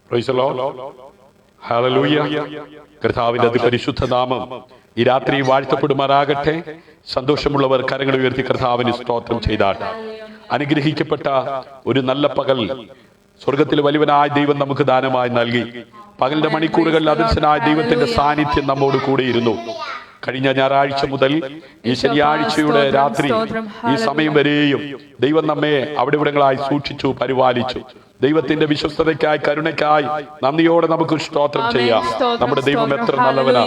Praise the Lord. Hallelujah. കർത്താവിന്റെ അതിപരിശുദ്ധ നാമം ഈ രാത്രി വാഴ്ത്തപ്പെടുമാറാകട്ടെ. സന്തോഷമുള്ളവർ കരങ്ങൾ ഉയർത്തി കർത്താവിന് സ്തോത്രം ചെയ്താട്ടെ. അനുഗ്രഹിക്കപ്പെട്ട ഒരു നല്ല പകൽ സ്വർഗത്തിൽ വലിയവനായ ദൈവം നമുക്ക് ദാനമായി നൽകി. പകലിന്റെ മണിക്കൂറുകളിൽ അദൃശ്യനായ ദൈവത്തിന്റെ സാന്നിധ്യം നമ്മോട് കൂടെ ഇരുന്നു. കഴിഞ്ഞ ഞായറാഴ്ച മുതൽ ഈ ശനിയാഴ്ചയുടെ രാത്രി ഈ സമയം വരെയും ദൈവം നമ്മെ അവിടെ ഇവിടങ്ങളായി സൂക്ഷിച്ചു, പരിപാലിച്ചു. ദൈവത്തിന്റെ വിശ്വസ്തതയ്ക്കായി, കരുണയ്ക്കായി നന്ദിയോടെ നമുക്ക് സ്തോത്രം ചെയ്യാം. നമ്മുടെ ദൈവം എത്ര നല്ലവനാ.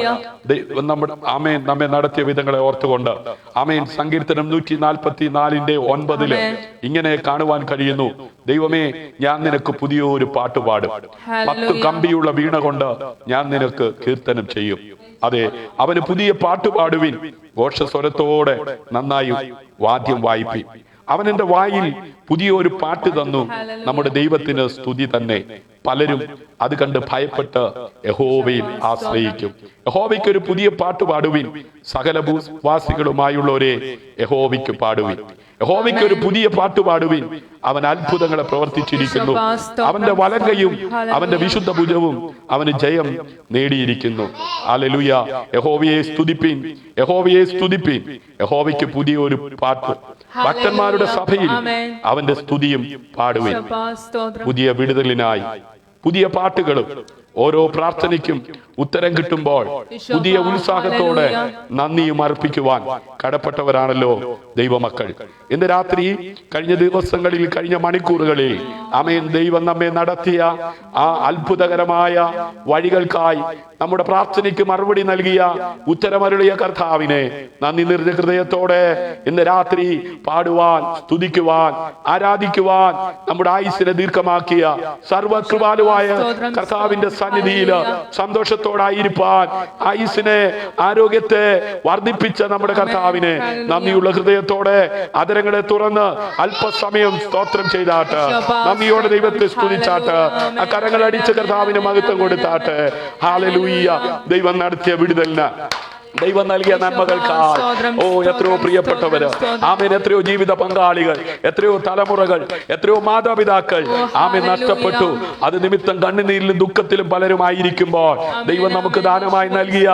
നമ്മുടെ ആമേൻ നമ്മെ നടത്തിയ വിധങ്ങളെ ഓർത്തുകൊണ്ട് ആമേൻ സങ്കീർത്തനം 144:9 ഇങ്ങനെ കാണുവാൻ കഴിയുന്നു. ദൈവമേ, ഞാൻ നിനക്ക് പുതിയൊരു പാട്ട് പാടും, 10 കമ്പിയുള്ള വീണ കൊണ്ട് ഞാൻ നിനക്ക് കീർത്തനം ചെയ്യും. അതെ, അവന് പുതിയ പാട്ട് പാടുവിൻ, ഘോഷസ്വരത്തോടെ നന്നായി വാദ്യം വായിപ്പിൻ. അവൻ എന്റെ വായിൽ പുതിയൊരു പാട്ട് തന്നു. നമ്മുടെ ദൈവത്തിന് സ്തുതി തന്നെ. പലരും അത് കണ്ട് ഭയപ്പെട്ട് യഹോവയിൽ ആശ്രയിക്കും. യഹോവയ്ക്ക് ഒരു പുതിയ പാട്ട് പാടുവിൻ, സകല ഭൂവാസികളുമായുള്ളവരെ യഹോവയ്ക്ക് പാടുവിൻ. യഹോവയ്ക്ക് ഒരു പുതിയ പാട്ട് പാടുവിൻ, അവൻ അത്ഭുതങ്ങളെ പ്രവർത്തിച്ചിരിക്കുന്നു. അവന്റെ വലങ്കയും അവന്റെ വിശുദ്ധ ഭുജവും അവന് ജയം നേടിയിരിക്കുന്നു. ഹല്ലേലൂയ. യഹോവയെ സ്തുതിപ്പിൻ, യഹോവയെ സ്തുതിപ്പിൻ. യഹോവയ്ക്ക് പുതിയൊരു പാട്ട്. ഭക്തന്മാരുടെ സഭയിൽ അവന്റെ സ്തുതിയും പാടുവിൻ. പുതിയ വിടുതലിനായി പുതിയ പാട്ടുകളും ഓരോ പ്രാർത്ഥനയ്ക്കും ഉത്തരം കിട്ടുമ്പോൾ പുതിയ ഉത്സാഹത്തോടെ നന്ദിയും അർപ്പിക്കുവാൻ കടപ്പെട്ടവരാണല്ലോ ദൈവമക്കൾ. ഇന്ന് രാത്രി, കഴിഞ്ഞ ദിവസങ്ങളിൽ, കഴിഞ്ഞ മണിക്കൂറുകളിൽ ആമേൻ ദൈവം നമ്മെ നടത്തിയ ആ അത്ഭുതകരമായ വഴികൾക്കായി, നമ്മുടെ പ്രാർത്ഥനയ്ക്ക് മറുപടി നൽകിയ, ഉത്തരമരുളിയ കർത്താവിനെ നന്ദി നിറഞ്ഞ ഹൃദയത്തോടെ ഇന്ന് രാത്രി പാടുവാൻ, സ്തുതിക്കുവാൻ, ആരാധിക്കുവാൻ നമ്മുടെ ആയുസ്സിനെ ദീർഘമാക്കിയ സർവകൃപാലുവായ കർത്താവിന്റെ സന്നിധിയിൽ സന്തോഷത്തോടായിരിക്കാൻ, ആയുസ്സിനെ, ആരോഗ്യത്തെ വർദ്ധിപ്പിച്ച നമ്മുടെ കർത്താവിനെ നന്ദിയുള്ള ഹൃദയത്തോടെ അതരങ്ങളെ തുറന്ന് അല്പസമയം സ്തോത്രം ചെയ്താട്ട്, നന്ദിയോടെ ദൈവത്തെ സ്തുതിച്ചാട്ട്, ആ കരങ്ങൾ അടിച്ച് കർത്താവിന് മഹത്വം കൊടുത്താട്ട്. ഹല്ലേലൂയ. ദൈവം നടത്തിയ വിടുതലിന്, ദൈവം നൽകിയ നന്മകൾക്കായി എത്രയോ പ്രിയപ്പെട്ടവര്, ആമേൻ, എത്രയോ ജീവിത പങ്കാളികൾ, എത്രയോ തലമുറകൾ, എത്രയോ മാതാപിതാക്കൾ ആമേൻ നഷ്ടപ്പെട്ടു. അത് നിമിത്തം കണ്ണുനീരിലും ദുഃഖത്തിലും പലരുമായിരിക്കുമ്പോൾ ദൈവം നമുക്ക് ദാനമായി നൽകിയ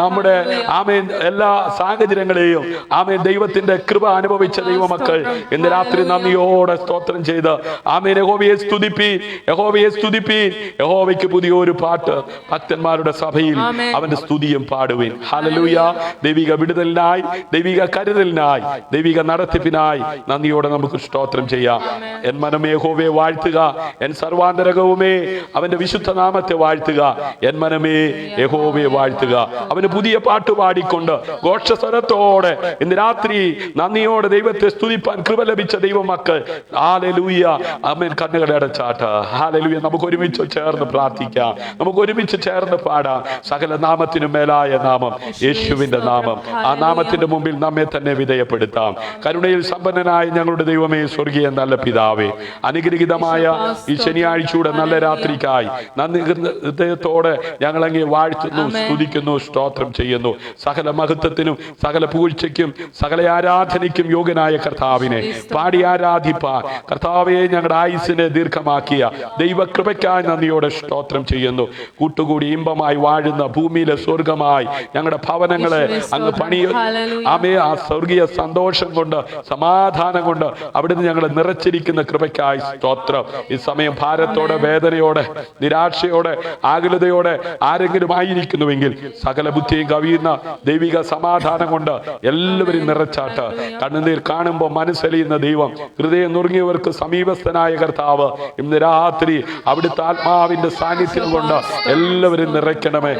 നമ്മുടെ ആമേൻ എല്ലാ സാഹചര്യങ്ങളെയും ആമേൻ ദൈവത്തിന്റെ കൃപ അനുഭവിച്ച ദൈവമക്കൾ ഇന്ന് രാത്രി നന്ദിയോടെ സ്തോത്രം ചെയ്ത് ആമേൻ യഹോവയെ സ്തുതിപ്പീൻ, യഹോവയെ സ്തുതിപ്പീൻ. യഹോവയ്ക്ക് പുതിയൊരു പാട്ട് ഭക്തന്മാരുടെ സഭയിൽ അവന്റെ സ്തുതിയും പാടുവിൻ. ഹല്ലേലൂയ. ദൈവിക വിടുതലിനായി, ദൈവിക കരുതലിനായി, ദൈവിക നടത്തിപ്പിനായി നന്ദിയോടെ നമുക്ക് സ്തോത്രം ചെയ്യാം. എൻ മനമേ യഹോവയെ വാഴ്ത്തുക, എൻ സർവാന്തരകവുമേ അവന്റെ വിശുദ്ധ നാമത്തെ വാഴ്ത്തുക. എൻ മനമേ യഹോവയെ വാഴ്ത്തുക. അവന് പുതിയ പാട്ട് പാടിക്കൊണ്ട് ഘോഷസ്വരത്തോടെ ഇന്ന് രാത്രി നന്ദിയോടെ ദൈവത്തെ സ്തുതിപ്പാൻ കൃപ ലഭിച്ച ദൈവമക്കൾ, ഹല്ലേലൂയ, ആമേൻ, കണ്ണുകളെ അടച്ചാട്ട്. ഹല്ലേലൂയ. നമുക്ക് ഒരുമിച്ച് ചേർന്ന് പ്രാർത്ഥിക്കാം, നമുക്ക് ഒരുമിച്ച് ചേർന്ന് പാടാം. സകല നാമത്തിനും മേലായ നാമം യേശുവിന്റെ നാമം. ആ നാമത്തിന്റെ മുമ്പിൽ നമ്മെ തന്നെ വിധേയപ്പെടുത്താം. കരുണയിൽ സമ്പന്നനായ ഞങ്ങളുടെ ദൈവമേ, സ്വർഗീയ നല്ല പിതാവേ, അനുഗ്രഹീതമായ ഈ ശനിയാഴ്ചയുടെ നല്ല രാത്രിക്കായി നന്ദി ഹൃദയത്തോടെ ഞങ്ങൾ അങ്ങേ വാഴ്ത്തുന്നു, സ്തുതിക്കുന്നു, സ്തോത്രം ചെയ്യുന്നു. സകല മഹത്വത്തിനും സകല പൂഴ്ചയ്ക്കും സകല ആരാധനയ്ക്കും യോഗ്യനായ കർത്താവിനെ പാടി ആരാധിപ്പാൻ കർത്താവെ ഞങ്ങളുടെ ആയുസ്സിനെ ദീർഘമാക്കിയ ദൈവകൃപയ്ക്കായി നന്ദിയോടെ സ്തോത്രം ചെയ്യുന്നു. കൂട്ടുകൂടി ഇമ്പമായി വാഴുന്ന ഭൂമിയിലെ സ്വർഗമായി ഞങ്ങളുടെ ഭവനങ്ങളെ അങ്ങ് പണിയ ആമേ, ആ സ്വർഗീയ സന്തോഷം കൊണ്ട്, സമാധാനം കൊണ്ട് അവിടുന്ന് ഞങ്ങളെ നിറച്ചിരിക്കുന്ന കൃപയ്ക്കായി സ്തോത്രം. ഈ സമയം ഭാരത്തോടെ, വേദനയോടെ, നിരാശയോടെ, ആകുലതയോടെ ആരെങ്കിലും ആയിരിക്കുന്നുവെങ്കിൽ സകല ബുദ്ധിയും കവിയുന്ന ദൈവിക സമാധാനം കൊണ്ട് എല്ലാവരും നിറച്ചാട്ട്. കണ്ണുനീർ കാണുമ്പോൾ മനസ്സലിയുന്ന ദൈവം, ഹൃദയം നുറുങ്ങിയവർക്ക് സമീപസ്ഥനായ കർത്താവ്, ഇന്ന് രാത്രി അവിടുത്തെ ആത്മാവിന്റെ സാന്നിധ്യം കൊണ്ട് എല്ലാവരും നിറയ്ക്കണമേ.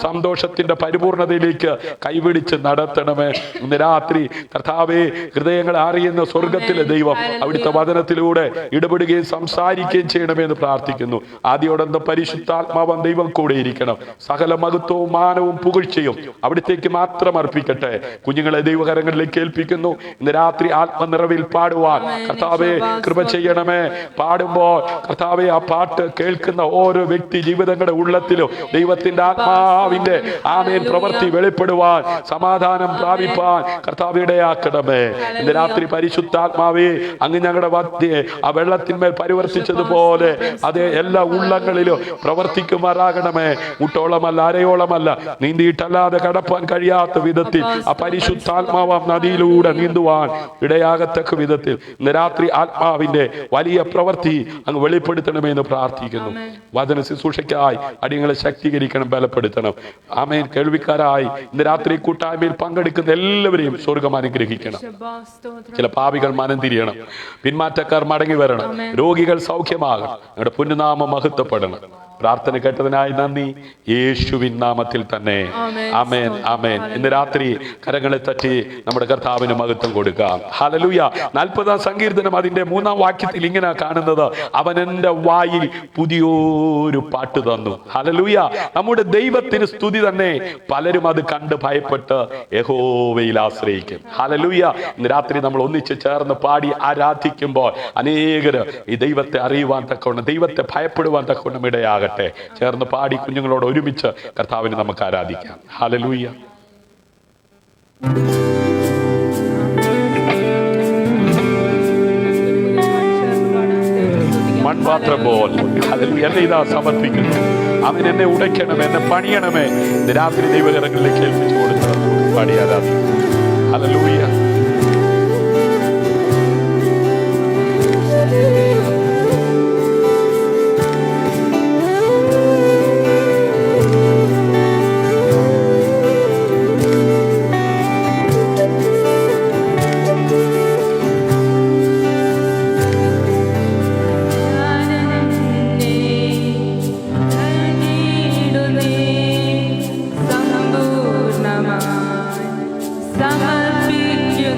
സന്തോഷത്തിന്റെ പരിപൂർണതയിലേക്ക് കൈപിടിച്ച് നടത്തണമേ. ഇന്ന് രാത്രി കർത്താവേ, ഹൃദയങ്ങളെ അറിയുന്ന സ്വർഗത്തിലെ ദൈവം അവിടുത്തെ വചനത്തിലൂടെ ഇടപെടുകയും സംസാരിക്കുകയും ചെയ്യണമെന്ന് പ്രാർത്ഥിക്കുന്നു. ആദ്യോടന്ത പരിശുദ്ധാത്മാവൻ ദൈവം കൂടെ ഇരിക്കണം. സകല മഹത്വവും മാനവും പുകഴ്ചയും അവിടത്തേക്ക് മാത്രം അർപ്പിക്കട്ടെ. കുഞ്ഞുങ്ങളെ ദൈവകരങ്ങളിലേക്ക് ഏൽപ്പിക്കുന്നു. ഇന്ന് രാത്രി ആത്മനിറവിൽ പാടുവാൻ കർത്താവേ കൃപ ചെയ്യണമേ. പാടുമ്പോൾ കർത്താവേ, ആ പാട്ട് കേൾക്കുന്ന ഓരോ വ്യക്തി ജീവിതങ്ങളുടെ ഉള്ളത്തിലും ദൈവത്തിന്റെ ആത്മാവിന്റെ ആമേൻ പ്രവൃത്തി വെളിപ്പെടും വെളിപ്പെടുവാൻ, സമാധാനം പ്രാപിപ്പാൻ കർത്താവ് ഇടയാക്കണമേ. ഇന്ന് രാത്രി പരിശുദ്ധാത്മാവേ, അങ്ങ് ഞങ്ങളുടെ മധ്യേ ആ വെള്ളത്തിന്മേൽ പരിവർത്തിച്ചതുപോലെ അതേ എല്ലാ ഉള്ളങ്ങളിലും പ്രവർത്തിക്കുമാറാകണമേ. മുട്ടോളമല്ല, അരയോളമല്ല, നീന്തിയിട്ടല്ലാതെ കടപ്പാൻ കഴിയാത്ത വിധത്തിൽ ആ പരിശുദ്ധാത്മാവാം നദിയിലൂടെ നീന്തുവാൻ ഇടയാകത്തക്ക വിധത്തിൽ ഇന്ന് രാത്രി ആത്മാവിന്റെ വലിയ പ്രവൃത്തി അങ്ങ് വെളിപ്പെടുത്തണമേ എന്ന് പ്രാർത്ഥിക്കുന്നു. വചന ശുശ്രൂഷയ്ക്കായി അടിയങ്ങളെ ശക്തീകരിക്കണം, ബലപ്പെടുത്തണം. ആമേൻ. കേൾവിക്കാരായി ഇന്ന് രാത്രി കൂട്ടായ്മയിൽ പങ്കെടുക്കുന്ന എല്ലാവരെയും സ്വർഗം അനുഗ്രഹിക്കണം. ചില പാപികൾ മനം തിരിയണം, പിന്മാറ്റക്കാർ മടങ്ങി വരണം, രോഗികൾ സൗഖ്യമാകണം, ഞങ്ങളുടെ പുണ്യനാമം മഹത്വപ്പെടണം. പ്രാർത്ഥന കേട്ടതിനായി നന്ദി, യേശുവിൻ നാമത്തിൽ തന്നെ. ആമേൻ, ആമേൻ. ഇന്ന് രാത്രി കരങ്ങളെ തട്ടി നമ്മുടെ കർത്താവിന് മഹത്വം കൊടുക്കാം. ഹല്ലേലൂയ. 40-ാം സങ്കീർത്തനം അതിന്റെ 3-ാം വാക്യത്തിൽ ഇങ്ങനെ കാണുന്നത്, അവൻ എൻ്റെ വായിൽ പുതിയൊരു പാട്ട് തന്നു. ഹല്ലേലൂയ. നമ്മുടെ ദൈവത്തിന് സ്തുതി തന്നെ. പലരും അത് കണ്ട് ഭയപ്പെട്ട് യഹോവയിൽ ആശ്രയിക്കും. ഹല്ലേലൂയ. ഇന്ന് രാത്രി നമ്മൾ ഒന്നിച്ച് ചേർന്ന് പാടി ആരാധിക്കുമ്പോൾ അനേകര് ഈ ദൈവത്തെ അറിയുവാൻ തക്കവണ്ണം, ദൈവത്തെ ഭയപ്പെടുവാൻ തക്കവണ്ണം ഇടയാകട്ടെ. ചേർന്ന് പാടി കുഞ്ഞുങ്ങളോട് ഒരുമിച്ച് കർത്താവിനെ നമുക്ക് ആരാധിക്കാം. ഹല്ലേലൂയ. മൺപാത്രം പോലെ എന്നെ ഇതാ സമർപ്പിക്കുന്നു. അവൻ എന്നെ ഉടയ്ക്കണം, എന്നെ പണിയണമേ. രാത്രി ദൈവകരങ്ങളിലേക്ക് ഏൽപ്പിച്ചു കൊടുത്ത് പാടി ആരാധിക്കും. ഹല്ലേലൂയ. സമർപ്പിക്കും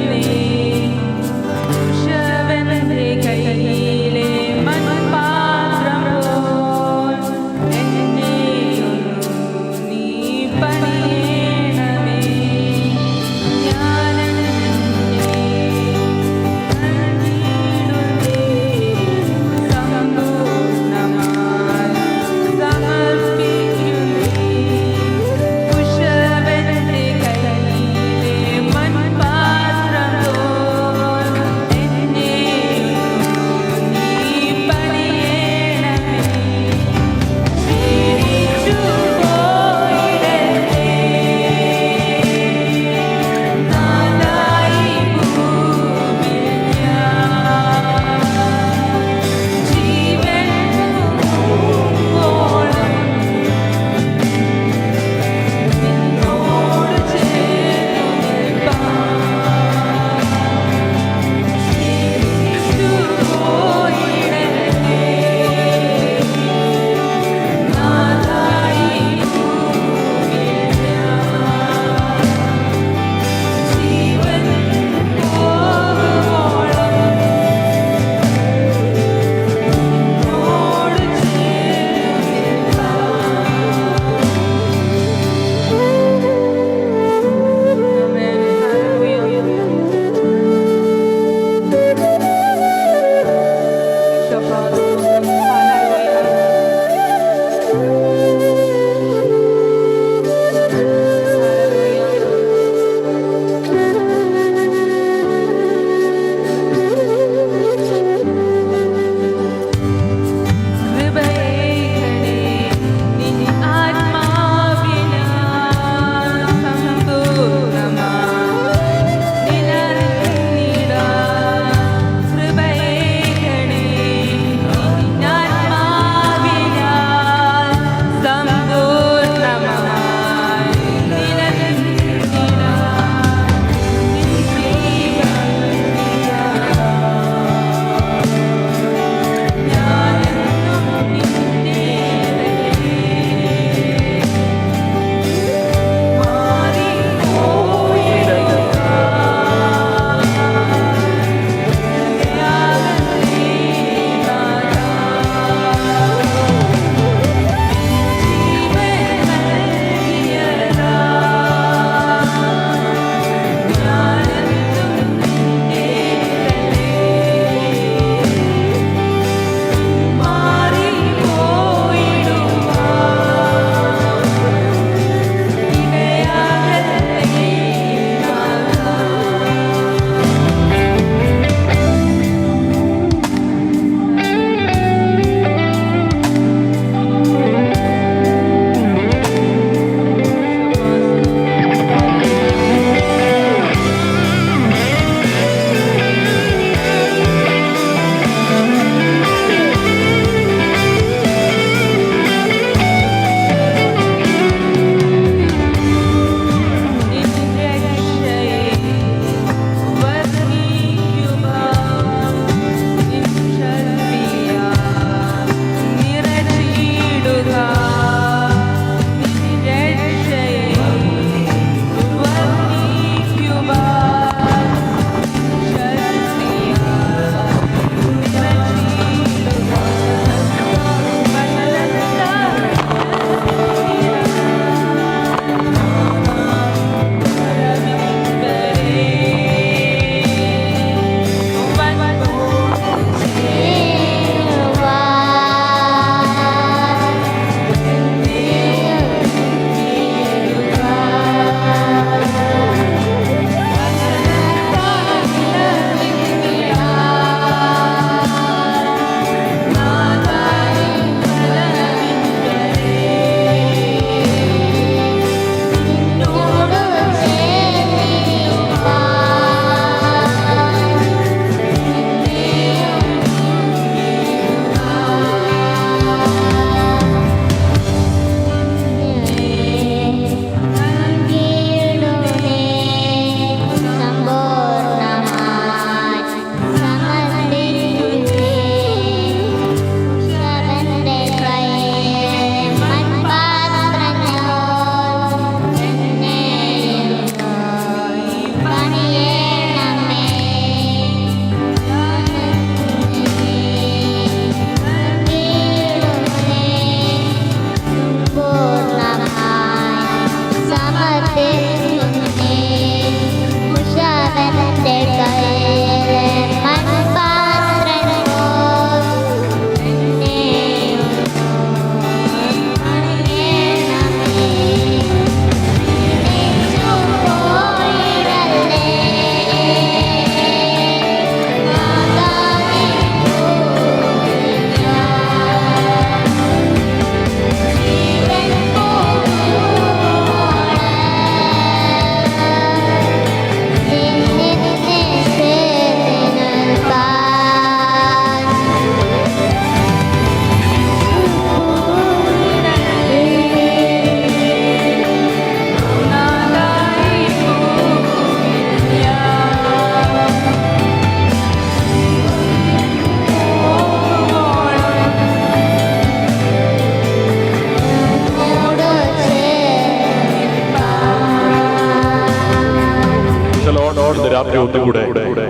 രാത്രി ഒന്നുകൂടെ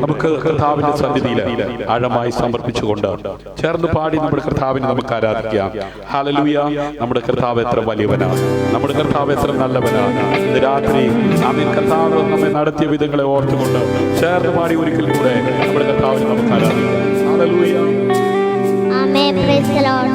നമുക്ക് കർത്താവിന്റെ സന്നിധിയിൽ ആഴമായി സമർപ്പിച്ചുകൊണ്ട് ചേർന്ന് പാടി നമ്മുടെ കർത്താവിനെ നമുക്ക് ആരാധിക്കാം. ഹല്ലേലൂയ. നമ്മുടെ കർത്താവ് എത്ര വലിയവനാണ്, നമ്മുടെ കർത്താവ് എത്ര നല്ലവനാണ്. ഇന്ന് രാത്രി ആമേൻ കർത്താവ് നമ്മെ നടത്തിയ വിധങ്ങളെ ഓർത്തുകൊണ്ട് ചേർന്ന് പാടി ഒരിക്കൽ കൂടെ നമ്മുടെ കർത്താവിനെ നമുക്ക് ആരാധിക്കാം. Hallelujah. Amen. Praise the Lord.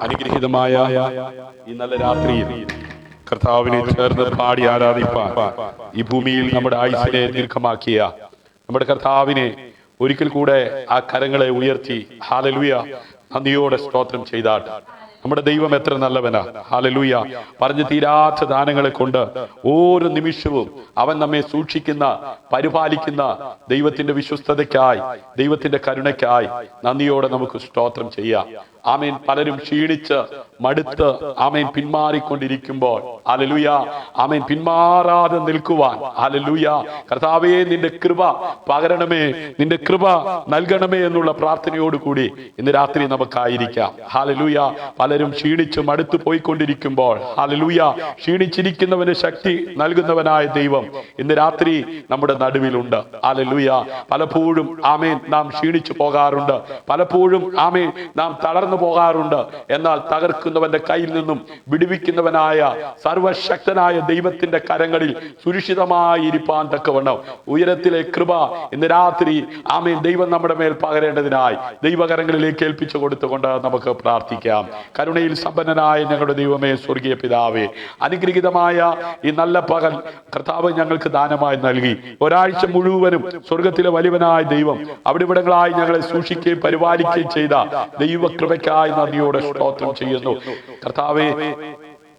അനുഗ്രഹീതമായ ഈ നല്ല രാത്രിയിൽ കർത്താവിനെ ചേർന്ന് പാടി ആരാധിപ്പാൻ ഈ ഭൂമിയിൽ നമ്മുടെ ആയുസ്സിനെ ദീർഘമാക്കിയ നമ്മുടെ കർത്താവിനെ ഒരിക്കൽ കൂടെ ആ കരങ്ങളെ ഉയർത്തി ഹല്ലേലൂയ നന്ദിയോടെ സ്തോത്രം ചെയ്താൽ നമ്മുടെ ദൈവം എത്ര നല്ലവനാ. ഹല്ലേലൂയ. പറഞ്ഞു തീരാത്ത ദാനങ്ങളെ കൊണ്ട് ഓരോ നിമിഷവും അവൻ നമ്മെ സൂക്ഷിക്കുന്ന, പരിപാലിക്കുന്ന ദൈവത്തിന്റെ വിശ്വസ്തതയ്ക്കായി, ദൈവത്തിന്റെ കരുണയ്ക്കായി നന്ദിയോടെ നമുക്ക് സ്തോത്രം ചെയ്യാം. ആമേൻ. പലരും ക്ഷീണിച്ച് മടുത്ത് ആമേൻ പിന്മാറിക്കൊണ്ടിരിക്കുമ്പോൾ ഹല്ലേലൂയ ആമേൻ പിന്മാറാതെ നിൽക്കുവാൻ ഹല്ലേലൂയ കർത്താവേ നിന്റെ കൃപ പകരണമേ, നിന്റെ കൃപ നൽകണമേ എന്നുള്ള പ്രാർത്ഥനയോടുകൂടി ഇന്ന് രാത്രി നമുക്കായിരിക്കാം. ഹല്ലേലൂയ. പലരും ക്ഷീണിച്ച് മടുത്തു പോയിക്കൊണ്ടിരിക്കുമ്പോൾ ഹല്ലേലൂയ ക്ഷീണിച്ചിരിക്കുന്നവന് ശക്തി നൽകുന്നവനായ ദൈവം ഇന്ന് രാത്രി നമ്മുടെ നടുവിലുണ്ട്. ഹല്ലേലൂയ. പലപ്പോഴും ആമേൻ നാം ക്ഷീണിച്ചു പോകാറുണ്ട്, പലപ്പോഴും ആമേൻ നാം തളർന്നു പോകാറുണ്ട്. എന്നാൽ തകർക്കുന്നവന്റെ കയ്യിൽ നിന്നും വിടുവിക്കുന്നവനായ സർവശക്തനായ ദൈവത്തിന്റെ കരങ്ങളിൽ സുരക്ഷിതമായി ഇരിപ്പാൻ തക്കവണ്ണം ഉയരത്തിലെ കൃപ ഇന്ന് രാത്രി ആമേൻ ദൈവം നമ്മുടെ മേൽ പകരേണ്ടതിനായി ദൈവകരങ്ങളിലേക്ക് ഏൽപ്പിച്ചു കൊടുത്തുകൊണ്ട് നമുക്ക് പ്രാർത്ഥിക്കാം. കരുണയിൽ സമ്പന്നനായ ഞങ്ങളുടെ ദൈവമേ, സ്വർഗീയ പിതാവേ, അനുഗ്രഹീതമായ ഈ നല്ല പകൽ കർത്താവ് ഞങ്ങൾക്ക് ദാനമായി നൽകി. ഒരാഴ്ച മുഴുവനും സ്വർഗത്തിലെ വലിയവനായ ദൈവം അവിടിവിടങ്ങളായി ഞങ്ങളെ സൂക്ഷിക്കുകയും പരിപാലിക്കുകയും ചെയ്ത ദൈവകൃപയ്ക്കായി നന്ദിയോടെ സ്തോത്രം ചെയ്യുന്നു. കർത്താവേ,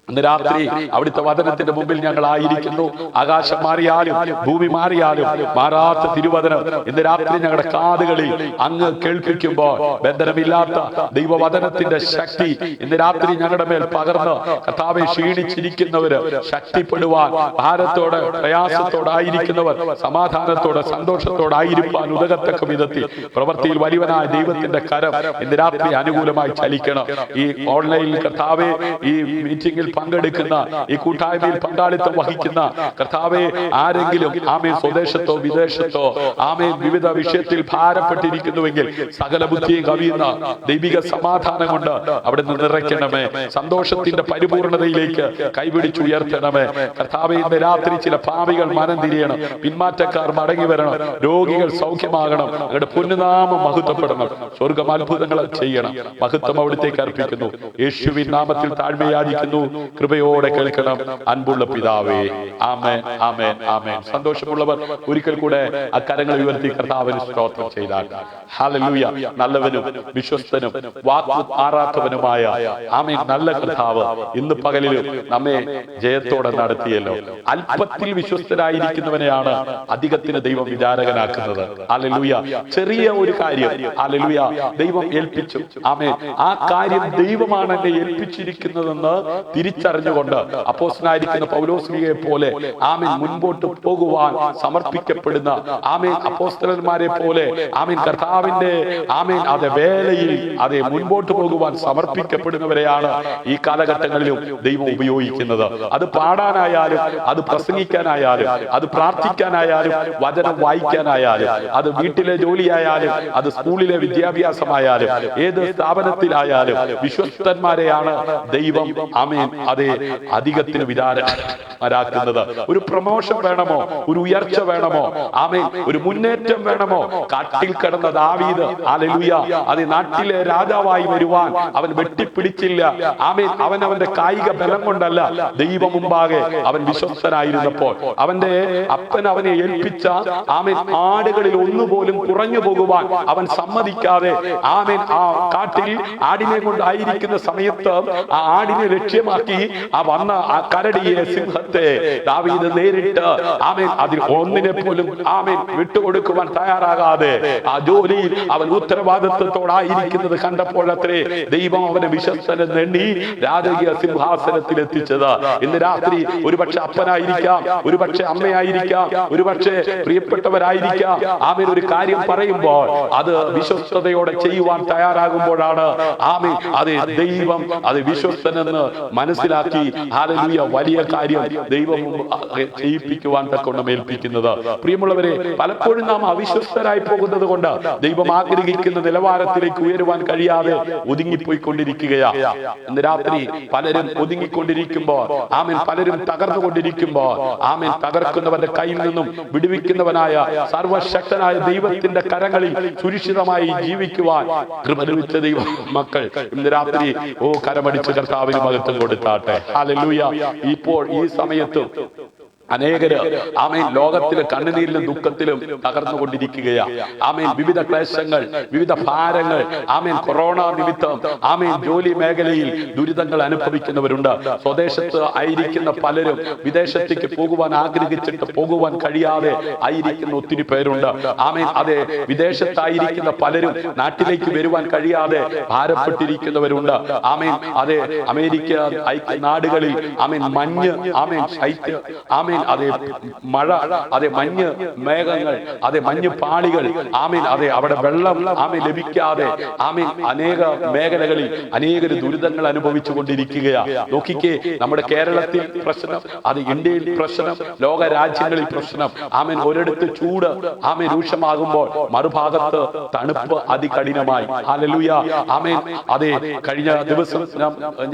ഇന്ന് രാത്രി അവിടുത്തെ വചനത്തിന്റെ മുമ്പിൽ ഞങ്ങൾ ആയിരിക്കുന്നു. ആകാശം മാറിയാലും ഭൂമി മാറിയാലും മാറാത്ത തിരുവചനം ഇന്ന് രാത്രി ഞങ്ങളുടെ കാതുകളിൽ അങ്ങ് കേൾപ്പിക്കുമ്പോൾ ബന്ധനമില്ലാത്ത ദൈവവചനത്തിന്റെ ശക്തി ഇന്ന് രാത്രി ഞങ്ങളുടെ മേൽ പകർന്ന് കർത്താവെ ക്ഷീണിച്ചിരിക്കുന്നവര് ശക്തിപ്പെടുവാൻ, ഭാരത്തോടെ പ്രയാസത്തോടായിരിക്കുന്നവർ സമാധാനത്തോടെ സന്തോഷത്തോടായിരിക്കാൻ ഉതകത്തക്ക വിധത്തിൽ പ്രവൃത്തിയിൽ വലിയവനായ ദൈവത്തിന്റെ കരം ഇന്ന് രാത്രി അനുകൂലമായി ചലിക്കണം. ഈ ഓൺലൈനിൽ കർത്താവെ ഈ മീറ്റിംഗിൽ പങ്കെടുക്കുന്ന, ഈ കൂട്ടായ്മയിൽ പങ്കാളിത്തം വഹിക്കുന്ന കർത്താവെ ആരെങ്കിലും ആമേൻ സ്വദേശത്തോ വിദേശത്തോ ആമേൻ വിവിധ വിഷയത്തിൽ ഭാരപ്പെട്ടിരിക്കുന്നുവെങ്കിൽ സകല ബുദ്ധിയും കവിയുന്ന ദൈവിക സമാധാനം കൊണ്ട് അവിടെ നിന്ന് നിറയ്ക്കണമേ. സന്തോഷത്തിന്റെ പരിപൂർണതയിലേക്ക് കൈപിടിച്ചുയർത്തണമേ. കർത്താവെ, ഇന്ന് രാത്രി ചില പാപികൾ മനം തിരിയണം, പിന്മാറ്റക്കാർ മടങ്ങി വരണം, രോഗികൾ സൗഖ്യമാകണം, അങ്ങയുടെ പൊന്നുനാമം മഹത്വപ്പെടണം, സ്വർഗം അത്ഭുതങ്ങൾ ചെയ്യണം. മഹത്വം അവിടുത്തേക്ക് അർപ്പിക്കുന്നു. യേശുവിൻ നാമത്തിൽ താഴ്മയായിരിക്കുന്നു. കൃപയോടെ കേൾക്കണം അൻപുള്ള പിതാവേ. ആമേൻ, ആമേൻ, ആമേൻ. സന്തോഷമുള്ളവർ ഒരിക്കൽ കൂടെ ആ കരങ്ങൾ ഉയർത്തി കർത്താവിന് സ്തോത്രം ചെയ്താൽ. ഹല്ലേലൂയ. നല്ലവനും വിശ്വസ്തനും വാക്ക് മാറാത്തവനുമായ ആമേൻ നല്ല കർത്താവ് ഇന്ന് പകലിലും നമ്മെ ജയത്തോടെ നടത്തിയല്ലോ. അല്പത്തിൽ വിശ്വസ്തനായിരിക്കുന്നവനെയാണ് അധികത്തിന് ദൈവം വിചാരകനാക്കുന്നത്. ഹല്ലേലൂയ. ചെറിയ ഒരു കാര്യം ഹല്ലേലൂയ ദൈവം ഏൽപ്പിച്ചു. ആമേൻ. ആ കാര്യം ദൈവമാണ് എന്നെ ഏൽപ്പിച്ചിരിക്കുന്നതെന്ന് തിരിച്ചറിഞ്ഞുകൊണ്ട് അപ്പോസ്തലനായിരിക്കുന്ന പൗലോസ്ലിയെ പോലെ ആമേൻ മുൻപോട്ട് പോകുവാൻ സമർപ്പിക്കപ്പെടുന്ന ആമേൻ അപ്പോസ്തലന്മാരെ പോലെ ആമേൻ കർത്താവിന്റെ ആമേൻ അതെ വേലയിൽ അതെ മുൻപോട്ട് പോകുവാൻ സമർപ്പിക്കപ്പെടുന്നവരെയാണ് ഈ കാലഘട്ടങ്ങളിലും ദൈവം ഉപയോഗിക്കുന്നത്. അത് പാടാനായാലും, അത് പ്രസംഗിക്കാനായാലും, അത് പ്രാർത്ഥിക്കാനായാലും, വചനം വായിക്കാനായാലും, അത് വീട്ടിലെ ജോലിയായാലും, അത് സ്കൂളിലെ വിദ്യാഭ്യാസമായാലും, ഏത് സ്ഥാപനത്തിലായാലും വിശ്വസ്തന്മാരെയാണ് ദൈവം ആമേൻ അതെ അധികത്തിന് വിചാരമാക്കുന്നത്. ഒരു പ്രമോഷൻ വേണമോ, ഒരു ഉയർച്ച വേണമോ, ആമേൻ ഒരു മുന്നേറ്റം വേണമോ, കാട്ടിൽ കിടന്ന ദാവീദ് ഹല്ലേലൂയ അതെ നാട്ടിലെ രാജാവായി വരുവാൻ അവൻ വെട്ടിപ്പിടിച്ചില്ല. ആമേൻ അവന്റെ കായിക ബലം കൊണ്ടല്ല, ദൈവം മുമ്പാകെ അവൻ വിശ്വസ്തനായിരുന്നപ്പോൾ അവന്റെ അപ്പൻ അവനെ ഏൽപ്പിച്ച ആമേൻ ആടുകളിൽ ഒന്നുപോലും കുറഞ്ഞു പോകുവാൻ അവൻ സമ്മതിക്കാതെ ആമേൻ ആ കാട്ടിൽ ആടിനെ കൊണ്ടായിരിക്കുന്ന സമയത്ത് ആ ആടിനെ ലക്ഷ്യമാക്കി ആ വന്ന ആ കരടിയെ, സിംഹത്തെ ദാവീദ് നേരിട്ട് ആമേൻ അതിൽ ഒന്നിനെ പോലും ആമേൻ വിട്ടുകൊടുക്കുവാൻ തയ്യാറാകാതെ ആ ജോലിയിൽ അവൻ ഉത്തരവാദിത്വത്തോടായിരിക്കുന്നത് കണ്ടപ്പോഴത്രേ ദൈവം അവനെ വിശ്വസ്തനെന്ന് എണ്ണി രാജകീയ സിംഹാസനത്തിൽ എത്തിച്ചത്. ഇന്ന് രാത്രി ഒരുപക്ഷെ അപ്പനായിരിക്കാം, ഒരുപക്ഷെ അമ്മയായിരിക്കാം, ഒരുപക്ഷെ പ്രിയപ്പെട്ടവരായിരിക്കാം. ആമേൻ ഒരു കാര്യം പറയുമ്പോൾ അത് വിശ്വസ്തയോടെ ചെയ്യുവാൻ തയ്യാറാകുമ്പോഴാണ് ആമേൻ അത് ദൈവം അത് വിശ്വസ്തനെന്ന് മനസ്സിൽ മനസ്സിലാക്കി ഹല്ലേലൂയ വലിയ കാര്യം ദൈവം ചെയ്യിപ്പിക്കുവാൻ തക്കൊണ്ട് ഏൽപ്പിക്കുന്നത്. പ്രിയമുള്ളവരെ, പലപ്പോഴും നാം അവിശ്വസ്തരായി പോകുന്നത് കൊണ്ട് ദൈവം ആഗ്രഹിക്കുന്ന നിലവാരത്തിലേക്ക് ഉയരുവാൻ കഴിയാതെ ഒതുങ്ങിപ്പോയിക്കൊണ്ടിരിക്കുകയാ. ഇന്ന് രാത്രി പലരും ഒതുങ്ങിക്കൊണ്ടിരിക്കുമ്പോൾ, ആമേൻ, പലരും തകർന്നുകൊണ്ടിരിക്കുമ്പോൾ, ആമേൻ, തകർക്കുന്നവന്റെ കയ്യിൽ നിന്നും വിടുവിക്കുന്നവനായ സർവശക്തനായ ദൈവത്തിന്റെ കരങ്ങളിൽ സുരക്ഷിതമായി ജീവിക്കുവാൻ കൃപ ലഭിച്ച ദൈവ മക്കൾ ഇന്ന് രാത്രി കരമടിച്ച് കർത്താവിന് മഹത്വം കൊടുത്താട്ടെ. ഹല്ലേലൂയ. ഇപ്പോൾ ഈ സമയത്തും അനേകര് ആമേൻ ലോകത്തിലെ കണ്ണുനീരിലും ദുഃഖത്തിലും തകർന്നുകൊണ്ടിരിക്കുകയാ. ആമേൻ, വിവിധ ക്ലേശങ്ങൾ, വിവിധ ഭാരങ്ങൾ, ആമേൻ, കൊറോണ നിമിത്തം, ആമേൻ, ജോലി മേഖലയിൽ ദുരിതങ്ങൾ അനുഭവിക്കുന്നവരുണ്ട്. സ്വദേശത്ത് ആയിരിക്കുന്ന പലരും വിദേശത്തേക്ക് പോകുവാൻ ആഗ്രഹിച്ചിട്ട് പോകുവാൻ കഴിയാതെ ആയിരിക്കുന്ന ഒത്തിരി പേരുണ്ട്. ആമേൻ, അതെ, വിദേശത്തായിരിക്കുന്ന പലരും നാട്ടിലേക്ക് വരുവാൻ കഴിയാതെ ഭാരപ്പെട്ടിരിക്കുന്നവരുണ്ട്. ആമേൻ, അതെ, അമേരിക്ക നാടുകളിൽ ആമേൻ മഞ്ഞ്, ആമേൻ ശൈത്യം, ആമേൻ അതെ മഴ, അതെ മഞ്ഞ് മേഘങ്ങൾ, അതെ മഞ്ഞ് പാളികൾ, ആമേൻ, അതെ അവിടെ വെള്ളം ആമേൻ ലഭിക്കാതെ, ആമേൻ, അനേക മേഖലകളിൽ അനേകര് ദുരിതങ്ങൾ അനുഭവിച്ചു കൊണ്ടിരിക്കുകയാ. നോക്കിക്കേ, നമ്മുടെ കേരളത്തിൽ പ്രശ്നം, അത് ഇന്ത്യയിൽ പ്രശ്നം, ലോക രാജ്യങ്ങളിൽ പ്രശ്നം. ആമേൻ, ഒരിടത്ത് ചൂട് ആമേൻ രൂക്ഷമാകുമ്പോൾ മറുഭാഗത്ത് തണുപ്പ് അതികഠിനമായി. ഹല്ലേലൂയ. ആമേൻ, അതെ, കഴിഞ്ഞ ദിവസം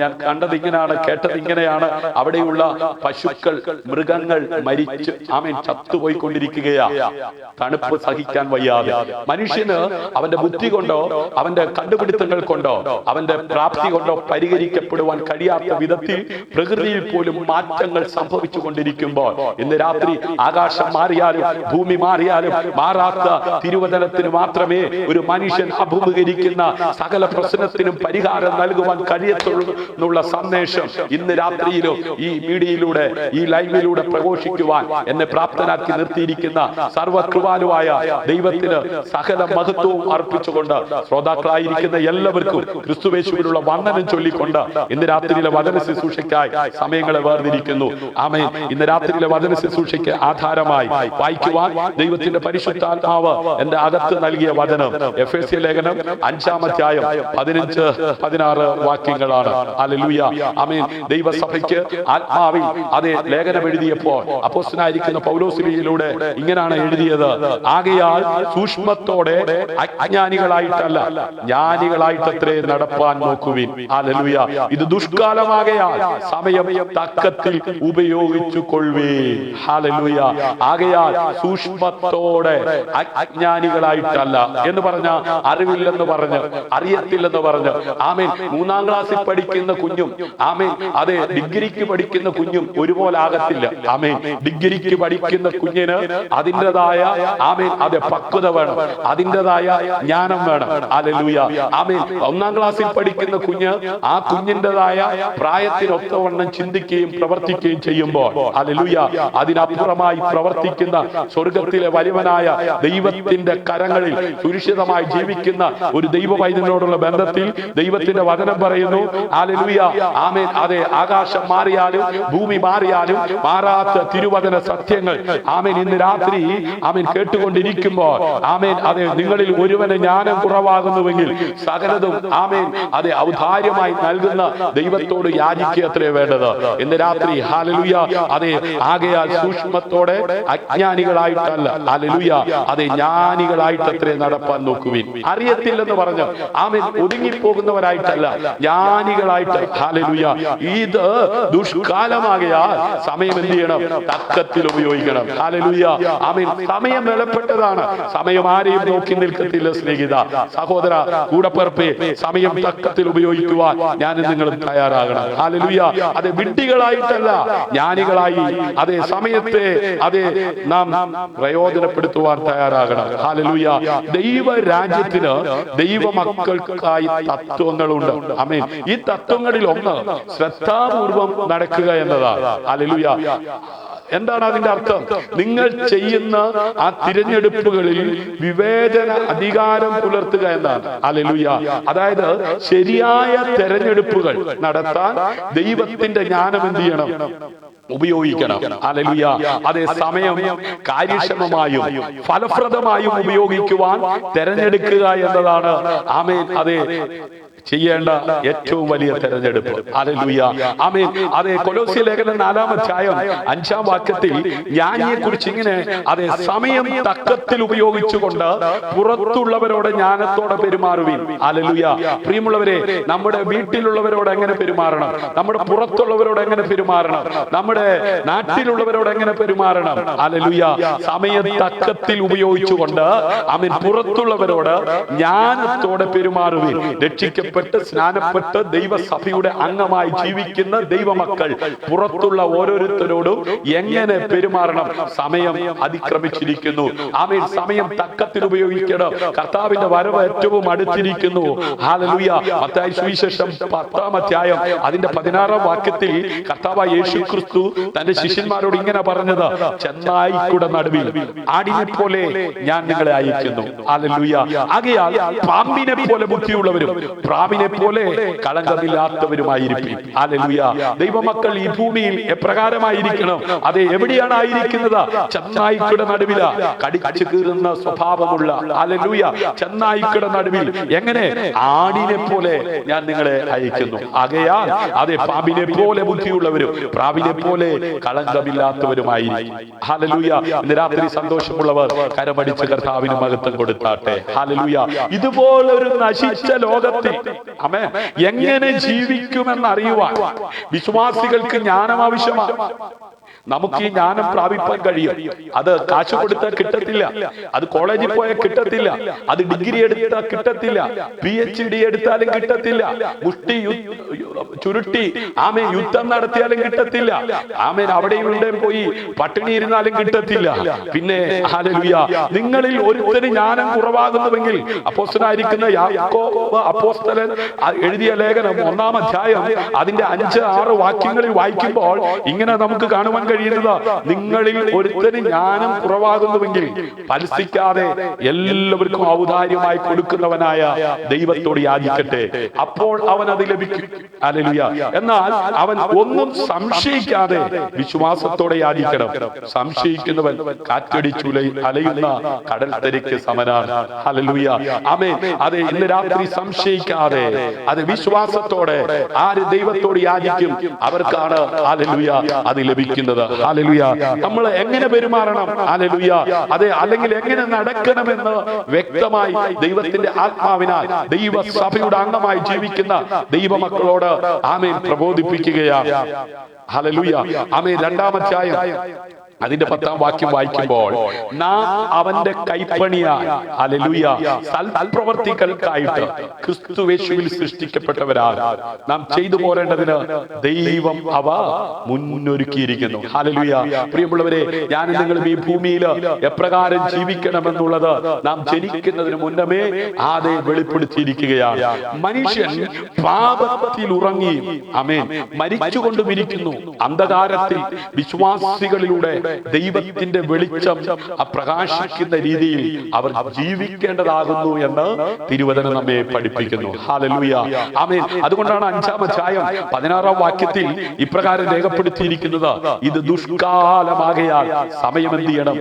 ഞാൻ കണ്ടത് ഇങ്ങനെയാണ്, കേട്ടത് ഇങ്ങനെയാണ്. അവിടെയുള്ള പശുക്കൾ, മൃഗങ്ങൾ മരിച്ച് ആമേൻ ചത്തുപോയിക്കൊണ്ടിരിക്കുകയാ, തണുപ്പ് സഹിക്കാൻ വയ്യാതെ. മനുഷ്യന് അവന്റെ ബുദ്ധി കൊണ്ടോ അവന്റെ കണ്ടുപിടുത്തങ്ങൾ കൊണ്ടോ അവന്റെ പ്രാപ്തി കൊണ്ടോ പരിഹരിക്കപ്പെടുവാൻ കഴിയാത്ത വിധത്തിൽ പ്രകൃതിയിൽ പോലും മാറ്റങ്ങൾ സംഭവിച്ചു കൊണ്ടിരിക്കുമ്പോൾ ഇന്ന് രാത്രി ആകാശം മാറിയാലും ഭൂമി മാറിയാലും മാറാത്ത തിരുവചനത്തിന് മാത്രമേ ഒരു മനുഷ്യൻ അഭിമുഖീകരിക്കുന്ന സകല പ്രശ്നത്തിനും പരിഹാരം നൽകുവാൻ കഴിയത്തുള്ളൂ എന്നുള്ള സന്ദേശം ഇന്ന് രാത്രിയിലും ഈ മീഡിയയിലൂടെ, ഈ ലൈവിലൂടെ പ്രഘോഷിക്കുവാൻ എന്നെ പ്രാപ്തനാക്കി നിർത്തിയിരിക്കുന്ന സർവകൃപാലുവായ ദൈവത്തിന് സകല മഹത്വവും അർപ്പിച്ചുകൊണ്ട് ശ്രോതാക്കളായിരിക്കുന്ന എല്ലാവർക്കും ക്രിസ്തുയേശുവിലുള്ള വന്ദനം ചൊല്ലിക്കൊണ്ട് ഇന്ന് രാത്രിയിലെ വചന ശുശ്രൂഷയ്ക്കായി സമയങ്ങളെ വേർതിരിക്കുന്നു. ആമേൻ. ഇന്ന് രാത്രിയിലെ വചന ശുശ്രൂഷയ്ക്ക് ആധാരമായി വായിക്കുവാൻ ദൈവത്തിന്റെ പരിശുദ്ധാത്മാവ് എന്റെ അകത്ത് നൽകിയ വചനം എഫെസ്യ ലേഖനം 5-ാം അധ്യായം 15-16 വാക്യങ്ങളാണ്. ഹല്ലേലൂയ. ആമേൻ. ദൈവസഭയ്ക്ക് ആത്മാവിൽ അതേ ലേഖനം എഴുതിയപ്പോൾ അപ്പോസ്തലനായിരിക്കുന്ന പൗലോസിലൂടെ ഇങ്ങനെയാണ് എഴുതിയത്: ആകയാൽ സൂക്ഷ്മത്തോടെ അജ്ഞാനികളായിട്ടല്ല ജ്ഞാനികളായിട്ടത്രേ നടപ്പാൻ നോക്കുവിൻ. ഹല്ലേലൂയ. ഇത് ദുഷ്കാലമാകയാൽ സമയം തക്കത്തിൽ ഉപയോഗിച്ചു കൊള്ളുവീൻ. ഹല്ലേലൂയ. ആകയാൽ സൂക്ഷ്മത്തോടെ അജ്ഞാനികളായിട്ടല്ല എന്ന് പറഞ്ഞ അറിവില്ലെന്ന് പറഞ്ഞ്, അറിയത്തില്ലെന്ന് പറഞ്ഞ്, ആമേൻ, 3-ാം ക്ലാസ്സിൽ പഠിക്കുന്ന കുഞ്ഞും ആമേൻ അതെ ഡിഗ്രിക്ക് പഠിക്കുന്ന കുഞ്ഞും ഒരുപോലെ ആകത്തില്ല. ആമേൻ. ഡിഗ്രിക്ക് പഠിക്കുന്ന കുഞ്ഞിന് അതിൻ്റെതായ ആമേൻ അതെ പക്വത വേണം, അതിൻ്റെതായ ജ്ഞാനം വേണം. ഹല്ലേലൂയ. ആമേൻ. 1-ാം ക്ലാസ്സിൽ പഠിക്കുന്ന കുഞ്ഞ് ആ കുഞ്ഞിൻ്റെതായ പ്രായത്തിനൊത്തവണ്ണം ചിന്തിക്കുകയും പ്രവർത്തിക്കുകയും ചെയ്യുമ്പോൾ ഹല്ലേലൂയ അതിനപ്പുറമായി പ്രവർത്തിക്കുന്ന സ്വർഗത്തിലെ വലിയവനായ ദൈവത്തിന്റെ കരങ്ങളിൽ സുരക്ഷിതമായി ജീവിക്കുന്ന ഒരു ദൈവവൈദ്യനോടുള്ള ബന്ധത്തിൽ ദൈവത്തിന്റെ വചനം പറയുന്നു. ഹല്ലേലൂയ. ആമേൻ. അതെ, ആകാശം മാറിയാലും ഭൂമി മാറിയാലും മാറാത്ത തിരുവചന സത്യങ്ങൾ ആമേൻ ഇന്ന് രാത്രി ആമേൻ കേട്ടുകൊണ്ടിരിക്കുമ്പോൾ ആമേൻ അതെ നിങ്ങളിൽ ഒരുവന് ജ്ഞാനം കുറവാകുന്നുവെങ്കിൽ സകലതും ആമേൻ അതെ ഔദാര്യമായി നൽകുന്ന ദൈവത്തോട് യാചിക്കുക അത്രേ വേണ്ടത് ഇന്ന് രാത്രി. ഹല്ലേലൂയ. അതെ, ആകയാൽ സൂക്ഷ്മത്തോടെ അജ്ഞാനികളായിട്ടല്ല, ഹല്ലേലൂയ, അതെ ജ്ഞാനികളായിട്ടത്രേ നടപ്പാൻ നോക്കുവിൻ. അറിയത്തില്ലെന്ന് പറഞ്ഞ് ആമേൻ ഒതുങ്ങിപ്പോകുന്നവരായിട്ടല്ല, ജ്ഞാനികളായിട്ട്. ഹല്ലേലൂയ. ഇത് ദുഷ്കാലമാകയാൽ സമയം എന്ത് ചെയ്യണം? തക്കത്തിൽ ഉപയോഗിക്കണം. ഹല്ലേലൂയ. ആമേൻ. സമയം വിലപ്പെട്ടതാണ്. സമയം ആരെയും നോക്കി നിൽക്കത്തില്ല. സ്നേഹിത, സഹോദര, കൂടപ്പിറപ്പേ, സമയം തക്കത്തിൽ ഉപയോഗിക്കുവാൻ ഞാൻ നിങ്ങളും തയ്യാറാകണം. ഹല്ലേലൂയ. അതെ, വിഡ്ഢികളായിട്ടല്ല, ജ്ഞാനികളായി അതേ സമയത്തെ അതേ നാം പ്രയോജനപ്പെടുത്തുവാൻ തയ്യാറാകണം. ഹല്ലേലൂയ. ദൈവരാജ്യത്തിന് ദൈവമക്കൾക്കായി തത്വങ്ങളുണ്ട്. ആമേൻ. ഈ തത്വങ്ങളിൽ ഒന്ന് ശ്രദ്ധാപൂർവം നടക്കുക എന്നതാണ്. ഹല്ലേലൂയ. എന്താണ് അതിന്റെ അർത്ഥം? നിങ്ങൾ ചെയ്യുന്ന ആ തിരഞ്ഞെടുപ്പുകളിൽ വിവേചന അധികാരം പുലർത്തുക എന്നാണ്. ഹല്ലേലൂയ. അതായത് ശരിയായ തെരഞ്ഞെടുപ്പുകൾ നടത്താൻ ദൈവത്തിന്റെ ജ്ഞാനം എന്ത് ചെയ്യണം? ഉപയോഗിക്കണം. ഹല്ലേലൂയ. അതേ സമയം കാര്യക്ഷമമായും ഫലപ്രദമായും ഉപയോഗിക്കുവാൻ തെരഞ്ഞെടുക്കുക എന്നതാണ് ആമേൻ അതെ ചെയ്യേണ്ട ഏറ്റവും വലിയ തെരഞ്ഞെടുപ്പ്. ഹല്ലേലൂയ, ആമേൻ. അതെ, കൊലോസ്യ ലേഖനം 4-ാം അധ്യായം 5-ാം വാക്യത്തിൽ ജ്ഞാനിയെ കുറിച്ച് ഇങ്ങനെ, അതെ, സമയം തക്കത്തിൽ ഉപയോഗിച്ചുകൊണ്ട് പുറത്തുള്ളവരോട് ജ്ഞാനത്തോടെ പെരുമാറുവിൻ. ഹല്ലേലൂയ. പ്രിയമുള്ളവരെ, നമ്മുടെ വീട്ടിലുള്ളവരോട് എങ്ങനെ പെരുമാറണം, നമ്മുടെ പുറത്തുള്ളവരോട് എങ്ങനെ പെരുമാറണം, നമ്മുടെ നാട്ടിലുള്ളവരോട് എങ്ങനെ പെരുമാറണം. ഹല്ലേലൂയ. സമയം തക്കത്തിൽ ഉപയോഗിച്ചുകൊണ്ട് ആമേൻ പുറത്തുള്ളവരോട് ജ്ഞാനത്തോടെ പെരുമാറുവിൻ. രക്ഷിക്കപ്പെട്ട് സ്നാനപ്പെട്ട് ദൈവസഭയുടെ അംഗമായി ജീവിക്കുന്ന ദൈവമക്കൾ പുറത്തുള്ള ഓരോരുത്തരോടും എങ്ങനെ പെരുമാറണം. സമയം അതിക്രമിച്ചിരിക്കുന്നു. ആമേൻ. സമയം തക്കത്തിൽ ഉപയോഗിക്കണം. കർത്താവിന്റെ വരവ് ഏറ്റവും അടുത്തിരിക്കുന്നു. ഹല്ലേലൂയ. മത്തായി സുവിശേഷം 10-ാം അധ്യായം അതിന്റെ 16-ാം വാക്യത്തിൽ കർത്താവായ യേശുക്രിസ്തു തന്റെ ശിഷ്യന്മാരോട് ഇങ്ങനെ പറഞ്ഞത്, ചെന്നായ്ക്കളുടെ നടുവിൽ ആടിനെ പോലെ ഞാൻ നിങ്ങളെ അയക്കുന്നു. ഹല്ലേലൂയ. ആകയാൽ പാമ്പിനെ പോലെ ബുദ്ധിയുള്ളവരും പ്രാവിനെ പോലെ കളങ്കമില്ലാത്തവരുമായിരിക്കും. ഹല്ലേലൂയ. ദൈവമക്കൾ ഈ ഭൂമിയിൽ എപ്രകാരമായിരിക്കണം? അത് എവിടെയാണ് ആയിരിക്കുന്നത്? ചെന്നായ്ക്കളുടെ നടുവില, കടിച്ചു കീറുന്ന സ്വഭാവമുള്ള, ഹല്ലേലൂയ, ചെന്നായ്ക്കളുടെ നടുവിൽ എങ്ങനെ? ആടിനെ പോലെ ഞാൻ നിങ്ങളെ അയക്കുന്നു. ആകയാൽ അതെ, പാമ്പിനെ പോലെ ബുദ്ധിയുള്ളവരും പ്രാവിനെ പോലെ കളങ്കമില്ലാത്തവരുമായിരിക്കും. ഹല്ലേലൂയ. ഇന്ന് രാത്രി സന്തോഷമുള്ളവർ കരമടിച്ച് കർത്താവിന് മഹത്വം കൊടുത്താട്ടെ. ഹല്ലേലൂയ. ഇതുപോലൊരു നശിച്ച ലോകത്തിൽ ആമേൻ എങ്ങനെ ജീവിക്കുമെന്നറിയുവാൻ വിശ്വാസികൾക്ക് ജ്ഞാനം ആവശ്യമാണ്. നമുക്ക് ഈ ജ്ഞാനം പ്രാപിപ്പാൻ കഴിയും. അത് കാശ് കൊടുത്താൽ കിട്ടത്തില്ല, അത് കോളേജിൽ പോയാൽ കിട്ടത്തില്ല, അത് ഡിഗ്രി എടുത്താൽ കിട്ടത്തില്ല, PhD എടുത്താലും കിട്ടത്തില്ല, മുഷ്ടി ചുരുട്ടി ആമേൻ യുദ്ധം നടത്തിയാലും കിട്ടത്തില്ല, ആമേൻ അവിടെയും ഇവിടെയും പോയി പട്ടിണി ഇരുന്നാലും കിട്ടത്തില്ല. പിന്നെ ഹല്ലേലൂയ, നിങ്ങളിൽ ഒരുത്തന് ജ്ഞാനം കുറവാകുന്നുവെങ്കിൽ, അപ്പോസ്തലനായിരിക്കുന്ന യാക്കോബ് അപ്പോസ്തലൻ എഴുതിയ ലേഖനം 1-ാം അധ്യായം അതിന്റെ 5-6 വാക്യങ്ങളിൽ വായിക്കുമ്പോൾ ഇങ്ങനെ നമുക്ക് കാണുവാൻ കഴിയുന്നത്, നിങ്ങളിൽ ഒരുത്തന് ജ്ഞാനം കുറവാകുന്നുവെങ്കിൽ പരസ്പിക്കാതെ എല്ലാവർക്കും ഔദാര്യമായി കൊടുക്കുന്നവനായ ദൈവത്തോട് യാചിക്കട്ടെ, അപ്പോൾ അവൻ അത് ലഭിക്കും. ഹല്ലേലൂയ. എന്നാൽ അവൻ ഒന്നും സംശയിക്കാതെ വിശ്വാസത്തോടെ യാചിക്കണം. സംശയിക്കുന്നവൻ കാറ്റടിച്ചു അലയുന്ന കടൽത്തരിക്ക് സമനാണ്. ഹല്ലേലൂയ. ആമേൻ. അതെ, ഇന്ന് രാത്രി സംശയിക്കാതെ അത് വിശ്വാസത്തോടെ ആര് ദൈവത്തോട് യാചിക്കും അവർക്കാണ് ഹല്ലേലൂയ അത് ലഭിക്കുന്നത്. ഹല്ലേലൂയ. നമ്മൾ എങ്ങനെ പെരുമാറണം, ഹല്ലേലൂയ, അതെ, അല്ലെങ്കിൽ എങ്ങനെ നടക്കണമെന്ന് വ്യക്തമായി ദൈവത്തിന്റെ ആത്മാവിനാൽ ദൈവസഭയുടെ അംഗമായി ജീവിക്കുന്ന ദൈവമക്കളോട് ആമേൻ പ്രബോധിപ്പിക്കുകയാണ്. ഹല്ലേലൂയ. ആമേൻ. 2-ാം അധ്യായം അതിന്റെ 10-ാം വാക്യം വായിക്കുമ്പോൾ, നാം അവന്റെ കൈപ്പണിയായി, ഹല്ലേലൂയ, സൽപ്രവർത്തികൾക്കായിട്ട് ക്രിസ്തുയേശുവിൽ സൃഷ്ടിക്കപ്പെട്ടവരാണ് നാം ചെയ്തു പോരേണ്ടതിന് ദൈവം അവ മുന്നൊരുക്കിയിരിക്കുന്നു. ഹല്ലേലൂയ. പ്രിയമുള്ളവരെ, ഞാൻ നിങ്ങളും ഈ ഭൂമിയിൽ എപ്രകാരം ജീവിക്കണമെന്നുള്ളത് നാം ജനിക്കുന്നതിന് മുന്നമേ ആദ്യ വെളിപ്പെടുത്തിയിരിക്കുകയാണ്. മനുഷ്യൻ പാപത്തിൽ ഉറങ്ങി ആമേൻ മരിച്ചുകൊണ്ടുമിരിക്കുന്നു. അന്ധകാരത്തിൽ വിശ്വാസികളിലൂടെ ദൈവത്തിന്റെ വെളിച്ചം പ്രകാശിക്കുന്ന രീതിയിൽ അവർ ജീവിക്കേണ്ടതാകുന്നു എന്ന് തിരുവചനം നമ്മെ പഠിപ്പിക്കുന്നു. ഹല്ലേലൂയ. ആമേൻ. അതുകൊണ്ടാണ് 5-ാം അധ്യായം 16-ാം വാക്യത്തിൽ ഇപ്രകാരം രേഖപ്പെടുത്തിയിരിക്കുന്നത്, ഇത് ദുഷ്കാലമാകയാൽ സമയം എന്ത് ചെയ്യണം?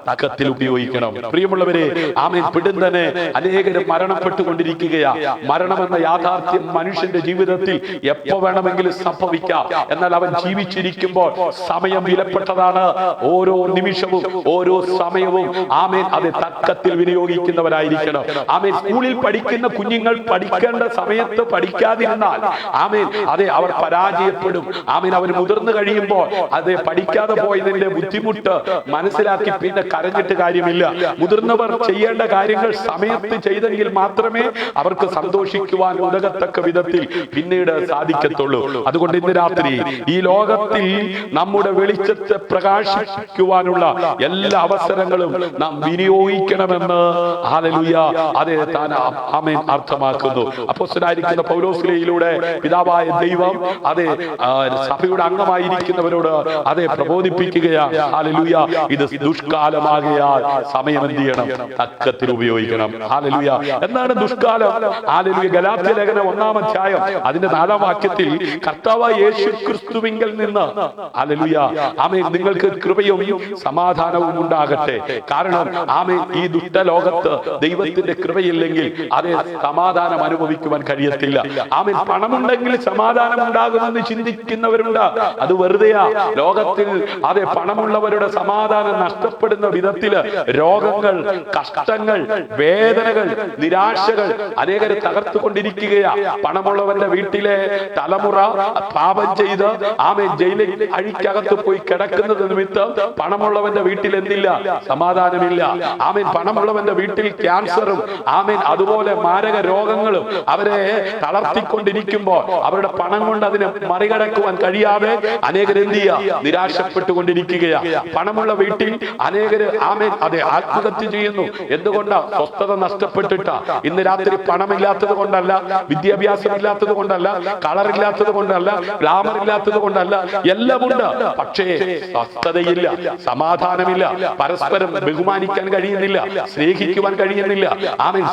തക്കത്തിൽ ഉപയോഗിക്കണം. പ്രിയമുള്ളവരെ, ആമേൻ, പിടുന്നനെ അനേകരും മരണപ്പെട്ടുകൊണ്ടിരിക്കുകയാ. മരണമെന്ന യാഥാർത്ഥ്യം മനുഷ്യന്റെ ജീവിതത്തിൽ എപ്പോ വേണമെങ്കിലും സംഭവിക്കാം. എന്നാൽ അവൻ ജീവിച്ചിരിക്കുമ്പോൾ സമയം വിലപ്പെട്ടതാണ്. ഓരോ നിമിഷവും ഓരോ സമയവും ആമേൻ അത് തക്കത്തിൽ വിനിയോഗിക്കുന്നവരായിരിക്കണം. ആമേൻ. സ്കൂളിൽ പഠിക്കുന്ന കുഞ്ഞുങ്ങൾ പഠിക്കേണ്ട സമയത്ത് പഠിക്കാതിരുന്നാൽ ആമേൻ അതെ അവർ പരാജയപ്പെടും. ആമേൻ. അവർ മുതിർന്നു കഴിയുമ്പോൾ അത് പഠിക്കാതെ പോയതിന്റെ ബുദ്ധിമുട്ട് മനസ്സിലാക്കി പിന്നെ കരഞ്ഞിട്ട് കാര്യമില്ല. മുതിർന്നവർ ചെയ്യേണ്ട കാര്യങ്ങൾ സമയത്ത് ചെയ്തെങ്കിൽ മാത്രമേ അവർക്ക് സന്തോഷിക്കുവാൻ ഉതകത്തക്ക വിധത്തിൽ പിന്നീട് സാധിക്കത്തുള്ളൂ. അതുകൊണ്ട് ഇന്ന് രാത്രി ഈ ലോകത്തിൽ നമ്മുടെ വെളിച്ചത്തെ പ്രകാശിക്കുവാനുള്ള എല്ലാ അവസരങ്ങളും നാം വിനിയോഗിക്കണമെന്ന് ഹല്ലേലൂയ അതേ താൻ ആമേൻ അർത്ഥമാക്കുന്നു. അപ്പോസ്തലനായിരിക്കുന്ന പൗലോസിലൂടെ പിതാവായ ദൈവം അതേ സഭയുടെ അംഗമായിരിക്കുന്നവരോട് അതേ പ്രബോധിപ്പിക്കുകയാണ്. ഹല്ലേലൂയ. ഇത് ദുഷ്കാലമാകയാൽ സമയം എന്ത് ചെയ്യണം? തക്കത്തിൽ ഉപയോഗിക്കണം. ഹല്ലേലൂയ. എന്താണ് ദുഷ്കാലം? ഹല്ലേലൂയ. ഗലാത്യ ലേഖനം 1-ാം അധ്യായം അതിന്റെ 4-ാം വാക്യത്തിൽ കർത്താവായ യേശു ക്രിസ്തുവിങ്കൽ നിന്ന് ഹല്ലേലൂയ ആമേൻ നിങ്ങൾക്ക് കൃപയും സമാധാനവും ഉണ്ടാകട്ടെ. കാരണം ആമേൻ, ഈ ദുഷ്ടലോകത്ത് ദൈവത്തിന്റെ കൃപയില്ലെങ്കിൽ അതേ സമാധാനം അനുഭവിക്കുവാൻ കഴിയത്തില്ല. ആമേൻ, പണമുണ്ടെങ്കിൽ സമാധാനം ഉണ്ടാകുമെന്ന് ചിന്തിക്കുന്നവരുണ്ട്. അത് വെറുതെയാ. ലോകത്തിൽ അതേ പണമുള്ളവരുടെ സമാധാനം നഷ്ടപ്പെടുന്ന വിധത്തില് രോഗങ്ങൾ, കഷ്ടങ്ങൾ, വേദനകൾ, നിരാശകൾ അനേകരെ തകർത്തുകൊണ്ടിരിക്കുകയാ. പണമുള്ളവന്റെ വീട്ടിലെ തലമുറ പാപം ചെയ്ത് ആമേൻ ജയിലിൽ അഴിക്കകത്ത് പോയി കിടക്കുന്നത് നിമിത്തം പണമുള്ളവന്റെ വീട്ടിൽ എന്തില്ല? സമാധാനമില്ല. ആമേൻ, പണമുള്ളവന്റെ വീട്ടിൽ ക്യാൻസറും ആമേൻ അതുപോലെ മാരക രോഗങ്ങളും അവരെ തളർത്തിക്കൊണ്ടിരിക്കുമ്പോൾ അവരുടെ പണം കൊണ്ട് അതിനെ മറികടക്കുവാൻ കഴിയാതെ അനേകർ എന്ത് ചെയ്യാ? നിരാശപ്പെട്ടുകൊണ്ടിരിക്കുകയാ. പണമുള്ള വീട്ടിൽ അനേകര് ആമേൻ അതെ ആത്മഹത്യ ചെയ്യുന്നു. എന്തുകൊണ്ടാ? സ്വസ്ഥത നഷ്ടപ്പെട്ടിട്ടാ. ഇന്ന് രാത്രി പണമില്ലാത്തത് കൊണ്ടല്ല, വിദ്യാഭ്യാസം ഇല്ലാത്തത് കൊണ്ടല്ല, കളറില്ലാത്തത് കൊണ്ടല്ല, ഗ്ലാമർ ഇല്ലാത്തത് കൊണ്ടല്ല, എല്ലാം ഉണ്ട്. പക്ഷേ സ്വസ്ഥതയില്ല, സമാധാനമില്ല, പരസ്പരം ബഹുമാനിക്കാൻ കഴിയുന്നില്ല, സ്നേഹിക്കുവാൻ കഴിയുന്നില്ല, ആമേൻ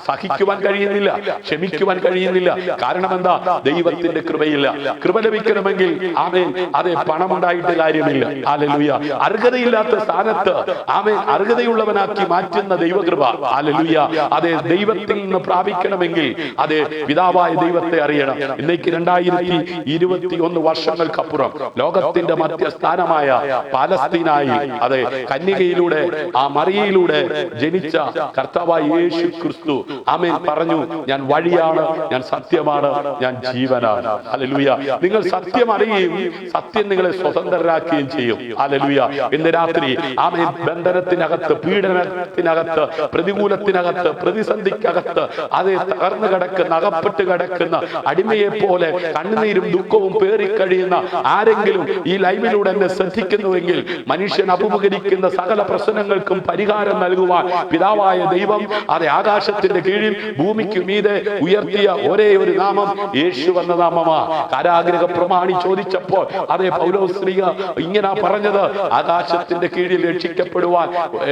സഹിക്കുവാൻ കഴിയുന്നില്ല, ക്ഷമിക്കുവാൻ കഴിയുന്നില്ല. കാരണം എന്താ? ദൈവത്തിന്റെ കൃപയില്ല. കൃപ ലഭിക്കണമെങ്കിൽ ആമേൻ അതെ പണമുണ്ടായിട്ട് കാര്യമില്ല. ഹല്ലേലൂയ. അർഹതയില്ലാത്ത സ്ഥാനത്ത് ആമേൻ അർഹതയുള്ളവനാക്കി മാറ്റുന്ന ദൈവകൃപ. ഹല്ലേലൂയ. അതെ ദൈവത്തിൽ നിന്ന് പ്രാപിക്കണമെങ്കിൽ അതെ പിതാവായ ദൈവത്തെ അറിയണം. ഇന്നേക്ക് 2021 വർഷങ്ങൾക്കപ്പുറം ലോകത്തിന്റെ മധ്യസ്ഥാനമായ പാലസ്തീനായി അതെ കന്യകയിലൂടെ ആ മറിയയിലൂടെ ജനിച്ച കർത്താവായ യേശു ക്രിസ്തു ആമേൻ പറഞ്ഞു, ഞാൻ വഴിയാണ്, ഞാൻ സത്യമാണ്, ഞാൻ ജീവനാണ്. ഹല്ലേലൂയ. നിങ്ങൾ സത്യം അറിയുകയും സത്യം നിങ്ങളെ സ്വതന്ത്രരാക്കുകയും ചെയ്യും. ഹല്ലേലൂയ. ഇന്ന് രാത്രി ആമേൻ ബന്ധനത്തിനകത്ത്, പീഡനത്തിനകത്ത്, പ്രതികൂലത്തിനകത്ത്, പ്രതിസന്ധിക്കകത്ത് അത് തകർന്നു കിടക്കുന്ന, അകപ്പെട്ട് കിടക്കുന്ന അടിമയെ പോലെ കണ്ണുനീരും ദുഃഖവും പേറിക്കഴിയുന്ന ആരെങ്കിലും ഈ ലൈവിലൂടെ എന്നെ ശ്രദ്ധിക്കുന്നുവെങ്കിൽ മനുഷ്യൻ അഭിമുഖീകരിക്കുന്ന സകല പ്രശ്നങ്ങൾക്കും പരിഹാരം നൽകുവാൻ പിതാവായ ദൈവം അതെ ആകാശത്തിന്റെ കീഴിൽ ഭൂമിക്ക് മീതെ ഉയർത്തിയ ഒരേ ഒരു നാമം യേശു എന്ന നാമമാ. കാരാഗ്രഹ പ്രമാണി ചോദിച്ചപ്പോൾ അതേ പൗലോസ്ലീഹ ഇങ്ങനെ പറഞ്ഞത്, ആകാശത്തിന്റെ കീഴിൽ രക്ഷിക്കപ്പെടുവാൻ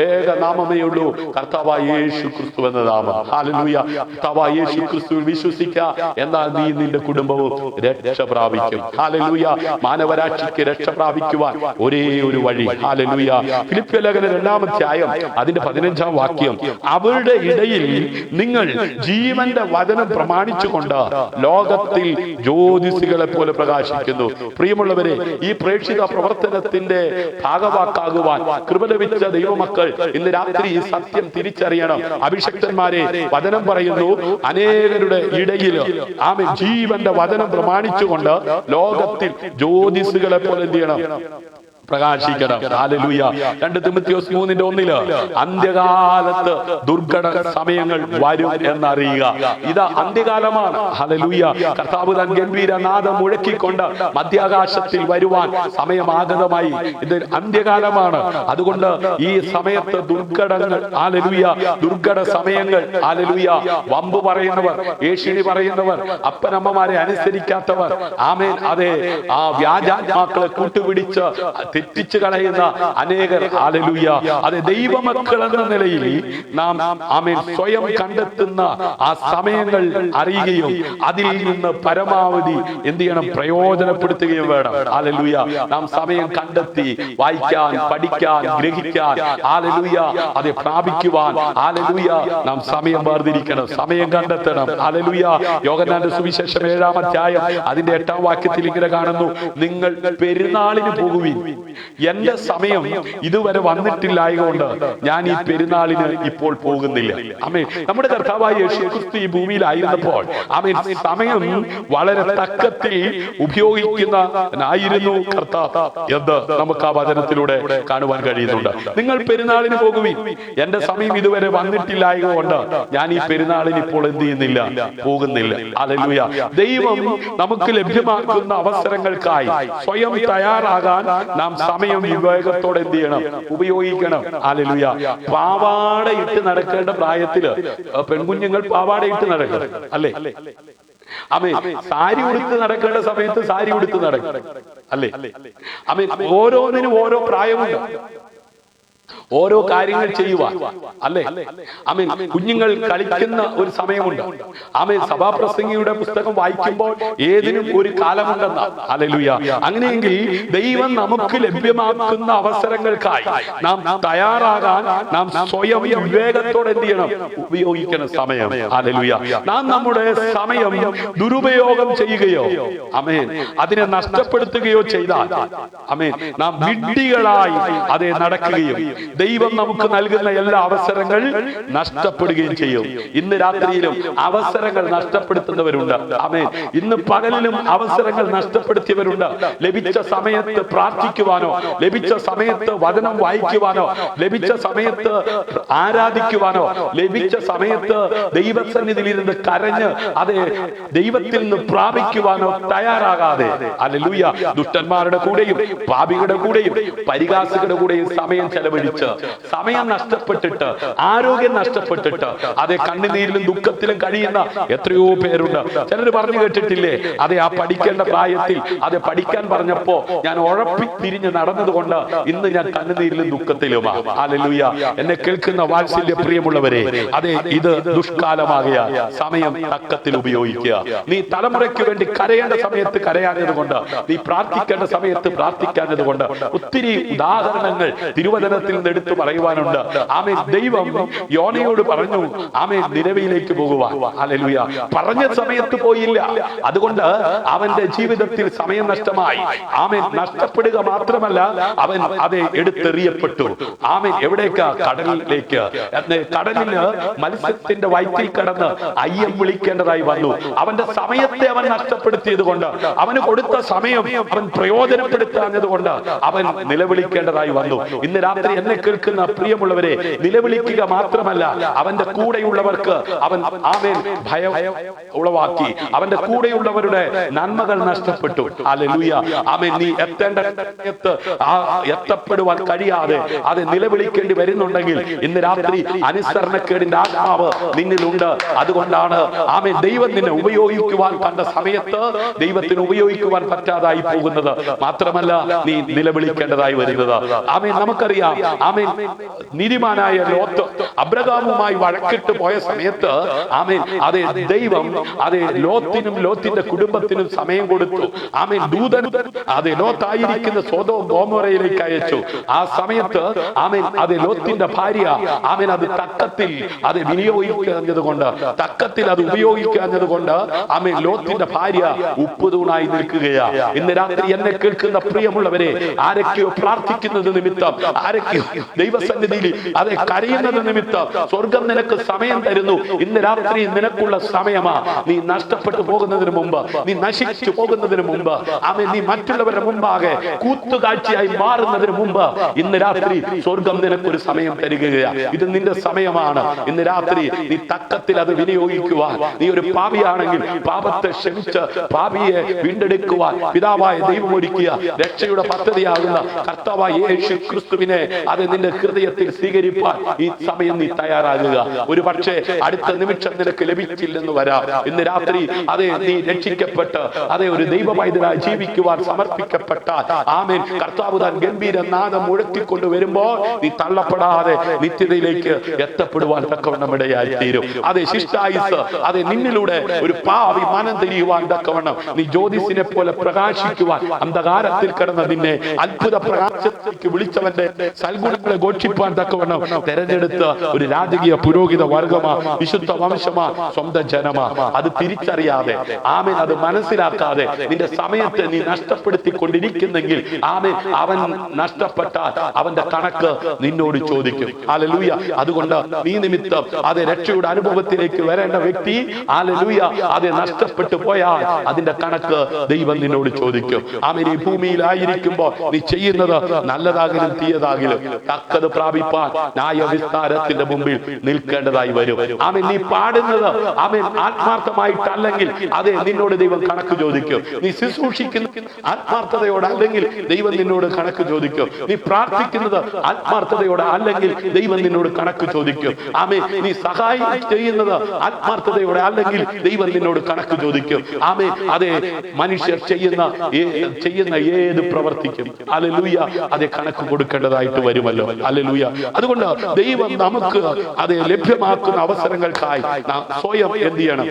ഏക നാമമേ ഉള്ളൂ, കർത്താവായ യേശു ക്രിസ്തു എന്ന നാമം. ഹല്ലേലൂയ. കർത്താവായ യേശു ക്രിസ്തുവിൽ വിശ്വസിക്കുക, എന്നാൽ നീ നിന്റെ കുടുംബവും രക്ഷ പ്രാപിക്കും. ഹല്ലേലൂയ. മാനവരാശിക്ക് രക്ഷ പ്രാപിക്കുവാൻ ഒരേ ഒരു വഴി. ഹല്ലേലൂയ. ഫിലിപ്പിയ ലേഖനം 2-ാം അധ്യായം അതിന്റെ 15-ാം വാക്യം, അവരുടെ ഇടയിൽ നിങ്ങൾ ജീവന്റെ വചനം പ്രമാണിച്ചുകൊണ്ട് ലോകത്തിൽ ജ്യോതിസികളെ പോലെ പ്രകാശിക്കുന്നു. പ്രിയമുള്ളവരെ, ഈ പ്രേക്ഷിത പ്രവർത്തനത്തിന്റെ ഭാഗവാക്കാകുവാൻ കൃപ ലഭിച്ച ദൈവമക്കൾ ഇന്ന് രാത്രി ഈ സത്യം തിരിച്ചറിയണം. അഭിഷക്തന്മാരെ, വചനം പറയുന്നു, അനേകരുടെ ഇടയിൽ ആമേൻ ജീവന്റെ വചനം പ്രമാണിച്ചുകൊണ്ട് ലോകത്തിൽ ജ്യോതിസുകളെ പോലെ എന്ത് ചെയ്യണം? പ്രകാശിക്കണം. ഹല്ലേലൂയ. 2 തിമോഥെയോസ് 3:1 അന്ത്യകാലത്ത് ദുർഘട സമയങ്ങൾ വരും എന്നറിയുക. ഇത് അന്ത്യകാലമാണ്. ഹല്ലേലൂയ. കർത്താവ് താൻ ഗംഭീരനാദം മുഴക്കിക്കൊണ്ട് മധ്യാകാശത്തിൽ വരുവാൻ സമയമാഗതമായി. ഇത് അന്ത്യകാലമാണ്. അതുകൊണ്ട് ഈ സമയത്ത് ദുർഘടങ്ങൾ, ഹല്ലേലൂയ, ദുർഘട സമയങ്ങൾ, ഹല്ലേലൂയ, വമ്പ് പറയുന്നവർ, ഏഷണി പറയുന്നവർ, അപ്പനമ്മമാരെ അനുസരിക്കാത്തവർ, ആമേൻ അതെ ആ വ്യാജാത്മാക്കളെ കൂട്ടുപിടിച്ച് തെറ്റിച്ചു കളയുന്ന അനേകർ, ഹല്ലേലൂയ, അതെ ദൈവമക്കൾ എന്ന നിലയിൽ നാം ആമേൻ സ്വയം കണ്ടെത്തുന്ന ആ സമയങ്ങൾ അറിയുകയും അതിൽ നിന്ന് പരമാവധി എന്ത് ചെയ്യണം? പ്രയോജനപ്പെടുത്തുകയും വേണം. ഹല്ലേലൂയ. നാം സമയം കണ്ടെത്തി വായിക്കാൻ, പഠിക്കാൻ, ഗ്രഹിക്കാൻ, ഹല്ലേലൂയ, അതെ പ്രാപിക്കുവാൻ, ഹല്ലേലൂയ, നാം സമയം വേർതിരിക്കണം, സമയം കണ്ടെത്തണം. ഹല്ലേലൂയ. യോഹന്നാന്റെ സുവിശേഷം 7-ാം അധ്യായം അതിന്റെ 8-ാം വാക്യത്തിൽ ഇങ്ങനെ കാണുന്നു, നിങ്ങൾ പെരുന്നാളിന് പോകുവിൻ, എന്റെ സമയം ഇതുവരെ വന്നിട്ടില്ലായതുകൊണ്ട് ഞാൻ ഈ പെരുന്നാളിന് ഇപ്പോൾ പോകുന്നില്ല. ആമേൻ. നമ്മുടെ കർത്താവായ യേശു ക്രിസ്തു ഈ ഭൂമിയിലായിരുന്നപ്പോൾ ആമേൻ സമയം വളരെ തക്കത്തിൽ ഉപയോഗിക്കുന്നതായിരുന്നു കർത്താവ് എന്ന് നമുക്ക് ആ വചനത്തിലൂടെ കാണുവാൻ കഴിയുന്നുണ്ട്. നിങ്ങൾ പെരുന്നാളിന് പോകുവിൻ, എന്റെ സമയം ഇതുവരെ വന്നിട്ടില്ലായതുകൊണ്ട് ഞാൻ ഈ പെരുന്നാളിന് ഇപ്പോൾ എന്ത് ചെയ്യുന്നില്ല? പോകുന്നില്ല. ഹല്ലേലൂയ. ദൈവം നമുക്ക് ലഭ്യമാക്കുന്ന അവസരങ്ങൾക്കായി സ്വയം തയ്യാറാകാൻ നാം സമയം വിവേകത്തോടെ എന്ത് ചെയ്യണം? ഉപയോഗിക്കണം. ഹല്ലേലൂയ. പാവാട ഇട്ട് നടക്കേണ്ട പ്രായത്തില് പെൺകുഞ്ഞുങ്ങൾ പാവാട ഇട്ട് നടക്കണം, അല്ലേ? ആമേൻ. സാരി ഉടുത്ത് നടക്കേണ്ട സമയത്ത് സാരി ഉടുത്ത് നടക്കണം, അല്ലേ? ആമേൻ. ഓരോന്നിനും ഓരോ പ്രായമുണ്ട്. ഓരോ കാര്യങ്ങൾ ചെയ്യുവാൻ, അല്ലേ? ആമേൻ. കുഞ്ഞുങ്ങൾ കളിക്കുന്ന ഒരു സമയമുണ്ട്. ആമേൻ. സഭാപ്രസംഗിയുടെ പുസ്തകം വായിക്കുമ്പോൾ ഏതിനും ഒരു കാലമുണ്ടെന്ന. ഹല്ലേലൂയ. അങ്ങനെയെങ്കിൽ ദൈവം നമുക്ക് ലഭ്യമാക്കുന്ന അവസരങ്ങൾക്കായി നാം തയ്യാറാകാൻ നാം സ്വയം വിവേകത്തോടെ എന്ത് ചെയ്യണം? ഉപയോഗിക്കണം സമയം. ഹല്ലേലൂയ. നാം നമ്മുടെ സമയം ദുരുപയോഗം ചെയ്യുകയോ ആമേൻ അതിനെ നഷ്ടപ്പെടുത്തുകയോ ചെയ്താൽ ആമേൻ നാം വിഡ്ഢികളായി അതേ നടക്കുകയും ദൈവം നമുക്ക് നൽകുന്ന എല്ലാ അവസരങ്ങൾ നഷ്ടപ്പെടുകയും ചെയ്യും. ഇന്ന് രാത്രിയിലും അവസരങ്ങൾ നഷ്ടപ്പെടുത്തുന്നവരുണ്ട്. ആമേൻ. ഇന്ന് പകലിലും അവസരങ്ങൾ നഷ്ടപ്പെടുത്തിയവരുണ്ട്. ലഭിച്ച സമയത്ത് പ്രാർത്ഥിക്കുവാനോ, ലഭിച്ച സമയത്ത് വചനം വായിക്കുവാനോ, ലഭിച്ച സമയത്ത് ആരാധിക്കുവാനോ, ലഭിച്ച സമയത്ത് ദൈവസന്നിധിയിൽ ഇരുന്ന് കരഞ്ഞ് അതേ ദൈവത്തിൽ നിന്ന് പ്രാപിക്കുവാനോ തയ്യാറാകാതെ ഹല്ലേലൂയ ദുഷ്ടന്മാരുടെ കൂടെയും പാപികളുടെ കൂടെയും പരിഹാസികളുടെ കൂടെയും സമയം ചെലവഴിച്ച് സമയം നഷ്ടപ്പെട്ടിട്ട് ആരോഗ്യം നഷ്ടപ്പെട്ടിട്ട് അതേ കണ്ണുനീരിലും ദുഃഖത്തിലും കഴിയുന്ന എത്രയോ പേരുണ്ട്. ചിലർ പറഞ്ഞു കേട്ടിട്ടില്ലേ, അതെ ആ പഠിക്കേണ്ട പ്രായത്തിൽ അത് പഠിക്കാൻ പറഞ്ഞപ്പോ ഞാൻ ഉഴപ്പി തിരിഞ്ഞ് നടന്നതുകൊണ്ട് ഇന്ന് ഞാൻ കണ്ണുനീരിലും ദുഃഖത്തിലുമാണ്. ഹല്ലേലൂയ. എന്നെ കേൾക്കുന്ന വാത്സല്യ പ്രിയമുള്ളവരെ, അതെ ഇത് ദുഷ്കാലമാകിയ സമയം തക്കത്തിൽ ഉപയോഗിക്കുക. നീ തലമുറയ്ക്ക് വേണ്ടി കരയേണ്ട സമയത്ത് കരയാഞ്ഞത് കൊണ്ട്, നീ പ്രാർത്ഥിക്കേണ്ട സമയത്ത് പ്രാർത്ഥിക്കാഞ്ഞത് കൊണ്ട് ഒത്തിരി ഉദാഹരണങ്ങൾ തിരുവചനത്തിൽ നിന്ന് എടുത്തു പറയുവാനുണ്ട്. ആമേൻ. ദൈവം യോനയോട് പറഞ്ഞു ആമേൻ നിനവയിലേക്ക് പോകുവാൻ. ഹല്ലേലൂയ. പറഞ്ഞ സമയത്ത് പോയില്ല. അതുകൊണ്ട് അവന്റെ ജീവിതത്തിൽ സമയം നഷ്ടമായി. ആമേൻ. നഷ്ടപ്പെടുക മാത്രമല്ല, അവൻ അതെ എടുത്തെറിയപ്പെട്ടു. ആമേൻ. എവിടേക്കാ? കടലിലേക്ക്. കടലിന് മത്സ്യത്തിന്റെ വയറ്റിൽ കടന്ന് അയ്യം വിളിക്കേണ്ടതായി വന്നു. അവന്റെ സമയത്തെ അവൻ നഷ്ടപ്പെടുത്തിയത് കൊണ്ട്, അവന് കൊടുത്ത സമയം അവൻ പ്രയോജനപ്പെടുത്താഞ്ഞത് കൊണ്ട് അവൻ നിലവിളിക്കേണ്ടതായി വന്നു. ഇന്ന് രാത്രി എന്നെ കേൾക്കുന്ന പ്രിയമുള്ളവരെ, നിലവിളിക്കുക മാത്രമല്ല, അവന്റെ കൂടെയുള്ളവർക്ക് അവൻ ആമേൻ ഭയം ഉളവാക്കി. അവന്റെ കൂടെയുള്ളവരുടെ നന്മകൾ നഷ്ടപ്പെട്ടു. ഹല്ലേലൂയ. ആമേൻ. നീ എത്തേണ്ട സമയത്ത് എത്തപ്പെടുവാൻ കഴിയാതെ അത് നിലവിളിക്കേണ്ടി വരുന്നുണ്ടെങ്കിൽ ഇന്ന് രാത്രി അനുസരണക്കേടിന്റെ ആത്മാവ് നിന്നിലുണ്ട്. അതുകൊണ്ടാണ് ആമേൻ ദൈവം നിന്നെ ഉപയോഗിക്കുവാൻ കണ്ട സമയത്ത് ദൈവത്തിന് ഉപയോഗിക്കുവാൻ പറ്റാതായി പോകുന്നത്. മാത്രമല്ല നീ നിലവിളിക്കേണ്ടതായി വരുന്നത്. ആമേൻ. നമുക്കറിയാം ആമേൻ നീതിമാനായ ലോത്ത് അബ്രഹാമുമായി വഴക്കിട്ട് പോയ സമയത്ത് ആമേൻ അതെ ദൈവം അതെ ലോത്തിനും ലോത്തിന്റെ കുടുംബത്തിനും സമയം കൊടുത്തു. ആമേൻ. ദൂതൻ അതെ ലോത്തായിരിക്കുന്ന സൊദോം ഗൊമോറയിലേക്ക് അയച്ചു. ആ സമയത്ത് ആമേൻ അതെ ലോത്തിന്റെ ഭാര്യ ആമേൻ അത് തക്കത്തിൽ അത് വിനിയോഗിക്കാഞ്ഞത് കൊണ്ട്, തക്കത്തിൽ അത് ഉപയോഗിക്കാഞ്ഞത് കൊണ്ട് ആമേൻ ലോത്തിന്റെ ഭാര്യ ഉപ്പുതൂണായി നിൽക്കുകയാ. ഇന്ന് രാത്രി എന്നെ കേൾക്കുന്ന പ്രിയമുള്ളവരെ, ആരൊക്കെയോ പ്രാർത്ഥിക്കുന്നത് നിമിത്തം, ആരൊക്കെയോ ദൈവസന്നിധിയിൽ അതെ കരയുന്നത് നിമിത്തം സ്വർഗം നിനക്ക് സമയം തരുന്നു. ഇന്ന് രാത്രി നിനക്കുള്ള സമയമാ. നീ നഷ്ടപ്പെട്ടു പോകുന്നതിന് മുമ്പ്, നീ നശിച്ചു പോകുന്നതിന് മുമ്പ്, ആമേൻ നീ മറ്റുള്ളവരുടെ മുമ്പാകെ കൂത്തുകാഴ്ചയായി മാറുന്നതിന് മുമ്പ് ഇന്ന് രാത്രി സ്വർഗം നിനക്കൊരു സമയം തരികയാണ്. ഇത് നിന്റെ സമയമാണ്. ഇന്ന് രാത്രി നീ തക്കത്തിൽ അത് വിനിയോഗിക്കുവാൻ, നീ ഒരു പാപിയാണെങ്കിൽ പാപത്തെ ക്ഷമിച്ച് പാപിയെ വീണ്ടെടുക്കുവാൻ പിതാവായ ദൈവം ഒരുക്കിയ രക്ഷയുടെ പദ്ധതിയാകുന്ന കർത്താവായ യേശു ക്രിസ്തുവിനെ അത് നിന്റെ ഹൃദയത്തിൽ സ്വീകരിപ്പാൻ ഈ സമയം നീ തയ്യാറാകുക. ഒരു പക്ഷേ അടുത്ത നിമിഷം നിനക്ക് ലഭിച്ചില്ലെന്ന് വരാം. ഇന്ന് രാത്രി അതെ നീ രക്ഷിക്കപ്പെട്ട് അതെ ഒരു ദൈവ പൈതലായി ജീവിക്കുവാൻ സമർപ്പിക്കപ്പെട്ടാൽ ആമേൻ കർത്താവ് താൻ ഗംഭീര നാദം മുഴക്കിക്കൊണ്ട് വരുമ്പോൾ നീ തള്ളപ്പെടാതെ നിത്യതയിലേക്ക് എത്തപ്പെടുവാൻ തക്കവണ്ണം ഇടയായി തീരും. അതെ ശിഷ്ടായുസ് അതെ നിന്നിലൂടെ ഒരു പാവി മനം തിരിയുവാൻ തക്കവണ്ണം നീ ജ്യോതിസിനെ പോലെ പ്രകാശിക്കുവാൻ, അന്ധകാരത്തിൽ കിടന്ന നിന്നെ അത്ഭുത പ്രകാശത്തിലേക്ക് വിളിച്ചവന്റെ സൽഗുണങ്ങളെ ഘോഷിപ്പാൻ തക്കവണ്ണം തെരഞ്ഞെടുത്ത ഒരു രാജകീയ പുരോഹിത വർഗമാ, വിശുദ്ധ വംശമാ, സ്വന്തം ജനമാ. അത് തിരിച്ചറിയാതെ ആമേൻ അത് മനസ്സിലാക്കാതെ നിന്റെ സമയത്തെ നീ നഷ്ടപ്പെടുത്തിക്കൊണ്ടിരിക്കുന്നെങ്കിൽ ആമേൻ അവൻ നഷ്ടപ്പെട്ടാൽ അവന്റെ കണക്ക് നിന്നോട് ചോദിക്കും. ഹല്ലേലൂയ. അതുകൊണ്ട് നീ നിമിത്തം അത് രക്ഷയുടെ അനുഭവത്തിലേക്ക് വരേണ്ട വ്യക്തി ഹല്ലേലൂയ അത് നഷ്ടപ്പെട്ടു പോയാൽ അതിന്റെ കണക്ക് ദൈവം നിന്നോട് ചോദിക്കും. ആമേൻ ഈ ഭൂമിയിലായിരിക്കുമ്പോൾ നീ ചെയ്യുന്നത് നല്ലതാകിലും തീയതാകിലും തക്കത് പ്രാപിപ്പാൻ ന്യായവിസ്താരത്തിന്റെ മുമ്പിൽ നിൽക്കേണ്ടതായി വരും. ആമേൻ നീ പാടുന്നത് ആമേൻ ആത്മാർത്ഥമായിട്ടല്ലെങ്കിൽ അതെ നിന്നോട് ദൈവം കണക്ക് ചോദിക്കും. നീ ശുശ്രൂഷിക്കുന്ന ആത്മാർത്ഥതയോടെ അല്ലെങ്കിൽ ദൈവം നിന്നോട് കണക്ക് ചോദിക്കും. നീ പ്രാർത്ഥിക്കുന്നത് ആത്മാർത്ഥതയോടെ അല്ലെങ്കിൽ ദൈവം നിന്നോട് കണക്ക് ചോദിക്കും. ആമേൻ നീ സഹായം ചെയ്യുന്നത് ആത്മാർത്ഥതയോടെ അല്ലെങ്കിൽ ദൈവം നിന്നോട് കണക്ക് ചോദിക്കും. ആമേൻ അതെ മനുഷ്യർ ചെയ്യുന്ന ഏത് പ്രവർത്തിക്കും ഹല്ലേലൂയ അതെ കണക്ക് കൊടുക്കേണ്ടതായിട്ട് വരുമല്ലോ. വരുമല്ലോ. ഹല്ലേലൂയ. അതുകൊണ്ട് ദൈവം നമുക്ക് അത് ലഭ്യമാക്കുന്ന അവസരങ്ങൾക്കായി നാം സ്വയം എന്ത് ചെയ്യണം?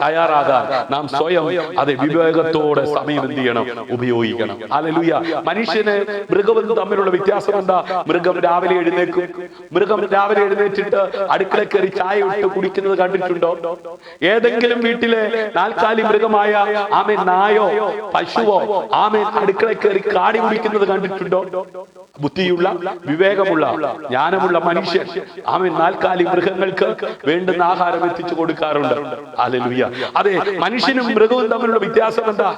തയ്യാറാകാൻ നാം സ്വയം അത് വിവേകത്തോടെ സമയം എന്ത് ചെയ്യണം? ഉപയോഗിക്കണം. ഹല്ലേലൂയ. മനുഷ്യന് മൃഗവും തമ്മിലുള്ള വ്യത്യാസം എന്താ? മൃഗം രാവിലെ എഴുന്നേക്കും. മൃഗം രാവിലെ എഴുന്നേറ്റിട്ട് അടുക്കള കയറി ചായ ഇട്ട് കുടിക്കുന്നത് കണ്ടിട്ടുണ്ടോ? ഏതെങ്കിലും വീട്ടിലെ നാൽക്കാലി മൃഗമായ ആമേൻ നായോ പശുവോ ആമേൻ അടുക്കള കയറി കാടി കുടിക്കുന്നത് കണ്ടിട്ടുണ്ടോ? ബുദ്ധിയുള്ള, വിവേകമുള്ള, ജ്ഞാനമുള്ള മനുഷ്യൻ ആമേൻ നാൽക്കാലി മൃഗങ്ങൾക്ക് വേണ്ടുന്ന ആഹാരം എത്തിച്ചു കൊടുക്കാറുണ്ട്. ഹല്ലേലൂയ. അതെ, മനുഷ്യനും മൃഗവും തമ്മിലുള്ള വ്യത്യാസം എന്താ?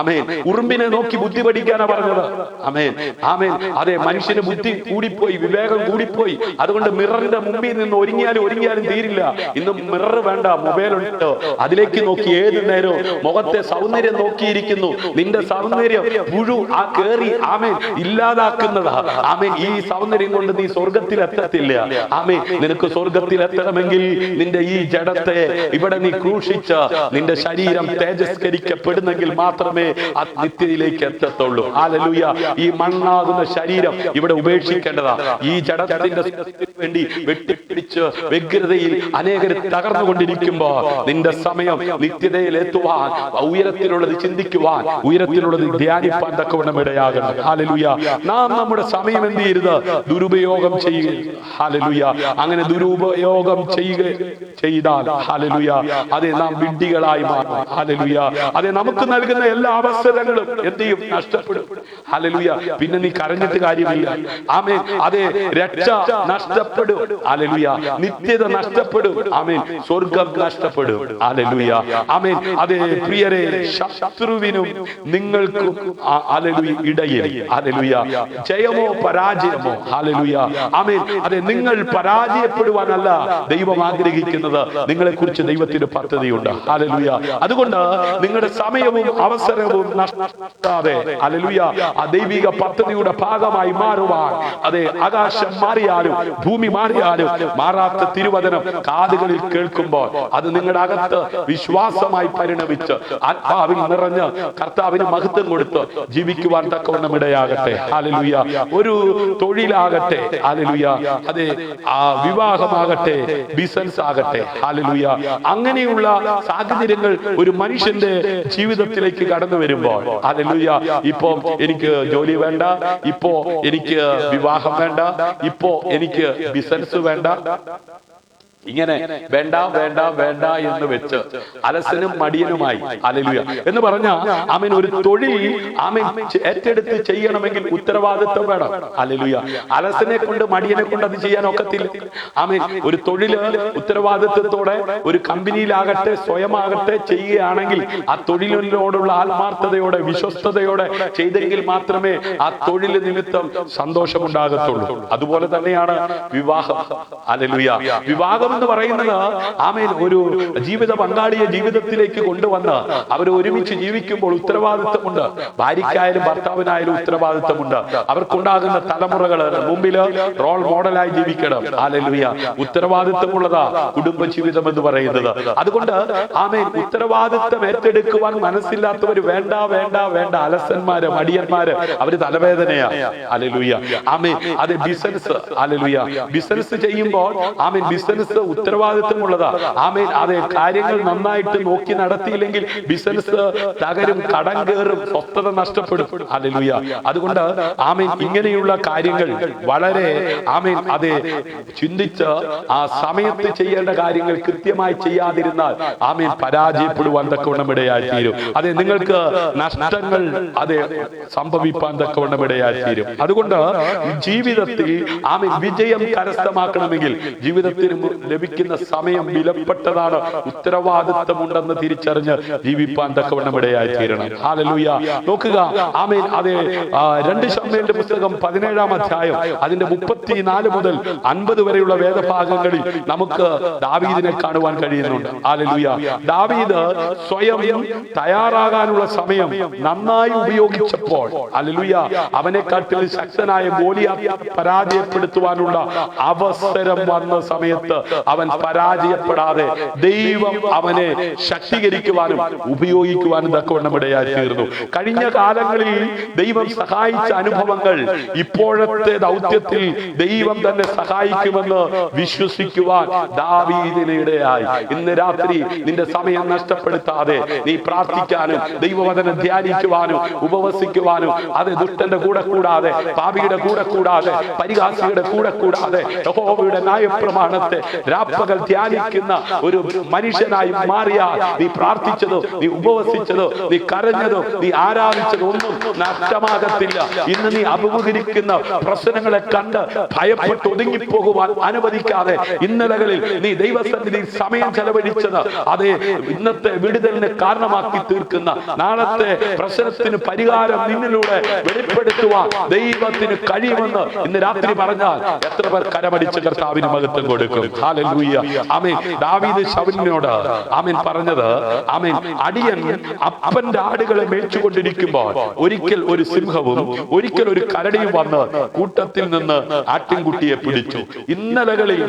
ആമേൻ. ഉറുമ്പിനെ നോക്കി ബുദ്ധി പഠിക്കാനാ പറഞ്ഞത്. ആമേൻ, ആമേൻ. അതെ, മനുഷ്യന് ബുദ്ധി കൂടിപ്പോയി, വിവേകം കൂടിപ്പോയി. അതുകൊണ്ട് മിററിന്റെ മുമ്പിൽ നിന്ന് ഒരുങ്ങിയാലും തീരില്ല. ഇന്ന് മിറർ വേണ്ട, മൊബൈൽ ഉണ്ട്. അതിലേക്ക് നോക്കി ഏത് നേരവും മുഖത്തെ സൗന്ദര്യം നോക്കിയിരിക്കുന്നു. നിന്റെ സൗന്ദര്യം പുഴു ആ കേറി ആമേൻ ഇല്ലാതാക്കുന്നതാ. ആമേൻ. ഈ സൗന്ദര്യം കൊണ്ട് നീ സ്വർഗത്തിൽ എത്തത്തില്ല. ആമേൻ. നിനക്ക് സ്വർഗത്തിൽ എത്തണമെങ്കിൽ നിന്റെ ഈ ജഡത്തെ ഇവിടെ നീ ക്രൂശിച്ച് നിന്റെ ശരീരം തേജസ്കരിക്കപ്പെടുന്നെങ്കിൽ മാത്രമേ അത് നിത്യതയിലേക്ക് എത്തത്തുള്ളൂ. ഹല്ലേലൂയ. ഈ മണ്ണാകുന്ന ശരീരം ഇവിടെ ഉപേക്ഷിക്കേണ്ടതാ. ഈ ജഡത്തിന്റെ വേണ്ടി വെട്ടിപ്പിടിച്ച് വ്യഗ്രതയിൽ അനേകർ തകർന്നുകൊണ്ടിരിക്കുമ്പോ നിന്റെ സമയം നിത്യതയിൽ എത്തുവാൻ, ഉയരത്തിലുള്ളത് ചിന്തിക്കുവാൻ, ഉയരത്തിലുള്ളത് ധ്യാനിപ്പാൻ തക്കവണ്ണം ഇടയാകണം. ഹല്ലേലൂയ. നാം നമ്മുടെ സമയം എന്ത് ചെയ്യരുത്? ദുരുപയോഗം ചെയ്യുക. ഹല്ലേലൂയ. അങ്ങനെ ദുരുപയോഗം ചെയ്താൽ ഹല്ലേലൂയ അതെ നാം വിഡ്ഢികളായി മാറും. ഹല്ലേലൂയ. അതെ, നമുക്ക് നൽകുന്ന എല്ലാ അവസരങ്ങളും എന്ത് ചെയ്യും? നഷ്ടപ്പെടും. ഹല്ലേലൂയ. പിന്നെ നീ കരഞ്ഞിട്ട് കാര്യമില്ല. ആമേൻ. അതെ, രക്ഷ നഷ്ടപ്പെടും. ഹല്ലേലൂയ. നിത്യത നഷ്ടപ്പെടും. ആമേൻ. സ്വർഗം നഷ്ടപ്പെടും. ഹല്ലേലൂയ. ആമേൻ. അതെ പ്രിയരെ, ശത്രുവിനും നിങ്ങൾക്കും ഹല്ലേലൂയ ഇടയിൽ ഹല്ലേലൂയ ജയമോ പരാജയമോ ഹല്ലേലൂയ ആമേൻ. അതെ, നിങ്ങൾ പരാജയപ്പെടുവാനല്ല ദൈവം ആഗ്രഹിക്കുന്നത്. നിങ്ങളെ കുറിച്ച് ദൈവത്തിന് പദ്ധതിയുണ്ട്. ഹല്ലേലൂയ. അതുകൊണ്ട് നിങ്ങളുടെ സമയവും അവസരവും നഷ്ടപ്പെടാതെ ഹല്ലേലൂയ ആ ദൈവിക പദ്ധതിയുടെ ഭാഗമായി മാറുവാൻ, അതെ ആകാശം മാറിയാലും ഭൂമി മാറിയാലും മാറാത്ത തിരുവചനം കാതുകളിൽ കേൾക്കുമ്പോൾ അത് നിങ്ങളുടെ അകത്ത് വിശ്വാസമായി പരിണമിച്ച് ആത്മാവിൽ നിറഞ്ഞ് കർത്താവിന് മഹത്വം കൊടുത്ത് ജീവിക്കുവാൻ തക്കവണ്ണം ഇടയാകട്ടെ. ഹല്ലേലൂയ. ഒരു തൊഴിലാകട്ടെ, ഹല്ലേലൂയ, അതെ ആ വിവാഹമാകട്ടെ, ബിസിനസ് ആകട്ടെ, ഹല്ലേലൂയ, അങ്ങനെയുള്ള സാഹചര്യങ്ങൾ ഒരു മനുഷ്യന്റെ ജീവിതത്തിലേക്ക് കടന്നു വരുമ്പോൾ ഹല്ലേലൂയ ഇപ്പോ എനിക്ക് ജോലി വേണ്ട, ഇപ്പോ എനിക്ക് വിവാഹം വേണ്ട, ഇപ്പോ എനിക്ക് ബിസിനസ് വേണ്ട, ഇങ്ങനെ വേണ്ട വേണ്ട വേണ്ട എന്ന് വെച്ച് അലസനും മടിയനുമായി ഹല്ലേലൂയ എന്ന് പറഞ്ഞ ആമേൻ ഒരു തൊഴിൽ ആമേൻ ഏറ്റെടുത്ത് ചെയ്യണമെങ്കിൽ ഉത്തരവാദിത്വം വേണം. ഹല്ലേലൂയ. അലസനെ കൊണ്ട് മടിയനെ കൊണ്ട് അത് ചെയ്യാൻ ഒക്കത്തില്ല. ആമേൻ. ഒരു തൊഴിൽ ഉത്തരവാദിത്വത്തോടെ ഒരു കമ്പനിയിലാകട്ടെ സ്വയമാകട്ടെ ചെയ്യുകയാണെങ്കിൽ ആ തൊഴിലിനോടുള്ള ആത്മാർത്ഥതയോടെ വിശ്വസ്തയോടെ ചെയ്തെങ്കിൽ മാത്രമേ ആ തൊഴിൽ നിമിത്തം സന്തോഷമുണ്ടാകത്തുള്ളൂ. അതുപോലെ തന്നെയാണ് വിവാഹം. ഹല്ലേലൂയ. വിവാഹം എന്ന് പറയുന്നത് ആമേൻ ഒരു ജീവിത പങ്കാളിയെ ജീവിതത്തിലേക്ക് കൊണ്ടുവന്ന് അവർ ഒരുമിച്ച് ജീവിക്കുമ്പോൾ ഉത്തരവാദിത്വമുണ്ട്. ഭാര്യയ്ക്കായാലും ഭർത്താവിനായാലും ഉത്തരവാദിത്വമുണ്ട്. അവർക്കുണ്ടാകുന്ന തലമുറകള് മുമ്പില് റോൾ മോഡലായി ജീവിക്കണം. ഹല്ലേലൂയ. ഉത്തരവാദിത്വമുള്ളതാ കുടുംബജീവിതം എന്ന് പറയുന്നത്. അതുകൊണ്ട് ആമേൻ ഉത്തരവാദിത്വം ഏറ്റെടുക്കുവാൻ മനസ്സില്ലാത്തവര് വേണ്ട വേണ്ട വേണ്ട അലസന്മാര് മടിയന്മാര് അവര് തലവേദനയാ. ഹല്ലേലൂയ. ആമേൻ. അത് ബിസിനസ്. ഹല്ലേലൂയ. ബിസിനസ് ചെയ്യുമ്പോൾ ആമേൻ ബിസിനസ് ഉത്തരവാദിത്വമുള്ളതാ. ആമേൻ. അതെ കാര്യങ്ങൾ നന്നായിട്ട് നോക്കി നടത്തിയില്ലെങ്കിൽ ബിസിനസ് തകരും, കടം കയറും, സ്വസ്ഥത നഷ്ടപ്പെടും. ഹല്ലേലൂയ. അതുകൊണ്ട് ആമേൻ ഇങ്ങനെയുള്ള കാര്യങ്ങൾ വളരെ ആമേൻ അതെ ചിന്തിച്ച് ആ സമയത്ത് ചെയ്യേണ്ട കാര്യങ്ങൾ കൃത്യമായി ചെയ്യാതിരുന്നാൽ ആമേൻ പരാജയപ്പെടുവാൻ തക്കവണ്ണം ഇടയായി തീരും. അതെ നിങ്ങൾക്ക് നഷ്ടങ്ങൾ അതെ സംഭവിപ്പാൻ തക്കവണ്ണം ഇടയായി തീരും. അതുകൊണ്ട് ജീവിതത്തിൽ ആമേൻ വിജയം കരസ്ഥമാക്കണമെങ്കിൽ ജീവിതത്തിന് ലഭിക്കുന്ന സമയം വിലപ്പെട്ടതാണ്. ഉത്തരവാദിത്വമുണ്ടെന്ന് തിരിച്ചറിഞ്ഞ് ജീവിപ്പാൻ തക്കവണ്ണം ഇടയായി തീരണം. ഹല്ലേലൂയ. നോക്കുക ആമേൻ. അതെ 2 ശമൂവേലിന്റെ പുസ്തകം 17-ാം അധ്യായം അതിന്റെ 34 മുതൽ 50 വരെയുള്ള വേദഭാഗങ്ങളിൽ നമുക്ക് ദാവീദിനെ കാണുവാൻ കഴിയുന്നുണ്ട്. ഹല്ലേലൂയ. ദാവീദ് സ്വയം തയ്യാറാകാനുള്ള സമയം നന്നായി ഉപയോഗിച്ചപ്പോൾ ഹല്ലേലൂയ അവനെക്കാട്ടിൽ ശക്തനായ ഗോലിയാത്തിനെ പരാജയപ്പെടുത്തുവാനുള്ള അവസരം വന്ന സമയത്ത് അവൻ പരാജയപ്പെടാതെ ദൈവം അവനെ ശക്തീകരിക്കുവാനും ഉപയോഗിക്കുവാനും തക്കവണ്ണം ഇടയായി തീർന്നു. കഴിഞ്ഞ കാലങ്ങളിൽ ദൈവം സഹായിച്ച അനുഭവങ്ങൾ ഇപ്പോഴത്തെ ദൗത്യത്തിൽ ദൈവം തന്നെ സഹായിക്കുമെന്ന് വിശ്വസിക്കുവാൻ ദാവീദിന് ഇടയായി. ഇന്ന് രാത്രി നിന്റെ സമയം നഷ്ടപ്പെടുത്താതെ നീ പ്രാർത്ഥിക്കാനും ദൈവവചനം ധ്യാനിക്കുവാനും ഉപവസിക്കുവാനും, അത് ദുഷ്ടന്റെ കൂടെ കൂടാതെ, പാപിയുടെ കൂടെ കൂടാതെ, പരിഹാസിയുടെ കൂടെ കൂടാതെ, യഹോവയുടെ ന്യായപ്രമാണത്തെ രാപ്പകൽ ധ്യാനിക്കുന്ന ഒരു മനുഷ്യനായി മാറിയാൽ നീ പ്രാർത്ഥിച്ചതോ, നീ ഉപവസിച്ചതോ, നീ കരഞ്ഞതോ, നീ ആരാധിച്ചതോ ഒന്നും നഷ്ടമാകത്തില്ല. ഇന്ന് നീ അഭിമുഖീകരിക്കുന്ന പ്രശ്നങ്ങളെ കണ്ട് ഭയപ്പെട്ട് ഒതുങ്ങിപ്പോകുവാൻ അനുവദിക്കാതെ ഇന്നലകളിൽ നീ ദൈവസന്നിധി സമയം ചെലവഴിച്ചത് അതേ ഇന്നത്തെ വിടുതലിന് കാരണമാക്കി തീർക്കുന്ന, നാളത്തെ പ്രശ്നത്തിന് പരിഹാരം നിന്നിലൂടെ വെളിപ്പെടുത്തുവാൻ ദൈവത്തിന് കഴിയുമെന്ന് ഇന്ന് രാത്രി പറഞ്ഞാൽ എത്ര പേർ കരമടിച്ച് കർത്താവിന് മഹത്വം കൊടുക്കും? ഹല്ലേലൂയ. ആമേൻ. ദാവീദ് ശൗലിനോട് ആമേൻ പറഞ്ഞത്, ആമേൻ, അടിയൻ അപ്പന്റെ ആടുകളെ മേയിച്ചുകൊണ്ടിരിക്കുമ്പോൾ ഒരിക്കൽ ഒരു സിംഹവും ഒരിക്കൽ ഒരു കരടിയും വന്ന് കൂട്ടത്തിൽ നിന്ന് ആട്ടിൻകുട്ടിയെ പിടിച്ചു. ഇന്നലകളിൽ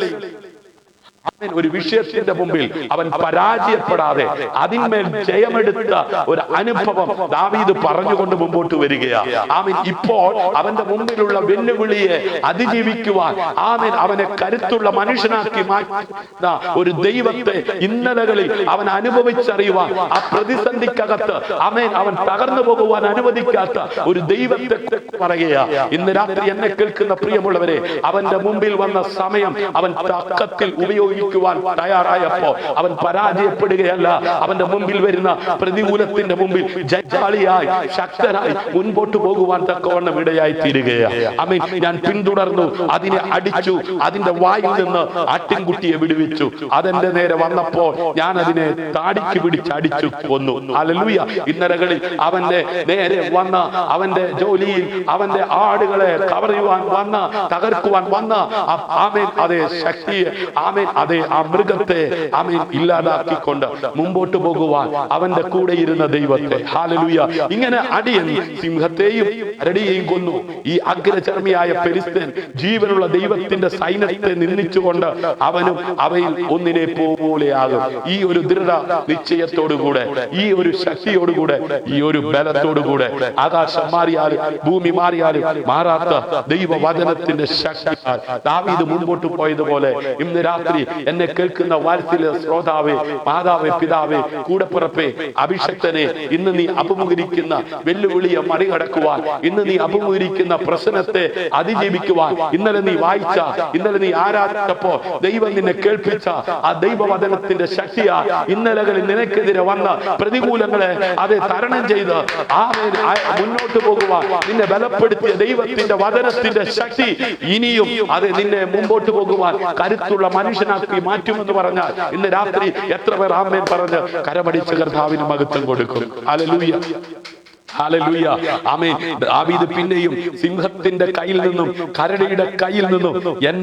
ഒരു വിഷയത്തിന്റെ മുമ്പിൽ അവൻ പരാജയപ്പെടാതെ അതിന്മേൽ ജയമെടുത്ത ഒരു അനുഭവം ദാവീദ് പറഞ്ഞുകൊണ്ട് മുമ്പോട്ട് വരികയാണ്. ആമേൻ. ഇപ്പോൾ അവന്റെ മുമ്പിലുള്ള വെല്ലുവിളിയെ അതിജീവിക്കുവാൻ ആമേൻ അവനെ കരുത്തുള്ള മനുഷ്യനാക്കി മാറ്റുന്ന ഒരു ദൈവത്തെ ഇന്നലകളിൽ അവൻ അനുഭവിച്ചറിയുവാൻ, ആ പ്രതിസന്ധിക്കകത്ത് ആമേൻ അവൻ തകർന്നു പോകുവാൻ അനുവദിക്കാത്ത ഒരു ദൈവത്തെ പറയുക. ഇന്ന് രാത്രി എന്നെ കേൾക്കുന്ന പ്രിയമുള്ളവരെ, അവന്റെ മുമ്പിൽ വന്ന സമയം അവൻ തക്കത്തിൽ ഉപയോഗിക്കുവാൻ തയ്യാറായപ്പോ അവൻ പരാജയപ്പെടുകയല്ല. അവന്റെ മുമ്പിൽ വരുന്ന പ്രതികൂലത്തിന്റെ മുമ്പിൽ ജയാളിയായി ശക്തനായി മുൻപോട്ട് പോകുവാൻ തക്കവണ്ണം ഇടയായി തീരുകയാണ്. ആമേൻ. ഞാൻ പിന്തുടർന്നു, അതിനെ അടിച്ചു, അതിന്റെ വായിൽ നിന്ന് ആട്ടിൻകുട്ടിയെ വിടുവിച്ചു. അതെന്റെ നേരെ വന്നപ്പോൾ ഞാൻ അതിനെ താടിക്ക് പിടിച്ച് അടിച്ചു കൊന്നു. ഹല്ലേലൂയ. ഇന്നലകളിൽ അവന്റെ നേരെ വന്ന, അവന്റെ ജോലിയിൽ അവന്റെ ആടുകളെ കവറിയുവാൻ വന്ന, തകർക്കുവാൻ വന്ന ആമേൻ അതേ ശക്തിയെ, ആമേൻ അതേ ആ മൃഗത്തെ ആമേൻ ഇല്ലാതാക്കിക്കൊണ്ട് മുമ്പോട്ട് പോകുവാൻ അവന്റെ കൂടെ ഇരുന്ന ദൈവത്തെ. ഹല്ലേലൂയ. ഇങ്ങനെ അടിയൻ സിംഹത്തെയും കരടിയെയും കൊന്നു. ഈ അഗ്രചർമ്മിയായ ഫെലിസ്ത്യൻ ജീവനുള്ള ദൈവത്തിന്റെ സൈന്യത്തെ നിന്ദിച്ചുകൊണ്ട് അവനും അവയിൽ ഒന്നിനെ പോലെയാകും. ഈ ഒരു ദൃഢ നിശ്ചയത്തോടുകൂടെ, ഈ ഒരു ശക്തിയോടുകൂടെ, ഈ ഒരു ബലത്തോടുകൂടെ, ആകാശം മാറിയാലും ഭൂമി മാറിയാലും മാറാത്ത ദൈവവചനത്തിന്റെ ശക്തി ദാവീദ് മുൻപോട്ട് പോയതുപോലെ ഇന്ന് രാത്രി എന്നെ കേൾക്കുന്ന വാത്സല്യ ശ്രോതാവേ, മാതാവേ, പിതാവേ, കൂടെപ്പിറപ്പേ, അഭിഷക്തനെ, ഇന്ന് നീ അഭിമുഖീകരിക്കുന്ന വെല്ലുവിളിയെ മറികടക്കുവാൻ, ഇന്ന് നീ അഭിമുഖീകരിക്കുന്ന പ്രശ്നത്തെ അതിജീവിക്കുവാൻ, ഇന്നലെ നീ വായിച്ച, ഇന്നലെ നീ ആരാധിച്ചപ്പോ ദൈവം നിന്നെ കേൾപ്പിച്ച ആ ദൈവവചനത്തിന്റെ ശക്തിയാ ഇന്നലകളിൽ നിനക്കെതിരെ വന്ന പ്രതികൂലങ്ങളെ അത് തരണം ചെയ്ത് ആമേൻ മുന്നോട്ട് പോകുവാൻ നിന്നെ ബലപ്പെടുത്തിയ ദൈവത്തിന്റെ വചനത്തിന്റെ ശക്തി ഇനിയും അത് നിന്നെ മുമ്പോട്ട് പോകുവാൻ കരുത്തുള്ള മനുഷ്യനാക്കി മാറ്റുമെന്ന് പറഞ്ഞാൽ ഇന്ന് രാത്രി എത്ര പേർ ആമേൻ പറഞ്ഞ് കരമടിച്ച് കർത്താവിന് മഹത്വം കൊടുക്കും? ഹല്ലേലൂയ. ഹല്ലേലൂയ. ആമേൻ. ദാവീദ് പിന്നെയും സിംഹത്തിന്റെ കയ്യിൽ നിന്നും കരടിയുടെ കയ്യിൽ നിന്നും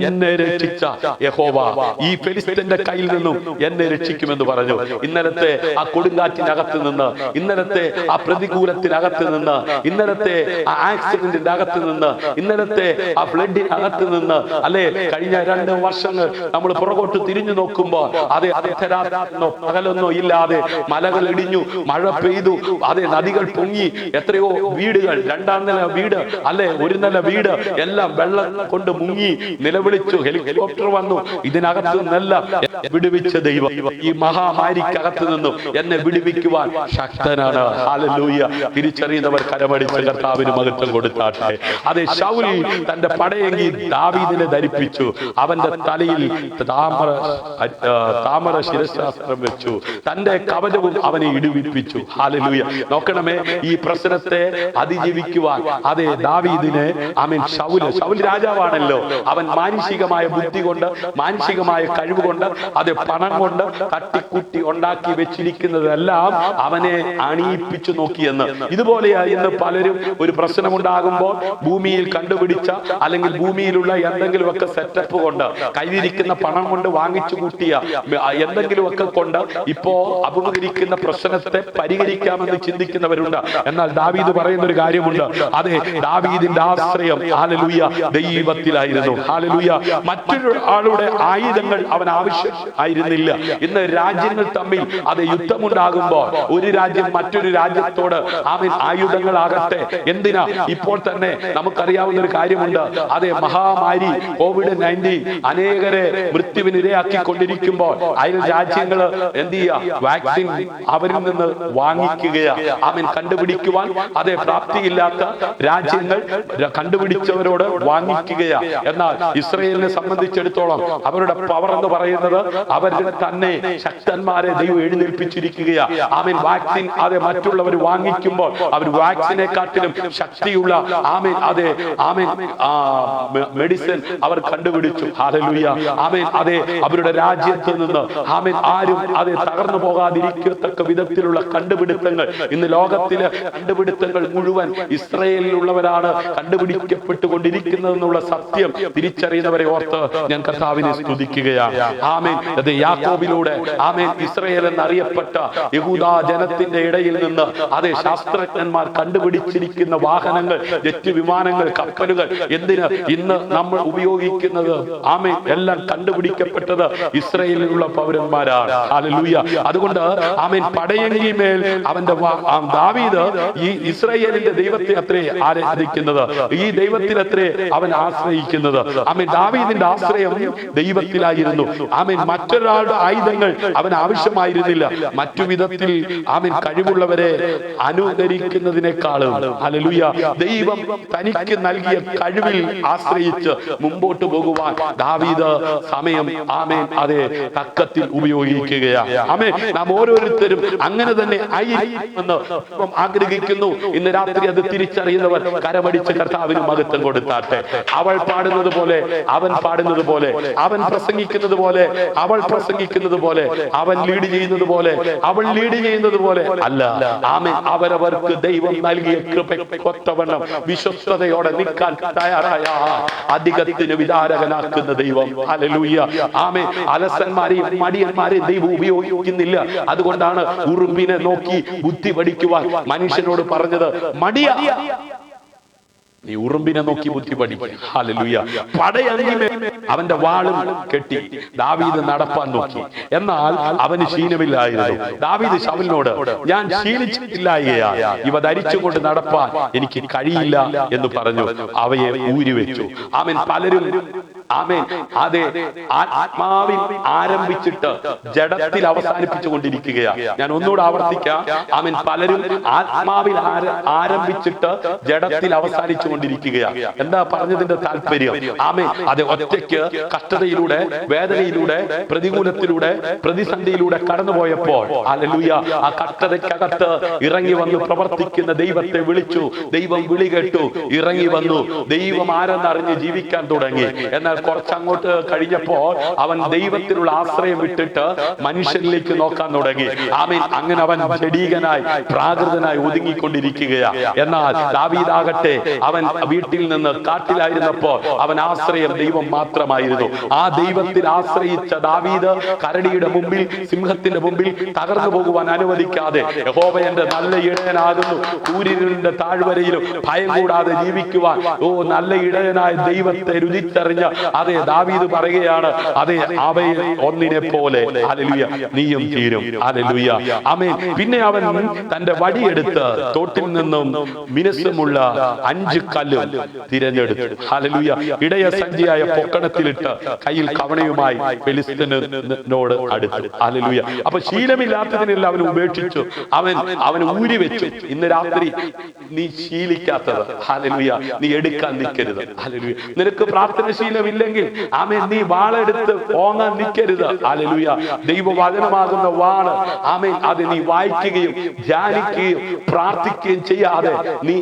എന്നെ രക്ഷിച്ച യഹോവ ഈ ഫെലിസ്ത്യന്റെ കയ്യിൽ നിന്നും എന്നെ രക്ഷിക്കുമെന്ന് പറഞ്ഞു. ഇന്നലത്തെ ആ കൊടുങ്കാറ്റിനകത്ത് നിന്ന്, ഇന്നലത്തെ ആ പ്രതികൂലത്തിനകത്ത് നിന്ന്, ഇന്നലത്തെ ആ ആക്സിഡന്റിന്റെ അകത്ത് നിന്ന്, ഇന്നലത്തെ ആ ഫ്ലഡിനകത്ത് നിന്ന്, അല്ലെ കഴിഞ്ഞ 2 വർഷങ്ങൾ നമ്മൾ പുറകോട്ട് തിരിഞ്ഞു നോക്കുമ്പോൾ അതെ അർദ്ധരാത്രിയോ പകലൊന്നോ ഇല്ലാതെ മലകൾ ഇടിഞ്ഞു, മഴ പെയ്തു, അതെ നദികൾ പൊങ്ങി, എത്രയോ വീടുകൾ, 2ാം നില വീട്, അല്ലെ 1 നില വീട് എല്ലാം വെള്ളം കൊണ്ട് മുങ്ങി നിലവിളിച്ചു. ഹെലികോപ്റ്റർ വന്നു. ഇതിനകത്ത് നിന്നെല്ലാം വിടുവിച്ച ദൈവം ഈ മഹാമാരിക്കകത്ത് നിന്നും എന്നെ വിടുവിക്കുവാൻ ശക്തനാണ്. ഹല്ലേലൂയ. തിരിച്ചറിയുന്നവർ കരമടിച്ച് കർത്താവിന് മഹത്വം കൊടുത്താട്ടെ. അതെ, ശൗൽ തന്റെ പടയെങ്കി ദാവീദിനെ ധരിപ്പിച്ചു. അവന്റെ തലയിൽ താമര ശിരശാസ്ത്രം വെച്ചു. തന്റെ കവചവും അവനെ ഇടിവിപ്പിച്ചു. ഹല്ലേലൂയ. നോക്കണമേ, ഈ പ്രശ്നത്തെ അതിജീവിക്കുവാൻ അതെ ദാവീദിനെ ആമേൻ ശൗൽ രാജാവാണല്ലോ. അവൻ മാനുഷികമായ ബുദ്ധി കൊണ്ട്, മാനുഷികമായ കഴിവ് കൊണ്ട്, അത് പണം കൊണ്ട് തട്ടിക്കൂട്ടി ഉണ്ടാക്കി വെച്ചിരിക്കുന്നതെല്ലാം അവനെ അണിയിപ്പിച്ചു നോക്കിയെന്ന്. ഇതുപോലെയാ ഇന്ന് പലരും ഒരു പ്രശ്നമുണ്ടാകുമ്പോൾ ഭൂമിയിൽ കണ്ടുപിടിച്ച അല്ലെങ്കിൽ ഭൂമിയിലുള്ള എന്തെങ്കിലുമൊക്കെ സെറ്റപ്പ് കൊണ്ട്, കയ്യിലിരിക്കുന്ന പണം കൊണ്ട് വാങ്ങിച്ചു കൂട്ടിയ എന്തെങ്കിലുമൊക്കെ കൊണ്ട് ഇപ്പോ അഭിമുഖീകരിക്കുന്ന പ്രശ്നത്തെ പരിഹരിക്കാമെന്ന് ചിന്തിക്കുന്നവരുണ്ട്. എന്നാൽ എന്നാൽ ദാവീദ് പറയുന്ന ഒരു കാര്യമുണ്ട്. അതെ, ദാവീദിന്റെ ആശ്രയം ഹല്ലേലൂയ ദൈവത്തിലായിരുന്നു. ഹല്ലേലൂയ. മറ്റൊരു ആളുടെ ആയുധങ്ങൾ അവൻ ആവശ്യം ആയിരുന്നില്ല. ഇന്ന് രാജ്യങ്ങൾ തമ്മിൽ അത് യുദ്ധമുണ്ടാകുമ്പോൾ ഒരു രാജ്യം മറ്റൊരു രാജ്യത്തോട് ആയുധങ്ങളാകട്ടെ, എന്തിനാ? ഇപ്പോൾ തന്നെ നമുക്കറിയാവുന്ന ഒരു കാര്യമുണ്ട്. അതെ, മഹാമാരി COVID-19 അനേകരെ മൃത്യുവിനിരയാക്കിക്കൊണ്ടിരിക്കുമ്പോൾ അയൽ രാജ്യങ്ങൾ എന്ത് ചെയ്യുക? വാക്സിൻ അവരിൽ നിന്ന് വാങ്ങിക്കുകയാ. കണ്ടുപിടിക്കുവാൻ അതെ പ്രാപ്തിയില്ലാത്ത രാജ്യങ്ങൾ കണ്ടുപിടിച്ചവരോട് വാങ്ങിക്കുകയാ. എന്നാൽ ഇസ്രയേലിനെ സംബന്ധിച്ചിടത്തോളം അവരുടെ പവർ എന്ന് പറയുന്നത് അവർ തന്നെ ശക്തന്മാരെ ദൈവം എഴുന്നേൽപ്പിച്ചിരിക്കുകയാ. വാക്സിൻ അതെ മറ്റുള്ളവർ വാങ്ങിക്കുമ്പോൾ അവർ വാക്സിനെക്കാട്ടിലും ശക്തിയുള്ള മെഡിസിൻ അവർ കണ്ടുപിടിച്ചു. ഹല്ലേലൂയ. അതെ, അവരുടെ രാജ്യത്ത് നിന്ന് ആരും അതെ തകർന്നു പോകാതിരിക്കത്തക്ക വിധത്തിലുള്ള കണ്ടുപിടുത്തങ്ങൾ, ഇന്ന് ലോകത്തിലെ കണ്ടുപിടുത്തങ്ങൾ മുഴുവൻ ഇസ്രായേലിലുള്ളവരാണ് കണ്ടുപിടിക്കപ്പെട്ടുകൊണ്ടിരിക്കുന്നതെന്നുള്ള സത്യം തിരിച്ചറിയുന്നവരെ ഓർത്ത് ഞാൻ കർത്താവിനെ സ്തുതിക്കുകയാണ്. അത് യാക്കോബിലൂടെ ഇസ്രായേൽ എന്നറിയപ്പെട്ട യഹൂദാ ജനത്തിന്റെ ഇടയിൽ നിന്ന് അതെ ശാസ്ത്രജ്ഞന്മാർ കണ്ടുപിടിച്ചിരിക്കുന്ന വാഹനങ്ങൾ, ജെറ്റ് വിമാനങ്ങൾ, കപ്പലുകൾ, എന്തിന് ഇന്ന് നമ്മൾ ഉപയോഗിക്കുന്നത് എല്ലാം കണ്ടുപിടിക്കപ്പെട്ടത് ഇസ്രായേലിലുള്ള പൗരന്മാരാണ്. ഹല്ലേലൂയ. അതുകൊണ്ട് പടയങ്കി മേൽ അവന്റെ ദാവീദ് ഈ ഇസ്രായേലിന്റെ ദൈവത്തെ അത്രേ ആരാധിക്കുന്നത്, ഈ ദൈവത്തിലത്രേ അവൻ ആശ്രയിക്കുന്നത്. ദാവീദിന്റെ ആശ്രയം ദൈവത്തിലായിരുന്നു. മറ്റൊരാളുടെ ആയുധങ്ങൾ അവൻ ആവശ്യമായിരുന്നില്ല. മറ്റു വിധത്തിൽ കഴിവുള്ളവരെ അനുകരിക്കുന്നതിനേക്കാളും ഹല്ലേലൂയ ദൈവം തനിക്ക് നൽകിയ കഴിവിൽ ആശ്രയിച്ച് മുമ്പോട്ട് പോകുവാൻ ദാവീദ് സമയം അതെ തക്കത്തിൽ ഉപയോഗിക്കുകയാണ്. നാം ഓരോരുത്തരും അങ്ങനെ തന്നെ ആയിരിക്കുമെന്ന് ആഗ്രഹിക്കുന്നു. ഇന്ന് രാത്രി അത് തിരിച്ചറിയുന്നവർ കരമടിച്ച് കർത്താവിന് മഹത്വം കൊടുത്താട്ടെ. അവൾ പാടുന്നത് പോലെ, അവൻ പാടുന്നത് പോലെ, അവൻ പ്രസംഗിക്കുന്നത് പോലെ, അവൾ പ്രസംഗിക്കുന്നത് പോലെ, അവൻ ലീഡ് ചെയ്യുന്നത് പോലെ, അവൾ ലീഡ് ചെയ്യുന്നത് പോലെ അല്ല. അവരവർക്ക് ദൈവം നൽകിയ കൃപയ്ക്കൊത്തവണ്ണം വിശ്വസ്തയോടെ നിൽക്കാൻ തയ്യാറായ അധികത്തിന് വിധാരകനാക്കുന്ന ദൈവം. ഹല്ലേലൂയ. അലസന്മാരെയും മടിയന്മാരെയും ദൈവം ഉപയോഗിക്കുന്നില്ല. അതുകൊണ്ടാണ് ഉറുമ്പിനെ നോക്കി ബുദ്ധി പഠിക്കുവാൻ മനുഷ്യനോട് പറഞ്ഞത്, മടിയ നീ ഉറുമ്പിനെ നോക്കി ബുദ്ധി പഠിക്കും. ഹല്ലേലൂയ. പടയങ്കിമേ അവന്റെ വാളും കെട്ടി ദാവീദ് നടപ്പാൻ നോക്കി. എന്നാൽ അവന് ശീലമില്ലായിരുന്നു. ദാവീദ് ശൗലിനോട്, ഞാൻ ശീലിച്ചിട്ടില്ലായകയാൽ ഇവ ധരിച്ചുകൊണ്ട് നടപ്പാൻ എനിക്ക് കഴിയില്ല എന്ന് പറഞ്ഞു അവയെ ഊരിവെച്ചു. പലരും അതെ ആത്മാവിൽ ആരംഭിച്ചിട്ട് ജഡത്തിൽ അവസാനിപ്പിച്ചു കൊണ്ടിരിക്കുകയാണ്. ഞാൻ ഒന്നുകൂടെ ആവർത്തിക്കാം. പലരും ആത്മാവിൽ ആരംഭിച്ചിട്ട് ജഡത്തിൽ അവസാനിച്ചു കൊണ്ടിരിക്കുകയാണ്. എന്താ പറഞ്ഞതിന്റെ താല്പര്യം? അത് ഒറ്റയ്ക്ക് കഷ്ടതയിലൂടെ, വേദനയിലൂടെ, പ്രതികൂലത്തിലൂടെ, പ്രതിസന്ധിയിലൂടെ കടന്നുപോയപ്പോൾ ഹല്ലേലൂയ ആ കഷ്ടതയ്ക്കകത്ത് ഇറങ്ങി വന്ന് പ്രവർത്തിക്കുന്ന ദൈവത്തെ വിളിച്ചു. ദൈവം വിളി കേട്ടു, ഇറങ്ങി വന്നു. ദൈവം ആരെന്നറിഞ്ഞ് ജീവിക്കാൻ തുടങ്ങി. എന്നാൽ കുറച്ചങ്ങോട്ട് കഴിഞ്ഞപ്പോൾ അവൻ ദൈവത്തിലുള്ള ആശ്രയം വിട്ടിട്ട് മനുഷ്യരിലേക്ക് നോക്കാൻ തുടങ്ങി. അങ്ങനെ അവൻ ജഡീകനായി, പ്രാകൃതനായി ഒതുങ്ങിക്കൊണ്ടിരിക്കുകയാണ്. എന്നാൽ ദാവീദാകട്ടെ അവൻ വീട്ടിൽ നിന്ന് കാട്ടിലായിരുന്നപ്പോൾ അവൻ ആശ്രയം ദൈവം മാത്രമായിരുന്നു. ആ ദൈവത്തിൽ ആശ്രയിച്ച ദാവീദ് കരടിയുടെ മുമ്പിൽ, സിംഹത്തിന്റെ മുമ്പിൽ തകർന്നു പോകുവാൻ അനുവദിക്കാതെ, യഹോവ എന്റെ നല്ല ഇടയനാകുന്നു, സൂര്യന്റെ താഴ്വരയിലും ഭയം കൂടാതെ ജീവിക്കുവാൻ നല്ല ഇടയനായ ദൈവത്തെ രുചിച്ചറിഞ്ഞ അതെ ദാവീദ് പറയുകയാണ്, അതെ അവയിൽ ഒന്നിനെ പോലെ ഹല്ലേലൂയ നീയും തീരും. ഹല്ലേലൂയ. ആമേൻ. പിന്നെ അവൻ തന്റെ വടിയെടുത്ത് തോട്ടിൽ നിന്നും മിനുസമുള്ള 5 കല്ലും തിരഞ്ഞെടുത്തു. ഹല്ലേലൂയ. ഇടയ സഞ്ചിയായ പൊക്കണത്തിലിട്ട് കയ്യിൽ കവണയുമായി ഫെലിസ്ത്യനോട് അടുത്തു. ഹല്ലേലൂയ. അപ്പൊ ശീലമില്ലാത്തതിനെല്ലാം അവൻ ഉപേക്ഷിച്ചു. അവൻ ഊരി വെച്ചു. ഇന്ന് രാത്രി നീ ശീലിക്കാത്തത് ഹല്ലേലൂയ നീ എടുക്കാൻ നിൽക്കരുത്. ഹല്ലേലൂയ. നിനക്ക് പ്രാർത്ഥന ശീലമില്ലെങ്കിൽ നീ വാളെടുത്ത് ഓങ്ങാൻ നിൽക്കരുത്. ഹല്ലേലൂയ. ദൈവവചനമാകുന്ന വാള് അത് നീ വായിക്കുകയും ധ്യാനിക്കുകയും പ്രാർത്ഥിക്കുകയും ചെയ്യാതെ നീ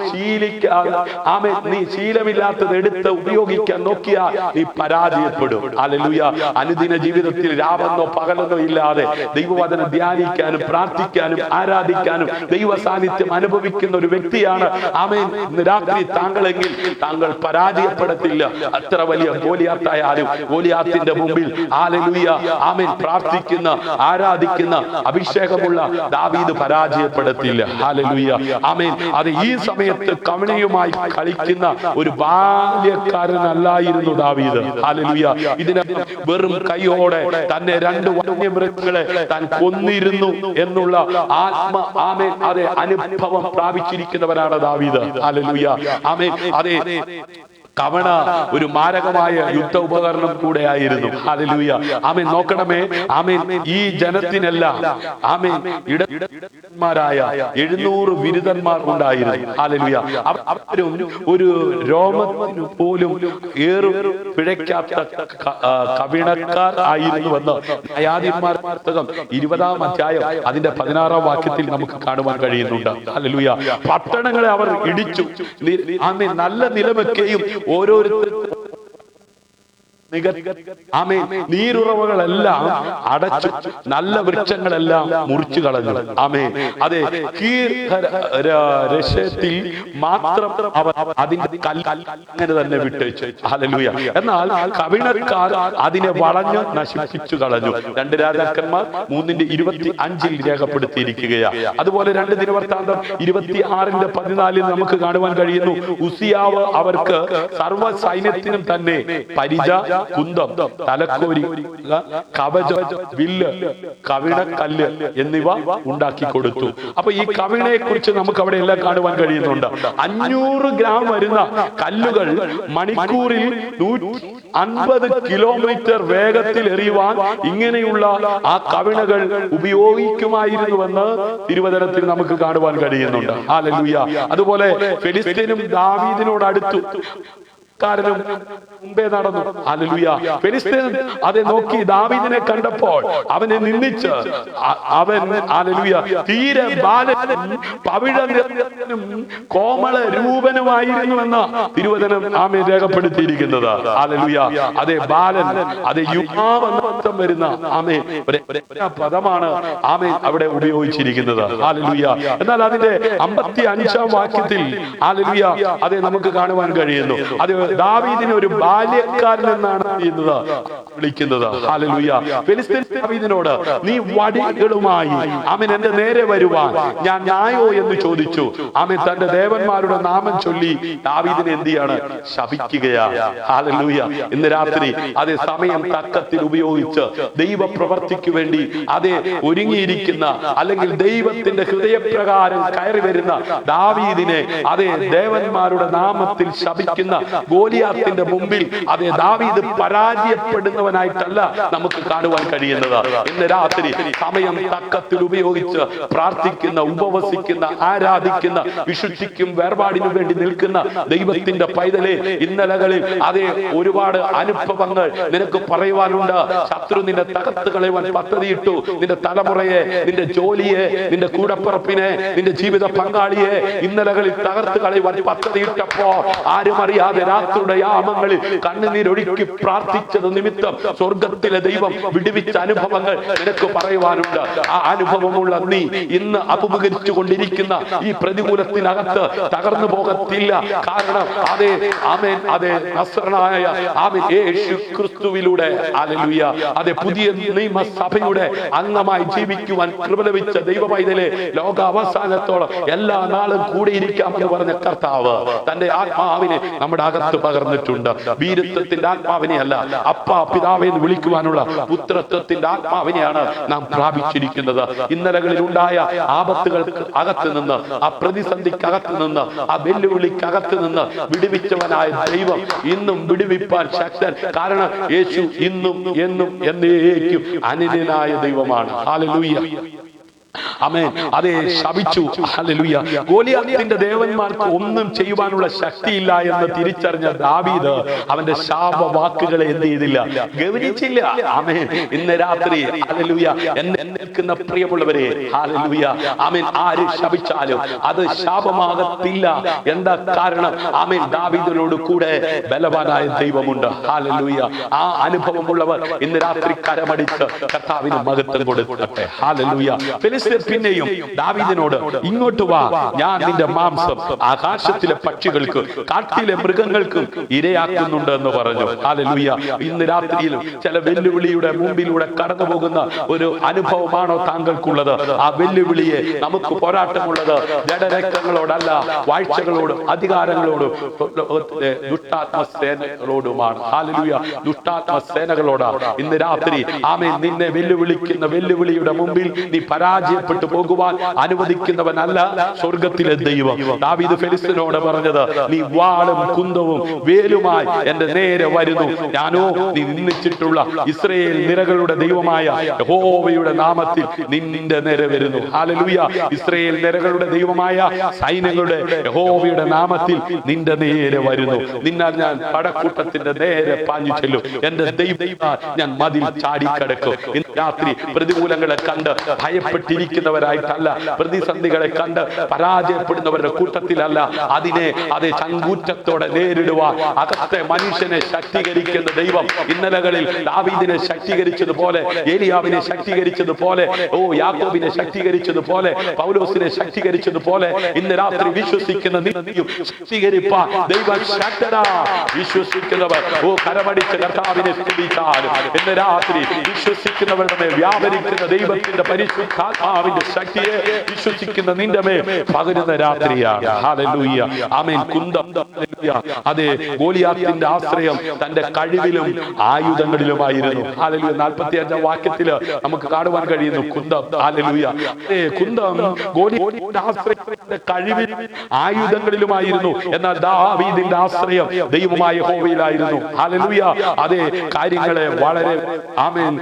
ശീലിക്കാതെ നീ ശീലമില്ലാത്തത് എടുത്ത് ഉപയോഗിക്കാൻ നോക്കിയാൽ നീ പരാജയപ്പെടും. ഹല്ലേലൂയ. അനുദിന ജീവിതത്തിൽ രാവെന്നോ പകലെന്നോ ഇല്ലാതെ ദൈവവചനം ധ്യാനിക്കാനും പ്രാർത്ഥിക്കാനും ആരാധിക്കാനും ദൈവ സാന്നിധ്യം അനുഭവിക്കുന്ന ഒരു വ്യക്തിയാണ് ഇന്ന് രാത്രി താങ്കളെങ്കിൽ താങ്കൾ പരാജയപ്പെടത്തില്ല. അത്ര എത്ര വലിയ ഗോലിയാത്തായാലും ഗോലിയാത്തിന്റെ മുമ്പിൽ ഹല്ലേലൂയ ആമേൻ പ്രാർത്ഥിക്കുന്ന ആരാധിക്കുന്ന അഭിഷേകമുള്ള ദാവീദ് പരാജയപ്പെടത്തില്ല. ഹല്ലേലൂയ ആമേൻ. അത് ഈ സമയത്ത് കവണയുമായി കളിക്കുന്ന ഒരു ബാല്യക്കാരനല്ലായിരുന്നു ദാവീദ്. ഹല്ലേലൂയ. ഇതിനെ വെറും കൈയോടെ തന്നെ 2 വന്യമൃഗങ്ങളെ താൻ കൊന്നിരുന്നു എന്നുള്ള ആമേൻ അതെ അനുഭവം പ്രാപിച്ചിരിക്കുന്നവനാണ് ദാവീദ്. ഹല്ലേലൂയ ആമേൻ. അതെ കവണ ഒരു മാരകമായ യുദ്ധ ഉപകരണം കൂടെ ആയിരുന്നു. ഹല്ലേലൂയ ആമേൻ. നോക്കണമേ ആമേൻ. ഈ ജനത്തിനെല്ലാം ആമേൻ ഇടന്മാരായ 700 ബിരുദന്മാർ ഉണ്ടായിരുന്നു. ഹല്ലേലൂയ. അവരും ഒരു രോമത്തിനു പോലും ഏറു പിഴയ്ക്കാത്ത കവിണക്കാർ ആയിരുന്നുവെന്ന് ന്യായാധിപന്മാർ പുസ്തകം 20-ാം അധ്യായം അതിന്റെ 16-ാം വാക്യത്തിൽ നമുക്ക് കാണുവാൻ കഴിയുന്നുണ്ട്. ഹല്ലേലൂയ. പട്ടണങ്ങളെ അവർ ഇടിച്ചു. ആമേൻ. നല്ല നിലമൊക്കെയും ഓരോരുത്തരും നീരുറവകളെല്ലാം അടച്ചു, നല്ല വൃക്ഷങ്ങളെല്ലാം മുറിച്ചു കളഞ്ഞു. ആമേൻ. അതെ രക്ഷത്തിൽ മാത്രം അവർ അതിന്റെ അങ്ങനെ തന്നെ വിട്ടേച്ചു. ഹല്ലേലൂയ. എന്നാൽ കവിണക്കാർ അതിനെ വളഞ്ഞു നശിപ്പിച്ചു കളഞ്ഞു. 2 രാജാക്കന്മാർ 3:25 രേഖപ്പെടുത്തിയിരിക്കുകയാ. അതുപോലെ 2 ദിനവൃത്താന്തം 26:14 നമുക്ക് കാണുവാൻ കഴിയുന്നു. ഉസിയാവ് അവർക്ക് സർവ്വ സൈന്യത്തിനും തന്നെ പരിച, കുന്തം, തലക്കോരി, കവച, വില്ല്, കവിണക്കല്ല് എന്നിവ ഉണ്ടാക്കി കൊടുത്തു. അപ്പൊ ഈ കവിണയെ കുറിച്ച് നമുക്ക് അവിടെ എല്ലാം കാണുവാൻ കഴിയുന്നുണ്ട്. 500 ഗ്രാം വരുന്ന കല്ലുകൾ മണിക്കൂറിൽ 150 കിലോമീറ്റർ വേഗത്തിൽ എറിയുവാൻ ഇങ്ങനെയുള്ള ആ കവിണകൾ ഉപയോഗിക്കുമായിരുന്നുവെന്ന് തിരുവചനത്തിൽ നമുക്ക് കാണുവാൻ കഴിയുന്നുണ്ട്. ഹല്ലേലൂയ. അതുപോലെ ഫെലിസ്ത്യനും ദാവീദിനോട് അടുത്തു മുമ്പേ നടന്നു. ഹല്ലേലൂയ. ഫെലിസ്ത്യൻ അതെ നോക്കി ദാവീദിനെ കണ്ടപ്പോൾ അവനെ നിന്ദിച്ച് അവൻ ഹല്ലേലൂയ തീരെ ബാലനും പവിഴനും കോമള രൂപനുമായിരുന്നുവെന്ന് തിരുവചനം ആമേൻ രേഖപ്പെടുത്തിയിരിക്കുന്നത്. ഹല്ലേലൂയ. അതെ ബാലൻ, അതെ യുവാവെന്നർത്ഥം വരുന്ന ആമേൻ പദമാണ് ആമേൻ അവിടെ ഉപയോഗിച്ചിരിക്കുന്നത്. ഹല്ലേലൂയ. എന്നാൽ അതിന്റെ 55-ാം വാക്യത്തിൽ ഹല്ലേലൂയ അതെ നമുക്ക് കാണുവാൻ കഴിയുന്നു. അത് ദാവീദിനെ ഒരു ബാല്യക്കാരൻ എന്നാണ് വിളിക്കുന്നത്. ഹല്ലേലൂയ. ഫെലിസ്ത്യൻ ദാവീദിനോട് നീ വടികളുമായി ആമേൻ എന്റെ നേരെ വരുവാൻ ഞാൻ ന്യായോ എന്ന് ചോദിച്ചു. ആമേൻ തന്റെ ദേവന്മാരുടെ നാമം ചൊല്ലി ദാവീദിനെ എന്ത് ചെയ്യാണ്? ശപിക്കുകയാ. ഹല്ലേലൂയ. ഇന്ന് രാത്രി അതേ സമയം തക്കത്തിൽ ഉപയോഗിച്ച് ദൈവ പ്രവർത്തിക്ക് വേണ്ടി അതേ ഒരുങ്ങിയിരിക്കുന്ന അല്ലെങ്കിൽ ദൈവത്തിന്റെ ഹൃദയപ്രകാരം കയറി വരുന്ന ദാവീദിനെ അതേ ദേവന്മാരുടെ നാമത്തിൽ ശപിക്കുന്ന ഗോലിയാത്തിന്റെ മുമ്പിൽ അതേ ദാവീദ് പരാജയപ്പെടുന്നവനായിട്ടല്ല നമുക്ക് കാണുവാൻ കഴിയുന്നത്. ഇന്ന് രാത്രി സമയം തക്കത്തിൽ ഉപയോഗിച്ച് പ്രാർത്ഥിക്കുന്ന, ഉപവസിക്കുന്ന, ആരാധിക്കുന്ന, വിശുദ്ധിക്കും വേർപാടിനും വേണ്ടി നിൽക്കുന്ന ദൈവത്തിന്റെ പൈതലെ, ഇന്നലകളിൽ അതേ ഒരുപാട് അനുഭവങ്ങൾ നിനക്ക് പറയുവാനുണ്ട്. ശത്രു നിന്നെ തകർത്ത് കളയുവാൻ പദ്ധതിയിട്ടു. നിന്റെ തലമുറയെ, നിന്റെ ജോലിയെ, നിന്റെ കൂടപ്പിറപ്പിനെ, നിന്റെ ജീവിത പങ്കാളിയെ ഇന്നലകളിൽ തകർത്ത് കളയുവാൻ പദ്ധതിയിട്ടപ്പോ ആരും അറിയാതെ രാത്രിയുടെ യാമങ്ങളിൽ കണ്ണുനീരൊഴുക്കി പ്രാർത്ഥിച്ചത് നിമിത്തം സ്വർഗത്തിലെ ദൈവം വിടുവിച്ച അനുഭവങ്ങൾ നിനക്ക് പറയുവാനുണ്ട്. ആ അനുഭവമുള്ള നീ ഇന്ന് അഭിമുഖീകരിച്ചു കൊണ്ടിരിക്കുന്ന ഈ പ്രതികൂലത്തിനകത്ത് തകർന്നു പോകത്തില്ല. കാരണം അതേ ആമേൻ അതേ നസ്രനായ ആമേൻ യേശു ക്രിസ്തുവിലൂടെ ഹല്ലേലൂയ അതേ പുതിയ നിയമസഭയുടെ അംഗമായി ജീവിക്കുവാൻ കൃപ ലഭിച്ച ദൈവ പൈതലെ, ലോക അവസാനത്തോളം എല്ലാ നാളും കൂടിയിരിക്കാമെന്ന് പറഞ്ഞ കർത്താവ് തന്റെ ആത്മാവിനെ നമ്മുടെ അകത്ത് പകർന്നിട്ടുണ്ട്. വീരത്വത്തിന്റെ ആത്മാവിനെ അല്ല, അപ്പ പിതാവെ എന്ന് വിളിക്കുവാനുള്ള പുത്രത്വത്തിന്റെ ആത്മാവിനെയാണ് നാം പ്രാപിച്ചിരിക്കുന്നത്. ഇന്നലകളിൽ ഉണ്ടായ ആപത്തുകൾക്ക് അകത്ത് നിന്ന്, ആ പ്രതിസന്ധിക്കകത്ത് നിന്ന്, ആ വെല്ലുവിളിക്കകത്ത് നിന്ന് വിടുവിച്ചവനായ ദൈവം ഇന്നും വിടുവിപ്പാൻ ശക്തൻ. കാരണം യേശു ഇന്നും എന്നും എന്നേക്കും അനിത്യനായ ദൈവമാണ്. ഹല്ലേലൂയ. ആമേൻ. അതേ ശപിച്ചു. ഹല്ലേലൂയ. ഗോലിയാത്തിന്റെ ദേവന്മാർക്ക് ഒന്നും ചെയ്യുവാനുള്ള ശക്തിയില്ല എന്ന് തിരിച്ചറിഞ്ഞ ദാവീദ് അവന്റെ ശാപവാക്കുകളെ എന്ത് ചെയ്തില്ല? ഗൗനിച്ചില്ല. ആമേൻ. ഇന്ന് രാത്രി ഹല്ലേലൂയ എന്നെ നിൽക്കുന്ന പ്രിയമുള്ളവരെ, ഹല്ലേലൂയ ആമേൻ, ആര് ശപിച്ചാലും അത് ശാപമാകത്തില്ല. എന്താ കാരണം? ആമേൻ, ദാവീദിനോട് കൂടെ ബലവാനായ ദൈവമുണ്ട്. ഹല്ലേലൂയ. ആ അനുഭവമുള്ളവർ ഇന്ന് രാത്രി കരമടിച്ച് കർത്താവിന് മഹത്വം കൊടുക്കട്ടെ. ഹല്ലേലൂയ. ഫെലിസ്ത്യർ പിന്നെയും ദാവീദിനോട്, ഇങ്ങോട്ട് വാ, ഞാൻ നിന്റെ മാംസം ആകാശത്തിലെ പക്ഷികൾക്ക് കാട്ടിലെ മൃഗങ്ങൾക്കും ഇരയാക്കുന്നുണ്ട് എന്ന് പറഞ്ഞു. ഹല്ലേലൂയ. ഇന്ന് രാത്രിയിലും ചില വെല്ലുവിളിയുടെ മുമ്പിലൂടെ കടന്നു പോകുന്ന ഒരു അനുഭവമാണോ താങ്കൾക്കുള്ളത്? ആ വെല്ലുവിളിയെ നമുക്ക് പോരാട്ടമുള്ളത് ജഡരക്തങ്ങളോടല്ല, വാഴ്ചകളോടും അധികാരങ്ങളോടും ദുഷ്ടാത്മസേനകളോടുമാണ്. ഹല്ലേലൂയ. ദുഷ്ടാത്മസേനകളോടാണ് ഇന്ന് രാത്രി. ആമേൻ. നിന്നെ വെല്ലുവിളിക്കുന്ന വെല്ലുവിളിയുടെ മുമ്പിൽ നീ പരാജയപ്പെട്ടു പോകുവാൻ അനുവദിക്കുന്നവനല്ല സ്വർഗത്തിലെ ദൈവം. ദാവീദ് ഫെലിസ്ത്യനോട് പറഞ്ഞത്, നീ വാളും കുന്തവും വേലുമായി എന്റെ നേരെ വരുന്നു, ഞാനോ നീ നിന്ദിച്ചിട്ടുള്ള ഇസ്രായേൽ നിരകളുടെ ദൈവമായ യഹോവയുടെ നാമത്തിൽ നിന്റെ നേരെ വരുന്നു. ഹല്ലേലൂയ. ഇസ്രായേൽ നിരകളുടെ ദൈവമായ സൈന്യങ്ങളുടെ യഹോവയുടെ നാമത്തിൽ നിന്റെ നേരെ വരുന്നു. നിന്നാൽ ഞാൻ പടക്കൂട്ടത്തിന്റെ നേരെ പാഞ്ഞു ചെല്ലും. എന്റെ ദൈവം ഞാൻ മതിൽ ചാടിക്കടക്കും. ഇന്ന് രാത്രി പ്രതികൂലങ്ങളെ കണ്ട് ഭയപ്പെട്ടിരിക്കുന്നവരായിട്ടല്ല, പ്രതിസന്ധികളെ കണ്ട് പരാജയപ്പെടുന്നവരുടെ കൂട്ടത്തിലല്ല, അതിനെ അതേ ചങ്കൂറ്റത്തോടെ നേരിടുവാൻ അകത്തെ മനുഷ്യനെ ശക്തീകരിക്കുന്ന ദൈവം ഇന്നലകളിൽ ദാവീദിനെ ശക്തീകരിച്ചതുപോലെ, ഏലിയാവിനെ ശക്തീകരിച്ചതുപോലെ, യാക്കോബിനെ ശക്തീകരിച്ചതുപോലെ, പൗലോസിനെ ശക്തീകരിച്ചതുപോലെ ഇന്ന് രാത്രി വിശ്വസിക്കുന്ന നിന്നെയും ശക്തീകരിപ്പാൻ ദൈവം ശക്തനാ. വിശ്വസിക്കുന്നവർ കരമടിച്ച കർത്താവിനെ സ്തുതിച്ചാലും ഇന്ന് രാത്രി വിശ്വസിക്കുന്നവരുടെ മേൽ വ്യാപരിക്കുന്ന ദൈവത്തിന്റെ പരിശുദ്ധാത്മാവിന്റെ ശക്തിയെ വിശ്വസിക്കുന്ന നിന്റെ മേൽ പകരുന്ന രാത്രിയാണ്. ഹല്ലേലൂയ. ആമേൻ. കുന്തം, അതെ, ഗോലിയാത്തിന്റെ ആശ്രയം തന്റെ കഴിവിലും ആയുധങ്ങളിലുമായിരുന്നു. ഹല്ലേലൂയ. 45-ാം വാക്യത്തില് നമുക്ക് കാണുവാൻ കഴിയുന്നു കുന്തം. ഹല്ലേലൂയ. കുന്തം ഗോലിയാത്തിന്റെ ആശ്രയം തന്റെ കഴിവിലും ആയുധങ്ങളിലുമായിരുന്നു. എന്നാൽ ദാവീദിന്റെ ആശ്രയം ദൈവമായ യഹോവയിലായിരുന്നു. ഹല്ലേലൂയ. അതേ കാര്യങ്ങളെ വളരെ ആമേൻ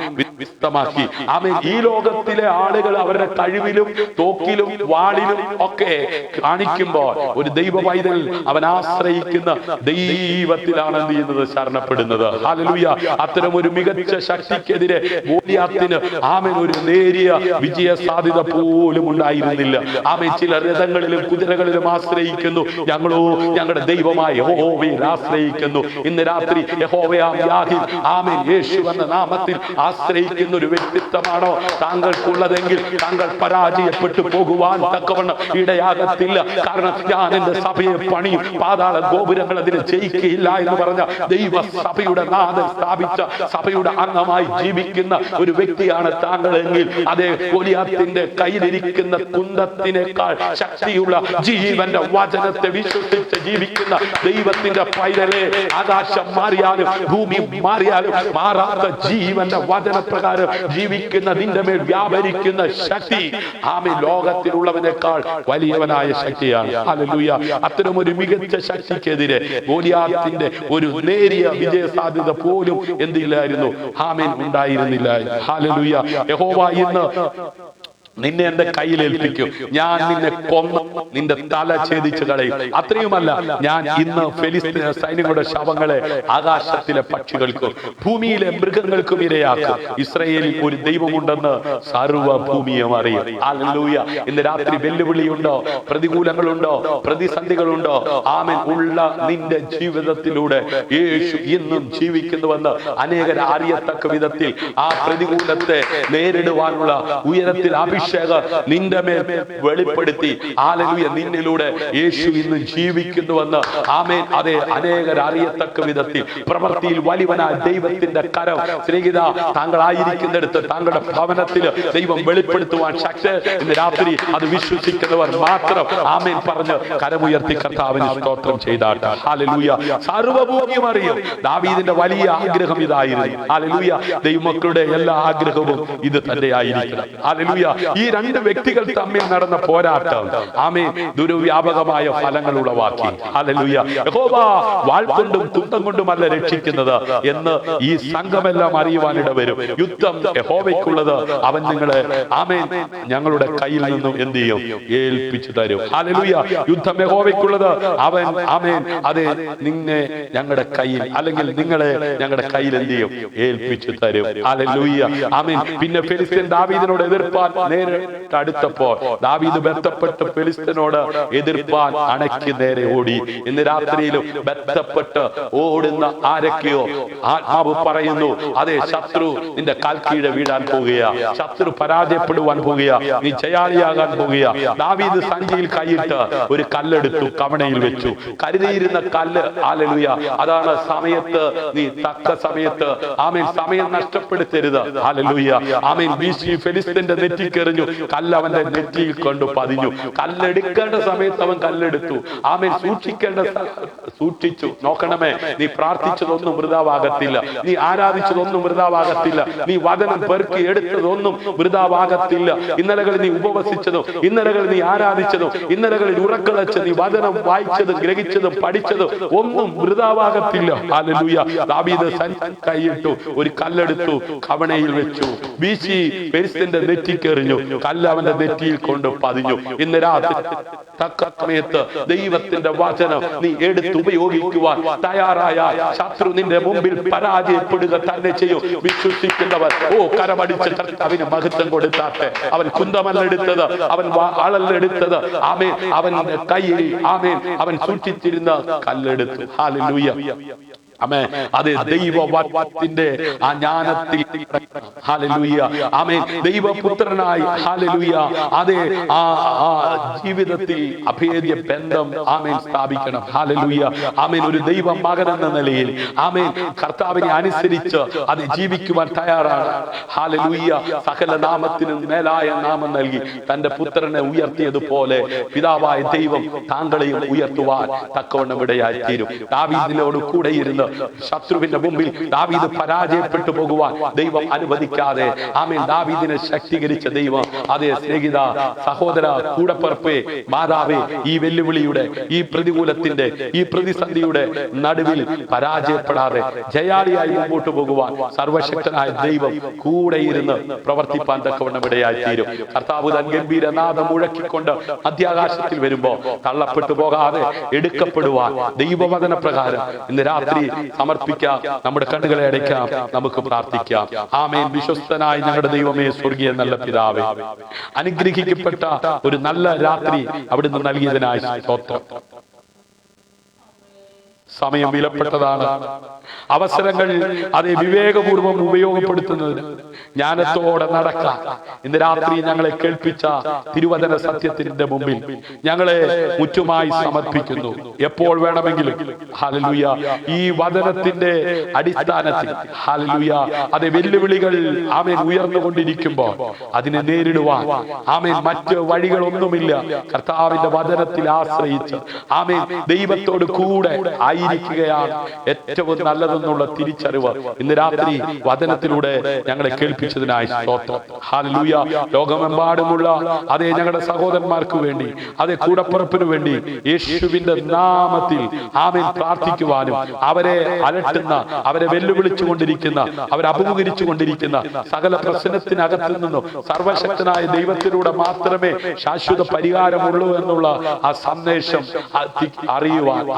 വിസ്തമാക്കി. ആമേൻ. ഈ ലോകത്തിലെ ആളുകൾ അവരുടെ കഴിവിലും തോക്കിലും വാളിലും ഒക്കെ കാണിക്കുമ്പോൾ ഒരു ദൈവ പൈതൽ അവൻ ആശ്രയിക്കുന്ന ദൈവത്തിലാണ് എന്ത് ചെയ്യുന്നത്? ശരണപ്പെടുന്നത്. ഹല്ലേലൂയ. അത്തരം ഒരു മികച്ച ശക്തിക്കെതിരെ ഗോലിയാത്തിന് ആമേൻ ഒരു നേരിയ വിജയ സാധ്യത പോലും ഉണ്ടായിരുന്നില്ല. ആമേൻ. ചില രഥങ്ങളിലും കുതിരകളിലും ആശ്രയിക്കുന്നു, ഞങ്ങളോ ഞങ്ങളുടെ ദൈവമായ യഹോവയിൽ ആശ്രയിക്കുന്നു. ഇന്ന് രാത്രി യഹോവയാം യാഹിൽ ആമേൻ യേശു എന്ന നാമത്തിൽ ആശ്രയിക്കുന്ന ഒരു വ്യക്തിത്വമാണോ താങ്കൾക്കുള്ളതെങ്കിൽ താങ്കൾ പരാജയപ്പെട്ടു പോകുവാൻ തക്കവണ്ണം ഇടയാകത്തില്ല. കാരണം ഞാൻ എന്റെ സഭയെ പണിയും, പാതാള ഗോപുരങ്ങൾ അതിനെ ജയിക്കുകയില്ല എന്ന് പറഞ്ഞ ദൈവ സഭയുടെ നാഥൻ സ്ഥാപിച്ച സഭയുടെ അംഗമായി ജീവിക്കുന്ന ഒരു വ്യക്തിയാണ് താങ്കളെങ്കിൽ, അതേ ഗോലിയാത്തിന്റെ കയ്യിലിരിക്കുന്ന കുന്തത്തിനേക്കാൾ ശക്തിയുള്ള ജീവന്റെ വചനത്തെ വിശ്വസിച്ച് ജീവിക്കുന്ന ദൈവത്തിന്റെ പൈതലെ, ആകാശം മാറിയാലും ഭൂമി മാറിയാലും മാറാത്ത ജീവന്റെ വചനപ്രകാരം ജീവിക്കുന്ന നിന്റെ മേൽ വ്യാപരിക്കുന്ന ശക്തി ആമേൻ ലോകത്തിലുള്ളവനേക്കാൾ വലിയവനായ ശക്തിയാണ്. ഹല്ലേലൂയ. അത്തരം ഒരു മികച്ച ശക്തിക്കെതിരെ ഗോലിയാത്തിന്റെ ഒരു നേരിയ വിജയ സാധ്യത പോലും എന്തില്ലായിരുന്നു? ആമേൻ ഉണ്ടായിരുന്നില്ല. ഹല്ലേലൂയ. യഹോവ ഇന്ന് നിന്നെ എന്റെ കയ്യിലേൽപ്പിക്കും, ഞാൻ നിന്നെ കൊന്ന് നിന്റെ തല ഛേദിച്ചു കളയും. അത്രയുമല്ല, ഞാൻ ഇന്ന് ഫെലിസ്തീൻ സൈന്യങ്ങളുടെ ശവങ്ങളെ ആകാശത്തിലെ പക്ഷികൾക്കും ഭൂമിയിലെ മൃഗങ്ങൾക്കും ഇരയാക്കും. ഇസ്രായേലിൽ ഒരു ദൈവമുണ്ടെന്ന് സർവ്വഭൂമിയും അറിയും. ഹല്ലേലൂയ. ഇന്ന് രാത്രി വെല്ലുവിളിയുണ്ടോ? പ്രതികൂലങ്ങളുണ്ടോ? പ്രതിസന്ധികളുണ്ടോ? ആമേൻ. ഉള്ള നിന്റെ ജീവിതത്തിലൂടെ യേശു ഇന്നും ജീവിക്കുന്നുവെന്ന് അനേകർ അറിയത്തക്ക വിധത്തിൽ ആ പ്രതികൂലത്തെ നേരിടുവാനുള്ള ഉയരത്തിൽ നിന്റെ മേൽ വെളിപ്പെടുത്തി. ഹല്ലേലൂയ. നിന്നിലൂടെ യേശു ഇന്ന് ജീവിക്കുന്നുവെന്ന് ആമേൻ അതേ അനേകർ അറിയത്തക്ക വിധത്തിൽ പ്രവൃത്തിയിൽ വലിയവനായ ദൈവത്തിന്റെ കരം സ്നേഹിത താങ്കളായിരിക്കുന്നിടത്ത് താങ്കളുടെ ഭവനത്തിൽ ദൈവം വെളിപ്പെടുത്തുവാൻ ശക്തി ഇന്ന് രാത്രി അത് വിശ്വസിക്കുന്നവർ മാത്രം ആമേൻ പറഞ്ഞ് കരമുയർത്തി കർത്താവിന് സ്തോത്രം ചെയ്താട്ടെ. ഹല്ലേലൂയ. സർവ്വഭൂമിയും അറിയും ദാവീദിന്റെ വലിയ ആഗ്രഹം ഇതായിരുന്നു. ഹല്ലേലൂയ. ദൈവമക്കളുടെ എല്ലാ ആഗ്രഹവും ഇത് തന്നെ ആയിരിക്കണം. ഹല്ലേലൂയ. ഈ രണ്ട് വ്യക്തികൾ തമ്മിൽ നടന്ന പോരാട്ടം ആമേൻ ദുർവ്യാപകമായ ഫലങ്ങൾ ഉളവാക്കി. ഹല്ലേലൂയ. യഹോവ വാൾ കൊണ്ടും കുന്തം കൊണ്ടുമല്ല രക്ഷിക്കുന്നത് എന്ന് ഈ സംഘമെല്ലാം അറിയുവാനിട വരും. യുദ്ധം യഹോവയ്ക്കുള്ളത്, അവൻ നിങ്ങളെ ആമേൻ ഞങ്ങളുടെ കയ്യിൽ നിന്നും എന്ത് ചെയ്യും? ഏൽപ്പിച്ചു തരും. ഹല്ലേലൂയ. യുദ്ധം യഹോവയ്ക്കുള്ളത്, അവൻ ആമേൻ അതെ നിന്നെ ഞങ്ങളുടെ കയ്യിൽ അല്ലെങ്കിൽ നിങ്ങളെ ഞങ്ങളുടെ കയ്യിൽ എന്ത് ചെയ്യും? ഏൽപ്പിച്ചു തരും. ഹല്ലേലൂയ. ആമേൻ. പിന്നെ ഫെലിസ്ത്യൻ ദാവീദിനോട് എതിർപ്പാൻ നേരെ നേരിട്ടടുത്തപ്പോൾ ദാവീദ് ബന്ധപ്പെട്ട് ഫെലിസ്ത്യനോട് എതിർപ്പാൻ അണയ്ക്ക് നേരെ ഓടി. ഇന്ന് രാത്രിയിലും ബന്ധപ്പെട്ട് ഓടുന്ന ആരൊക്കെയോ ആത്മാവ് പറയുന്നു, അതെ, ശത്രു നിന്റെ കാൽക്കീഴെ വീഴാൻ പോകുകയാ, ശത്രു പരാജയപ്പെടുവാൻ പോകുകയാ, നീ ജയാളിയാകാൻ പോകുകയാ. ദാവീദ് സഞ്ചിയിൽ കൈയിട്ട് ഒരു കല്ലെടുത്തു, കവണയിൽ വെച്ചു. കരുതിയിരുന്ന കല്ല്, ഹല്ലേലൂയ, അതാണ് സമയത്ത് നീ തക്ക സമയത്ത് ആമേൻ സമയം നഷ്ടപ്പെടുത്തരുത്. ഹല്ലേലൂയ, ആമേൻ. വീശി ഫെലിസ്ത്യന്റെ നെറ്റിക്കെറിഞ്ഞു, കല്ല് അവന്റെ നെറ്റിയിൽ കൊണ്ട് പതിഞ്ഞു. കല്ലെടുക്കേണ്ട സമയത്ത് അവൻ കല്ലെടുത്തു. ആമേൻ. സൂക്ഷിച്ചു. നോക്കണമേ, നീ പ്രാർത്ഥിച്ചതൊന്നും വൃഥാവാകത്തില്ല, നീ ആരാധിച്ചതൊന്നും വൃഥാവാകത്തില്ല, നീ വചനം പെറുക്കി എടുത്തതൊന്നും വൃഥാവാകത്തില്ല. ഇന്നലകളിൽ നീ ഉപവസിച്ചതും, ഇന്നലകളിൽ നീ ആരാധിച്ചതും, ഇന്നലകളിൽ ഉറക്കളച്ച് നീ വചനം വായിച്ചതും ഗ്രഹിച്ചതും പഠിച്ചതും ഒന്നും വൃഥാവാകത്തില്ല. ഹല്ലേലൂയ. ദാവീദ് കൈയിട്ടു, ഒരു കല്ലെടുത്തു, കവണയിൽ വെച്ചു, വീശി ഫെലിസ്ത്യന്റെ നെറ്റിക്കെറിഞ്ഞു, കല്ല് അവന്റെ നെറ്റിയിൽ കൊണ്ട് പതിഞ്ഞു. ഇന്ന് രാത്രി തക്ക സമയത്ത് ദൈവത്തിന്റെ വചനം നീ എടുത്ത് ഉപയോഗിക്കുവാൻ തയ്യാറായ ശത്രു നിന്റെ മുമ്പിൽ പരാജയപ്പെടുക തന്നെ ചെയ്യും. വിശ്വസിക്കുന്നവർ കരമടിച്ച് കർത്താവിന് മഹത്വം കൊടുത്താട്ടെ. അവൻ കുന്തമല്ലെടുത്തത്, അവൻ ആളല്ലെടുത്തത്, ആമേൻ, അവന്റെ കയ്യിൽ ആമേൻ അവൻ സൂക്ഷിച്ചിരുന്ന കല്ലെടുത്തു. ഹല്ലേലൂയ. ആമേൻ. അതെ, ദൈവവചനത്തിന്റെ ആ ജ്ഞാനത്തിൽ, ഹല്ലേലൂയ, ആമേൻ, ദൈവപുത്രനായി, ഹല്ലേലൂയ, അതെ, ആ ജീവിതത്തിൽ അഭേദ്യ ബന്ധം ആമേൻ സ്ഥാപിക്കണം. ഹല്ലേലൂയ, ആമേൻ. ഒരു ദൈവ മകൻ എന്ന നിലയിൽ ആമേൻ കർത്താവിനെ അനുസരിച്ച് അത് ജീവിക്കുവാൻ തയ്യാറാണ്. ഹല്ലേലൂയ. സകല നാമത്തിനും മേലായ നാമം നൽകി തന്റെ പുത്രനെ ഉയർത്തിയതുപോലെ പിതാവായ ദൈവം താങ്കളെയും ഉയർത്തുവാൻ തക്കവണ്ണം ഇടയായി തീരും. ദാവീദിനോട് കൂടെ ഇരുന്ന് ശത്രുവിന്റെ മുമ്പിൽ ദാവീദ് പരാജയപ്പെട്ടു പോകുവാൻ ദൈവം അനുവദിക്കാതെ ആമേൻ ദാവീദിനെ ശക്തീകരിച്ച ദൈവം, അതേ സ്നേഹിത, സഹോദര, കൂടപ്പറപ്പേ, മാതാവേ, ഈ വെല്ലുവിളിയുടെ, ഈ പ്രതികൂലത്തിന്റെ, ഈ പ്രതിസന്ധിയുടെ നടുവിൽ പരാജയപ്പെടാതെ ജയാളിയായി മുമ്പോട്ട് പോകുവാൻ സർവശക്തനായ ദൈവം കൂടെ ഇരുന്ന് പ്രവർത്തിപ്പാൻ തക്കവണ്ണം ഇടയായി തീരും. കർത്താവ് തൻ ഗംഭീരനാദം മുഴക്കിക്കൊണ്ട് മധ്യാകാശത്തിൽ വരുമ്പോ തള്ളപ്പെട്ടു പോകാതെ എടുക്കപ്പെടുവാൻ ദൈവവചന പ്രകാരം ഇന്ന് രാത്രി സമർപ്പിക്കാം. നമ്മുടെ കണ്ണുകളെ അടയ്ക്കാം, നമുക്ക് പ്രാർത്ഥിക്കാം. ആമേൻ. വിശ്വസ്തനായി ഞങ്ങളുടെ ദൈവമേ, സ്വർഗീയ നല്ല പിതാവേ, അനുഗ്രഹിക്കപ്പെട്ട ഒരു നല്ല രാത്രി അവിടുന്ന് നൽകിയതിനായി സ്തോത്രം. സമയം വിലപ്പെട്ടതാണ്. അവസരങ്ങൾ അതേ വിവേകപൂർവം ഉപയോഗപ്പെടുത്തുന്നതിന് ജ്ഞാനത്തോടെ നടക്കാൻ ഇന്ന് രാത്രി ഞങ്ങളെ കേൾപ്പിച്ച തിരുവചന സത്യത്തിന്റെ മുമ്പിൽ ഞങ്ങളെ മുറ്റുമായി സമർപ്പിക്കുന്നു. എപ്പോൾ വേണമെങ്കിലും, ഹല്ലേലൂയ, ഈ വചനത്തിന്റെ അടിസ്ഥാനത്തിൽ, ഹല്ലേലൂയ, അതേ വെല്ലുവിളികൾ ആമേൻ ഉയർന്നുകൊണ്ടിരിക്കുമ്പോൾ അതിനെ നേരിടുവാൻ ആമേൻ മറ്റ് വഴികളൊന്നുമില്ല. കർത്താവിന്റെ വചനത്തിൽ ആശ്രയിച്ച് ആമേൻ ദൈവത്തോട് കൂടെ ആയിരിക്കുകയാണ് ഏറ്റവും നല്ലതെന്നുള്ള തിരിച്ചറിവ് ഇന്ന് രാത്രി വചനത്തിലൂടെ ഞങ്ങളെ കേൾപ്പിച്ചതിനായി സ്തോത്രം. ഹല്ലേലൂയ. ലോകമെമ്പാടുമുള്ള അതേ ഞങ്ങളുടെ സഹോദരന്മാർക്ക് വേണ്ടി, അതേ കൂടപ്പുറപ്പിന് വേണ്ടി യേശുവിന്റെ നാമത്തിൽ ആമേൻ പ്രാർത്ഥിക്കുവാനും അവരെ അലട്ടുന്ന, അവരെ വെല്ലുവിളിച്ചുകൊണ്ടിരിക്കുന്ന, അവരെ അഭിമുഖീകരിച്ചുകൊണ്ടിരിക്കുന്ന സകല പ്രശ്നത്തിനകത്തു നിന്നും സർവശക്തനായ ദൈവത്തിലൂടെ മാത്രമേ ശാശ്വത പരിഹാരമുള്ളൂ എന്നുള്ള ആ സന്ദേശം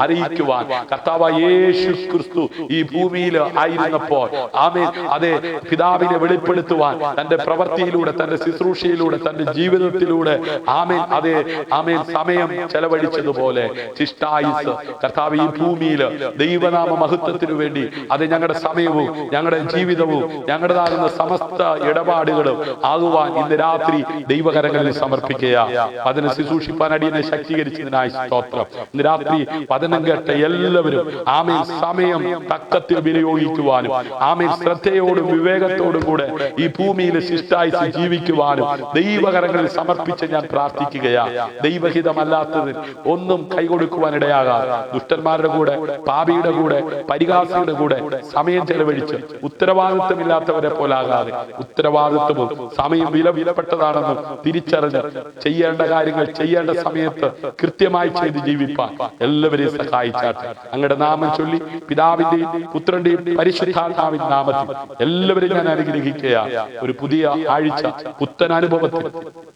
അറിയിക്കുവാൻ കർത്താവായ യേശു ക്രിസ്തു ഈ ഭൂമിയിൽ ആയിരുന്നപ്പോൾ ആമേൻ അതേ പിതാവിനെ വെളിപ്പെടുത്തുവാൻ തന്റെ പ്രവൃത്തിയിലൂടെ, തന്റെ ശുശ്രൂഷയിലൂടെ, തന്റെ ജീവിതത്തിലൂടെ ആമേൻ അതേ ആമേൻ സമയം ചെലവഴിച്ചതുപോലെ ശിഷ്ടായുസ് കർത്താവ് ഈ ഭൂമിയിൽ ദൈവനാമ മഹത്വത്തിനു വേണ്ടി അത് ഞങ്ങളുടെ സമയവും ഞങ്ങളുടെ ജീവിതവും ഞങ്ങളുടേതാകുന്ന സമസ്ത ഇടപാടുകളും ആകുവാൻ ഇന്ന് രാത്രി ദൈവകരങ്ങളിൽ സമർപ്പിക്കുക. അതിനെ ശുശ്രൂഷിപ്പാൻ അടിയനെ ശക്തീകരിച്ചതിനായി സ്തോത്രം. ഇന്ന് രാത്രി വചനം കേട്ട എല്ലാവരും ആമേൻ സമയം തക്കത്തിൽ വിനിയോഗിക്കുവാനും ആമേൻ ശ്രദ്ധയോടും വിവേകത്തോടും കൂടെ ഈ ഭൂമിയിൽ ശിഷ്ടായുസ് ജീവിക്കുവാനും ദൈവകരങ്ങളിൽ സമർപ്പിച്ച് ഞാൻ പ്രാർത്ഥിക്കുകയാണ്. ദൈവഹിതമല്ലാത്തതിൽ ഒന്നും കൈകൊടുക്കുവാൻ ഇടയാകാതെ ദുഷ്ടന്മാരുടെ കൂടെ, പാപിയുടെ കൂടെ, പരിഹാസിയുടെ കൂടെ സമയം ചെലവഴിച്ച് ഉത്തരവാദിത്വമില്ലാത്തവരെ പോലാകാതെ ഉത്തരവാദിത്വവും സമയം വിലപ്പെട്ടതാണെന്നും തിരിച്ചറിഞ്ഞ് ചെയ്യേണ്ട കാര്യങ്ങൾ ചെയ്യേണ്ട സമയത്ത് കൃത്യമായി ചെയ്ത് ജീവിപ്പാൻ എല്ലാവരെയും സഹായിച്ചാട്ടെ. അങ്ങയുടെ നാമം ചൊല്ലി പിതാവിന്റെയും പുത്രന്റെയും പരിശുദ്ധാത്മാവിന്റെ നാമത്തിൽ എല്ലാവരും ഞാൻ അനുഗ്രഹിക്കുക. ഒരു പുതിയ ആഴ്ച പുത്തൻ അനുഭവത്തിൽ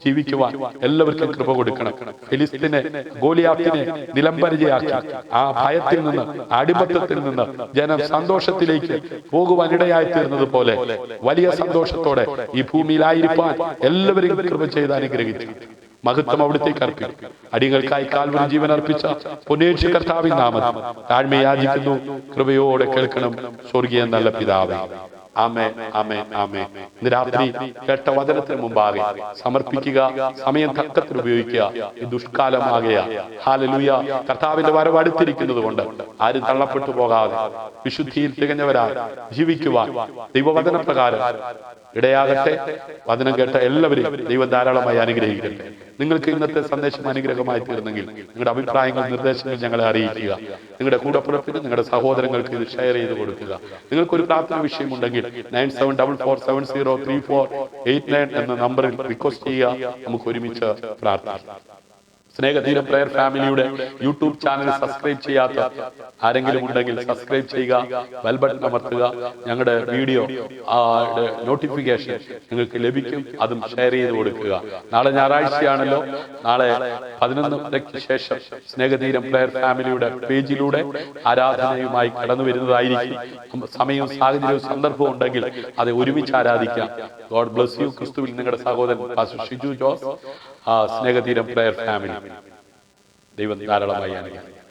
ജീവിക്കുവാൻ എല്ലാവർക്കും കൃപ കൊടുക്കണം. ഫിലിസ്തീനെ ഗോലിയാത്തിനെ നിലംപരിചയാക്കി ആ ഭയത്തിൽ നിന്ന് അടിമത്തത്തിൽ നിന്ന് ജനം സന്തോഷത്തിലേക്ക് പോകുവാൻ ഇടയായി തീർന്നത് പോലെ വലിയ സന്തോഷത്തോടെ ഈ ഭൂമിയിലായിരിക്കാൻ എല്ലാവരും കൃപ ചെയ്ത് അനുഗ്രഹിച്ചു. മഹത്വം അവിടുത്തേക്ക് അർപ്പിക്കും. അടികൾക്കായി കാൽവരി ജീവൻ അർപ്പിച്ച പൊന്നേശു കർത്താവിൻ നാമത്തിൽ താഴ്മയാചിക്കുന്നു. കൃപയോടെ കേൾക്കണം സ്വർഗീയ നല്ല പിതാവേ. ആമേൻ, ആമേൻ, ആമേൻ. ഇന്ന് രാത്രി കേട്ട വചനത്തിന് മുമ്പാകെ സമർപ്പിക്കുക. സമയം തക്കത്തിൽ ഉപയോഗിക്കുക. ഈ ദുഷ്കാലമാകയ ഹല്ലേലൂയ. കർത്താവിന്റെ വരവ് അടുത്തിരിക്കുന്നത് കൊണ്ട് ആരും തള്ളപ്പെട്ടു പോകാതെ വിശുദ്ധിയിൽ തികഞ്ഞവരാ ജീവിക്കുവാൻ ദൈവവചന പ്രകാരം ഇടയാകട്ടെ. വചനം കേട്ട എല്ലാവരും ദൈവം ധാരാളമായി അനുഗ്രഹിക്കട്ടെ. നിങ്ങൾക്ക് ഇന്നത്തെ സന്ദേശം അനുഗ്രഹമായി തീർന്നെങ്കിൽ നിങ്ങളുടെ അഭിപ്രായങ്ങൾ നിർദ്ദേശങ്ങൾ ഞങ്ങളെ അറിയിക്കുക. നിങ്ങളുടെ കൂടപ്പുറപ്പിന് നിങ്ങളുടെ സഹോദരങ്ങൾക്ക് ഇത് ഷെയർ ചെയ്ത് കൊടുക്കുക. നിങ്ങൾക്കൊരു പ്രാർത്ഥന വിഷയം ഉണ്ടെങ്കിൽ 9744703489 എന്ന നമ്പറിൽ റിക്വസ്റ്റ് ചെയ്യുക. നമുക്ക് ഒരുമിച്ച് പ്രാർത്ഥിക്കാം. സ്നേഹതീരം പ്രയർ ഫാമിലിയുടെ യൂട്യൂബ് ചാനൽ സബ്സ്ക്രൈബ് ചെയ്യാത്ത ആരെങ്കിലും ഉണ്ടെങ്കിൽ സബ്സ്ക്രൈബ് ചെയ്യുക, ബെൽ ബട്ടൺ അമർത്തുക. ഞങ്ങളുടെ വീഡിയോ നോട്ടിഫിക്കേഷൻ നിങ്ങൾക്ക് ലഭിക്കും. അതും ഷെയർ ചെയ്ത് കൊടുക്കുക. നാളെ ഞായറാഴ്ചയാണല്ലോ. നാളെ 11:00 ശേഷം സ്നേഹതീരം പ്രയർ ഫാമിലിയുടെ പേജിലൂടെ ആരാധനയുമായി കടന്നു വരുന്നതായിരിക്കും. സമയവും സാഹചര്യവും സന്ദർഭവും ഉണ്ടെങ്കിൽ അത് ഒരുമിച്ച് ആരാധിക്കാം. God bless you. ക്രിസ്തുവിൽ നിങ്ങളുടെ സഹോദരൻ പാസ്റ്റർ ഷിജു ജോസ്, സ്നേഹതീരം പ്രയർ ഫാമിലി. ദൈവം ധാരാളമായി അനുഗ്രഹിക്കട്ടെ.